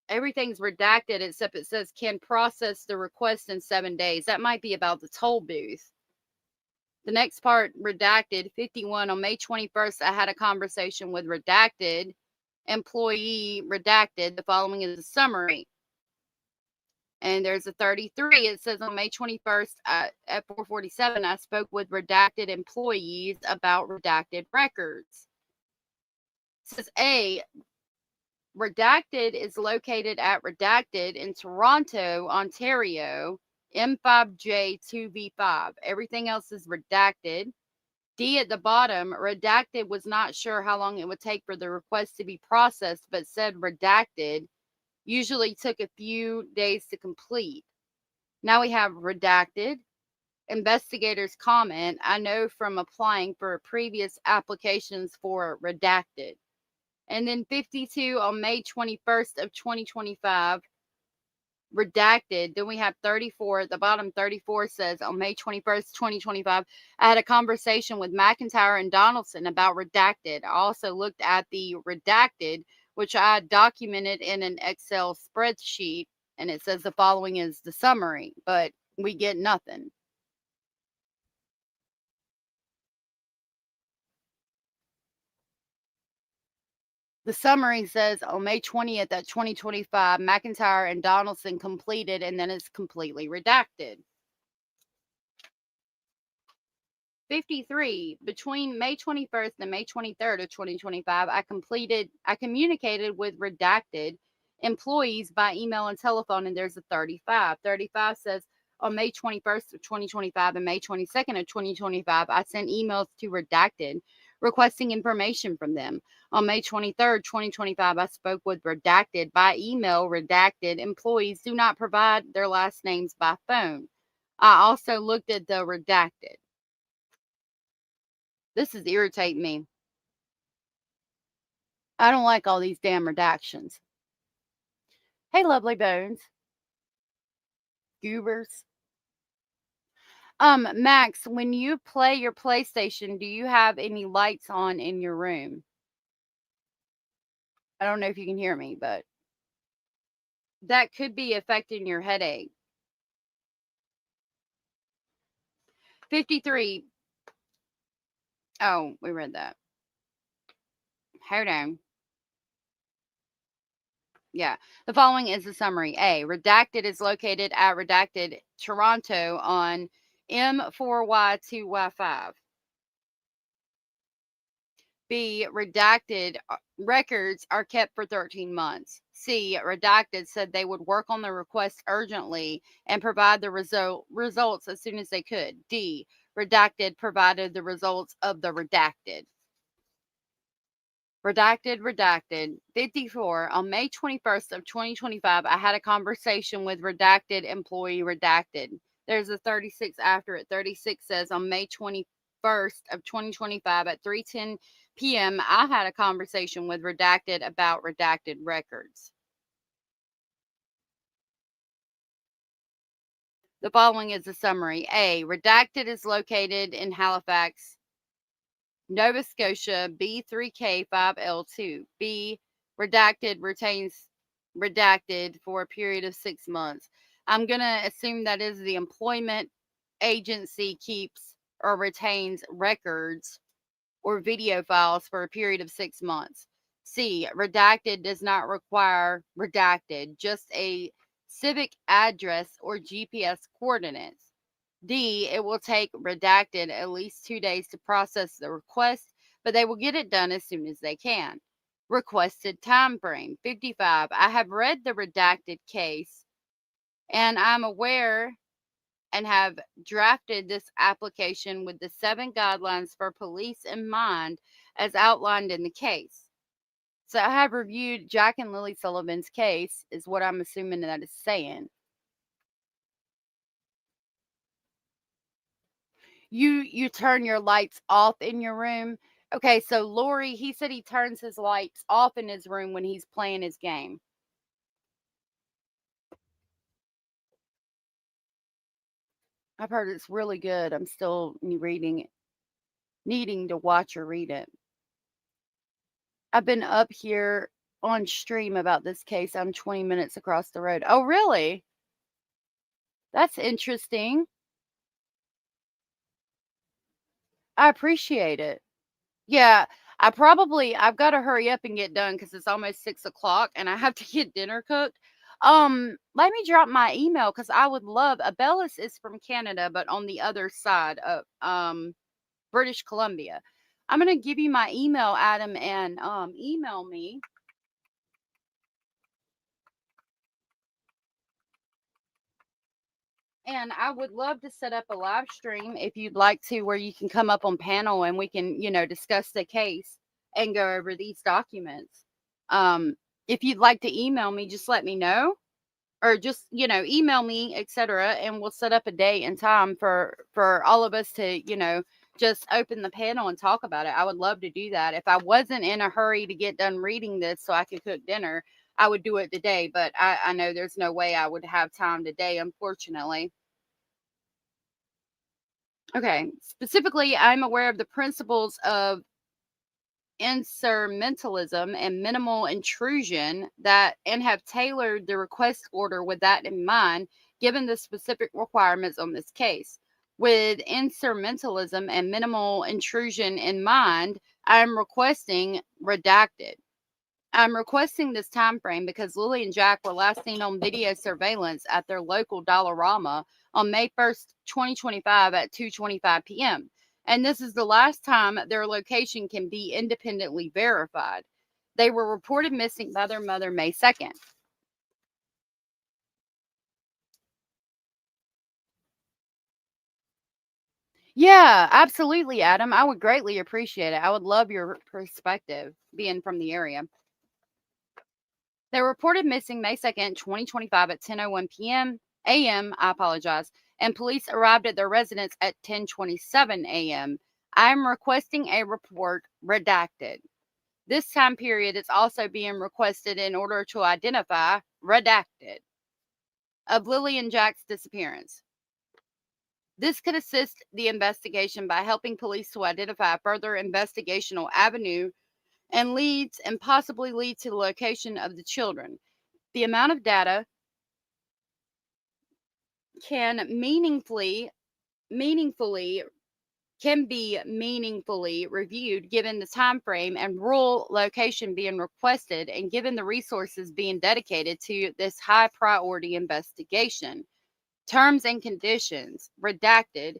everything's redacted except it says can process the request in 7 days. That might be about the toll booth. The next part, redacted, 51. On May 21st, I had a conversation with redacted, employee redacted. The following is a summary. And there's a 33. It says on May 21st at 4:47, I spoke with redacted employees about redacted records. It says A, redacted is located at redacted in Toronto, Ontario, M5J2V5. Everything else is redacted. D at the bottom, redacted was not sure how long it would take for the request to be processed, but said redacted usually took a few days to complete. Now we have redacted. Investigators comment, I know from applying for previous applications for redacted. And then 52 on May 21st of 2025, redacted. Then we have 34 at the bottom. 34 says on May 21st, 2025, I had a conversation with McIntyre and Donaldson about redacted. I also looked at the redacted, which I documented in an Excel spreadsheet, and it says the following is the summary, but we get nothing. The summary says on May 20th of 2025, McIntyre and Donaldson completed, and then it's completely redacted. 53, between May 21st and May 23rd of 2025, I communicated with redacted employees by email and telephone, and there's a 35. 35 says on May 21st of 2025 and May 22nd of 2025, I sent emails to redacted requesting information from them. On May 23rd, 2025, I spoke with redacted by email. Redacted employees do not provide their last names by phone. I also looked at the redacted. This is irritating me. I don't like all these damn redactions. Hey, lovely bones. Goobers. Max, when you play your PlayStation, do you have any lights on in your room? I don't know if you can hear me, but that could be affecting your headache. 53. Oh, we read that. Hold on. Yeah. The following is a summary. A, redacted is located at redacted Toronto on M4Y2Y5. B, redacted records are kept for 13 months. C, redacted said they would work on the request urgently and provide the results as soon as they could. D, redacted provided the results of the redacted. Redacted. 54. On May 21st of 2025, I had a conversation with redacted employee redacted. There's a 36 after it. 36 says on May 21st of 2025 at 3:10 p.m., I had a conversation with redacted about redacted records. The following is a summary. A, redacted is located in Halifax, Nova Scotia, B3K5L2. B, redacted retains redacted for a period of 6 months. I'm going to assume that is the employment agency keeps or retains records or video files for a period of 6 months. C, redacted does not require redacted, just a civic address or GPS coordinates. D, it will take redacted at least 2 days to process the request, but they will get it done as soon as they can. Requested time frame. 55, I have read the redacted case, and I'm aware and have drafted this application with the 7 guidelines for police in mind as outlined in the case. So I have reviewed Jack and Lilly Sullivan's case, is what I'm assuming that is saying. You turn your lights off in your room. Okay, so Lori, he said he turns his lights off in his room when he's playing his game. I've heard it's really good. I'm still reading it, needing to watch or read it. I've been up here on stream about this case. I'm 20 minutes across the road. Oh, really? That's interesting. I appreciate it. Yeah, I've got to hurry up and get done because it's almost 6 o'clock and I have to get dinner cooked. Let me drop my email because I would love. Abellis is from Canada, but on the other side of British Columbia. I'm gonna give you my email, Adam, and email me. And I would love to set up a live stream if you'd like to, where you can come up on panel and we can, discuss the case and go over these documents. If you'd like to email me, just let me know, or just, email me, etc. And we'll set up a date and time for all of us to, just open the panel and talk about it. I would love to do that. If I wasn't in a hurry to get done reading this so I could cook dinner, I would do it today, but I know there's no way I would have time today, unfortunately. Okay. Specifically, I'm aware of the principles of instrumentalism and minimal intrusion and have tailored the request order with that in mind, given the specific requirements on this case. With instrumentalism and minimal intrusion in mind, I'm requesting redacted. I'm requesting this time frame because Lily and Jack were last seen on video surveillance at their local Dollarama on May 1st, 2025 at 2:25 p.m. And this is the last time their location can be independently verified. They were reported missing by their mother May 2nd. Yeah, absolutely, Adam. I would greatly appreciate it. I would love your perspective being from the area. They were reported missing May 2nd, 2025 at 10:01 p.m. a.m. I apologize. And police arrived at their residence at 10:27 a.m. I'm requesting a report redacted. This time period is also being requested in order to identify redacted of Lily and Jack's disappearance. This could assist the investigation by helping police to identify a further investigational avenue and leads and possibly lead to the location of the children. The amount of data can be meaningfully reviewed given the time frame and rural location being requested and given the resources being dedicated to this high priority investigation. Terms and conditions redacted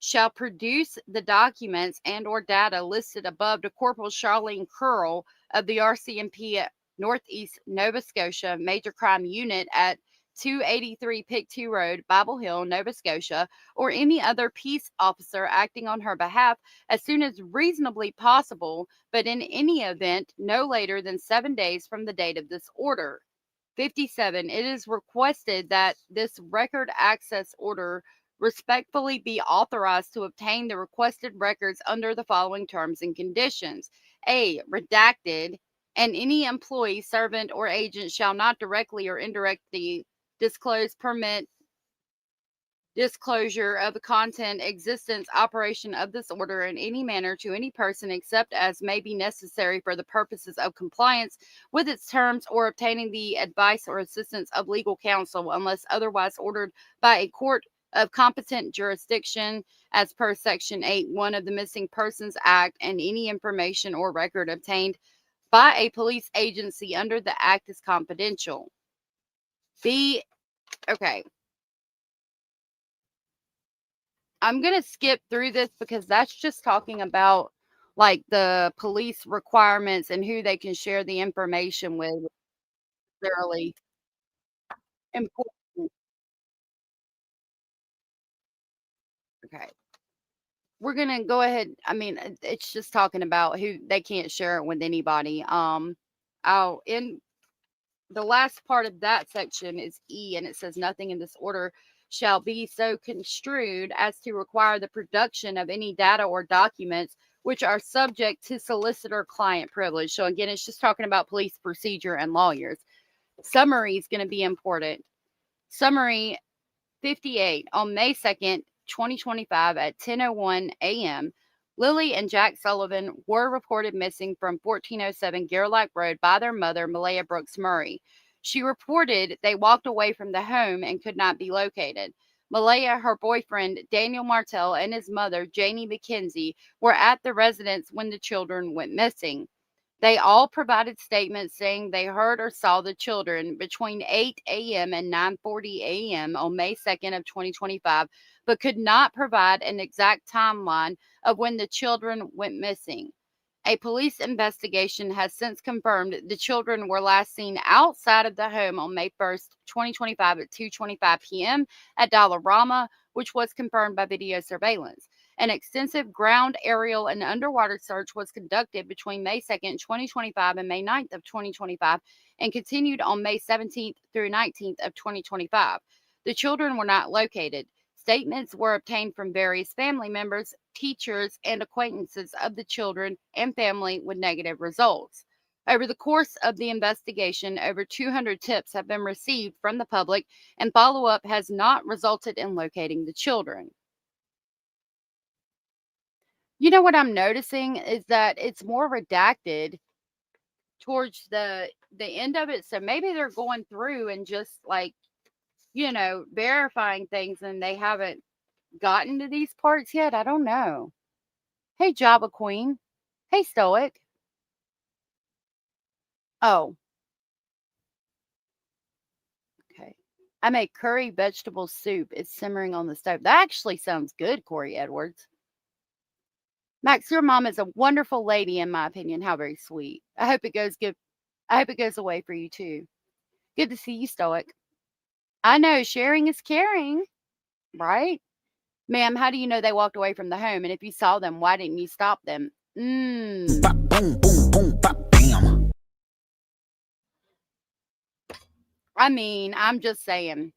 shall produce the documents and or data listed above to Corporal Charlene Curl of the RCMP Northeast Nova Scotia Major Crime Unit at 283 Pictou Road, Bible Hill, Nova Scotia, or any other peace officer acting on her behalf as soon as reasonably possible, but in any event, no later than 7 days from the date of this order. 57. It is requested that this record access order respectfully be authorized to obtain the requested records under the following terms and conditions. A. Redacted, and any employee, servant, or agent shall not directly or indirectly disclose, permit, disclosure of the content, existence, operation of this order in any manner to any person except as may be necessary for the purposes of compliance with its terms or obtaining the advice or assistance of legal counsel unless otherwise ordered by a court of competent jurisdiction as per Section 8(1) of the Missing Persons Act, and any information or record obtained by a police agency under the act is confidential. Okay. I'm going to skip through this because that's just talking about like the police requirements and who they can share the information with. Really important. Okay. We're going to go ahead. I mean, it's just talking about who they can't share it with anybody. In the last part of that section is E, and it says nothing in this order shall be so construed as to require the production of any data or documents which are subject to solicitor client privilege. So again, it's just talking about police procedure and lawyers. Summary is going to be important. Summary 58 on May 2nd, 2025 at 10:01 a.m. Lily and Jack Sullivan were reported missing from 1407 Gerlach Road by their mother, Malaya Brooks Murray. She reported they walked away from the home and could not be located. Malaya, her boyfriend, Daniel Martell, and his mother, Janie McKenzie, were at the residence when the children went missing. They all provided statements saying they heard or saw the children between 8 a.m. and 9:40 a.m. on May 2nd of 2025, but could not provide an exact timeline of when the children went missing. A police investigation has since confirmed the children were last seen outside of the home on May 1st, 2025 at 2:25 p.m. at Dollarama, which was confirmed by video surveillance. An extensive ground, aerial, and underwater search was conducted between May 2nd, 2025 and May 9th of 2025 and continued on May 17th through 19th of 2025. The children were not located. Statements were obtained from various family members, teachers, and acquaintances of the children and family with negative results. Over the course of the investigation, over 200 tips have been received from the public, and follow-up has not resulted in locating the children. You know what I'm noticing is that it's more redacted towards the end of it. So maybe they're going through and just like, verifying things and they haven't gotten to these parts yet. I don't know. Hey, Java Queen. Hey, Stoic. Oh. Okay. I made curry vegetable soup. It's simmering on the stove. That actually sounds good, Corey Edwards. Max, your mom is a wonderful lady, in my opinion. How very sweet. I hope it goes good. I hope it goes away for you too. Good to see you, Stoic. I know sharing is caring, right? Ma'am, how do you know they walked away from the home? And if you saw them, why didn't you stop them? Bop, boom, boom, boom, bop, bam. I mean, I'm just saying.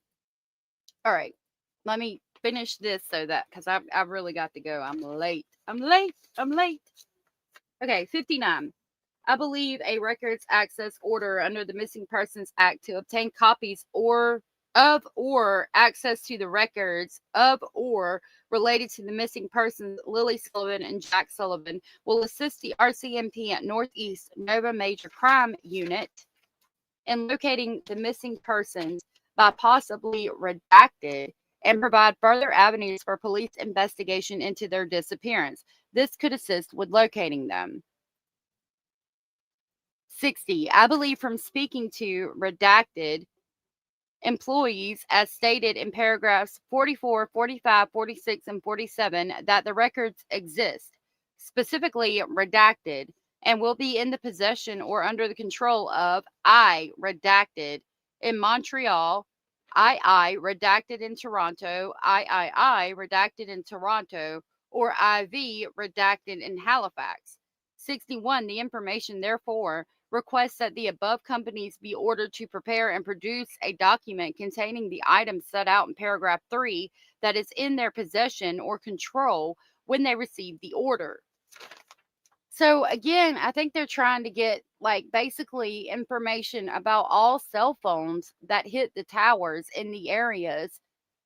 All right, let me finish this because I've really got to go. I'm late. Okay, 59. I believe a records access order under the Missing Persons Act to obtain copies or access to the records of or related to the missing persons Lily Sullivan and Jack Sullivan will assist the RCMP at Northeast Nova Major Crime Unit in locating the missing persons by possibly redacted and provide further avenues for police investigation into their disappearance. This could assist with locating them. 60. I believe from speaking to redacted employees, as stated in paragraphs 44, 45, 46, and 47, that the records exist, specifically redacted, and will be in the possession or under the control of I, redacted, in Montreal, II, redacted in Toronto, III, redacted in Toronto, or IV, redacted in Halifax. 61. The information, therefore, requests that the above companies be ordered to prepare and produce a document containing the items set out in paragraph 3 that is in their possession or control when they receive the order. So again, I think they're trying to get basically information about all cell phones that hit the towers in the areas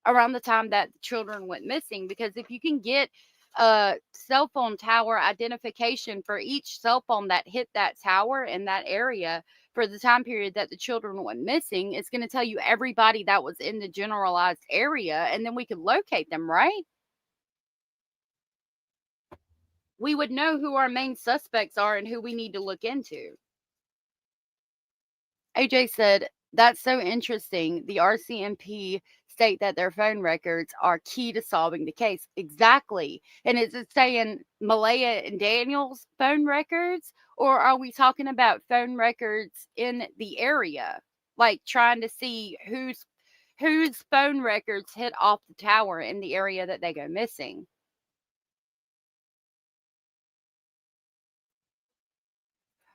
around the time that the children went missing, because if you can get a cell phone tower identification for each cell phone that hit that tower in that area for the time period that the children went missing, it's going to tell you everybody that was in the generalized area, and then we could locate them, right? We would know who our main suspects are and who we need to look into. AJ said, that's so interesting. The RCMP state that their phone records are key to solving the case. Exactly. And is it saying Malaya and Daniel's phone records? Or are we talking about phone records in the area? Like trying to see whose phone records hit off the tower in the area that they go missing.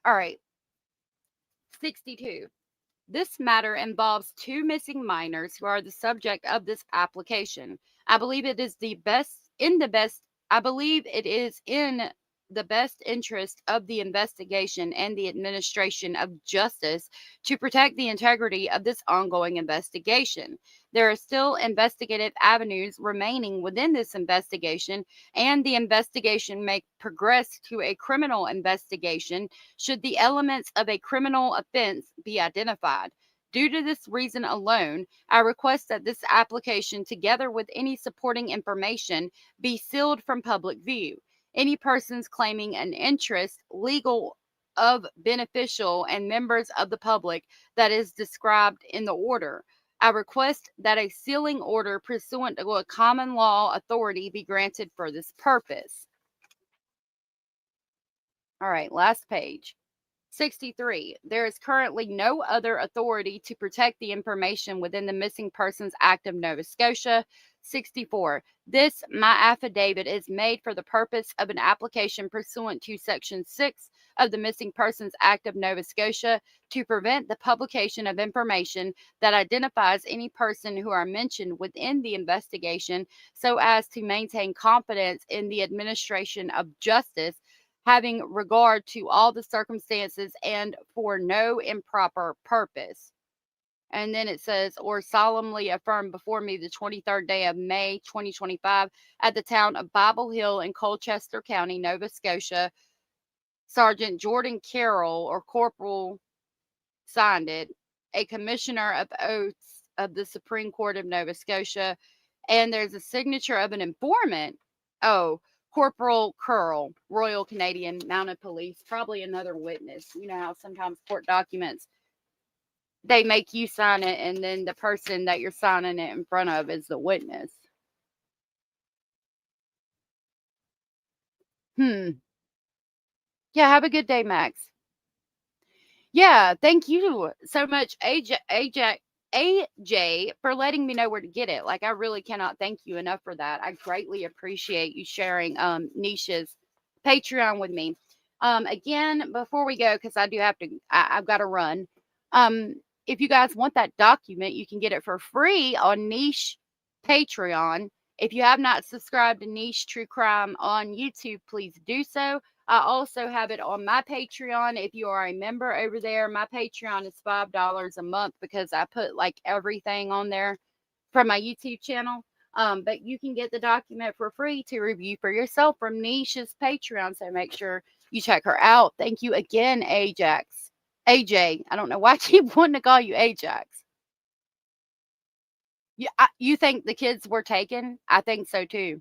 All right. 62. This matter involves two missing minors who are the subject of this application. I believe it is in the best interest of the investigation and the administration of justice to protect the integrity of this ongoing investigation. There are still investigative avenues remaining within this investigation, and the investigation may progress to a criminal investigation should the elements of a criminal offense be identified. Due to this reason alone, I request that this application, together with any supporting information, be sealed from public view. Any persons claiming an interest, legal of beneficial and members of the public, that is described in the order. I request that a sealing order pursuant to a common law authority be granted for this purpose. All right, last page. 63. There is currently no other authority to protect the information within the Missing Persons Act of Nova Scotia. 64. This, my affidavit, is made for the purpose of an application pursuant to Section 6 of the Missing Persons Act of Nova Scotia to prevent the publication of information that identifies any person who are mentioned within the investigation, so as to maintain confidence in the administration of justice, having regard to all the circumstances and for no improper purpose. And then it says, or solemnly affirm before me the 23rd day of May, 2025, at the town of Bible Hill in Colchester County, Nova Scotia. Sergeant Jordan Carroll, or Corporal, signed it, a commissioner of oaths of the Supreme Court of Nova Scotia. And there's a signature of an informant. Oh, Corporal Curl, Royal Canadian Mounted Police, probably another witness. You know how sometimes court documents, they make you sign it, and then the person that you're signing it in front of is the witness. Yeah, have a good day, Max. Yeah, thank you so much, AJ, for letting me know where to get it. Like, I really cannot thank you enough for that. I greatly appreciate you sharing Nisha's Patreon with me. Again, before we go, because I do have to, I've got to run. If you guys want that document, you can get it for free on Niche Patreon. If you have not subscribed to Niche True Crime on YouTube, please do so. I also have it on my Patreon. If you are a member over there, my Patreon is $5 a month because I put like everything on there from my YouTube channel. But you can get the document for free to review for yourself from Nisha's Patreon. So make sure you check her out. Thank you again, Ajax. AJ. I don't know why I keep wanting to call you Ajax. You think the kids were taken? I think so too.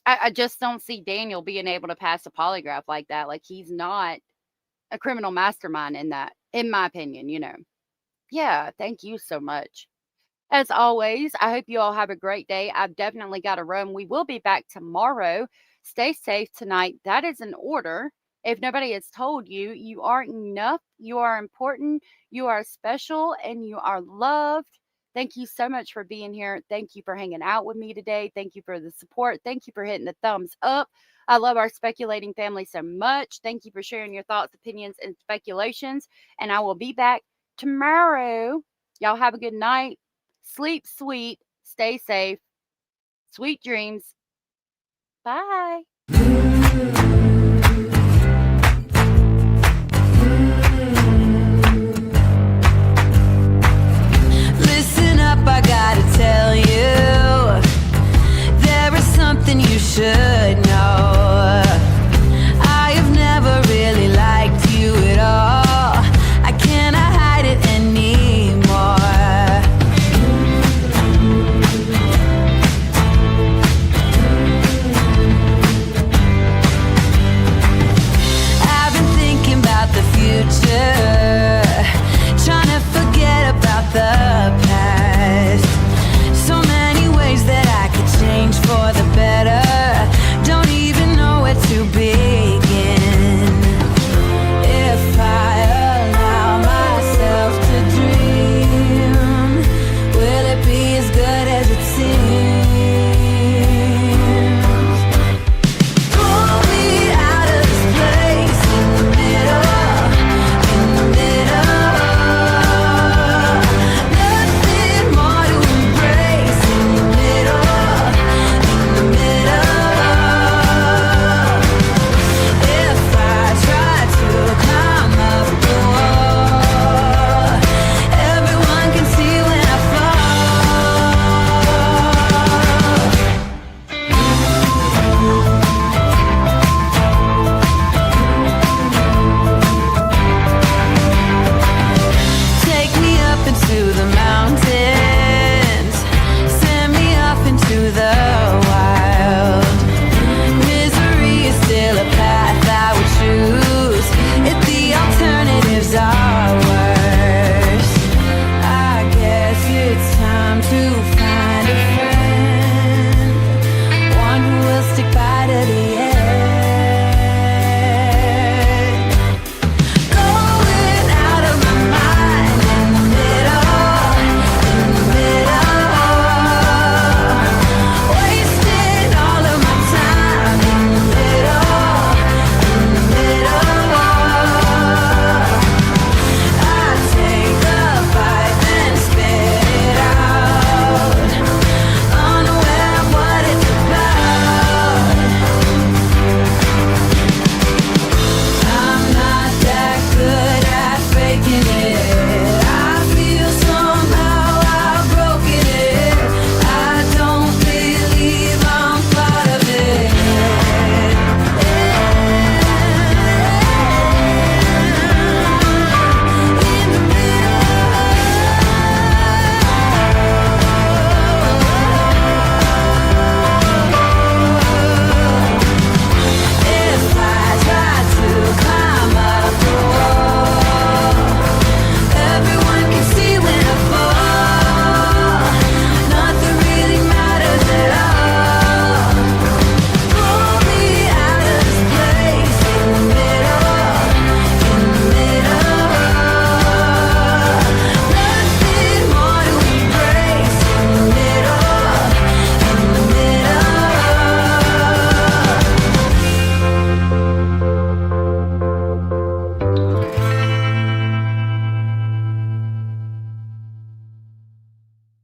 I just don't see Daniel being able to pass a polygraph like that. Like, he's not a criminal mastermind in that, in my opinion, you know. Yeah, thank you so much. As always, I hope you all have a great day. I've definitely got to run. We will be back tomorrow. Stay safe tonight. That is an order. If nobody has told you, you are enough, you are important, you are special, and you are loved. Thank you so much for being here. Thank you for hanging out with me today. Thank you for the support. Thank you for hitting the thumbs up. I love our speculating family so much. Thank you for sharing your thoughts, opinions, and speculations. And I will be back tomorrow. Y'all have a good night. Sleep sweet. Stay safe. Sweet dreams. Bye.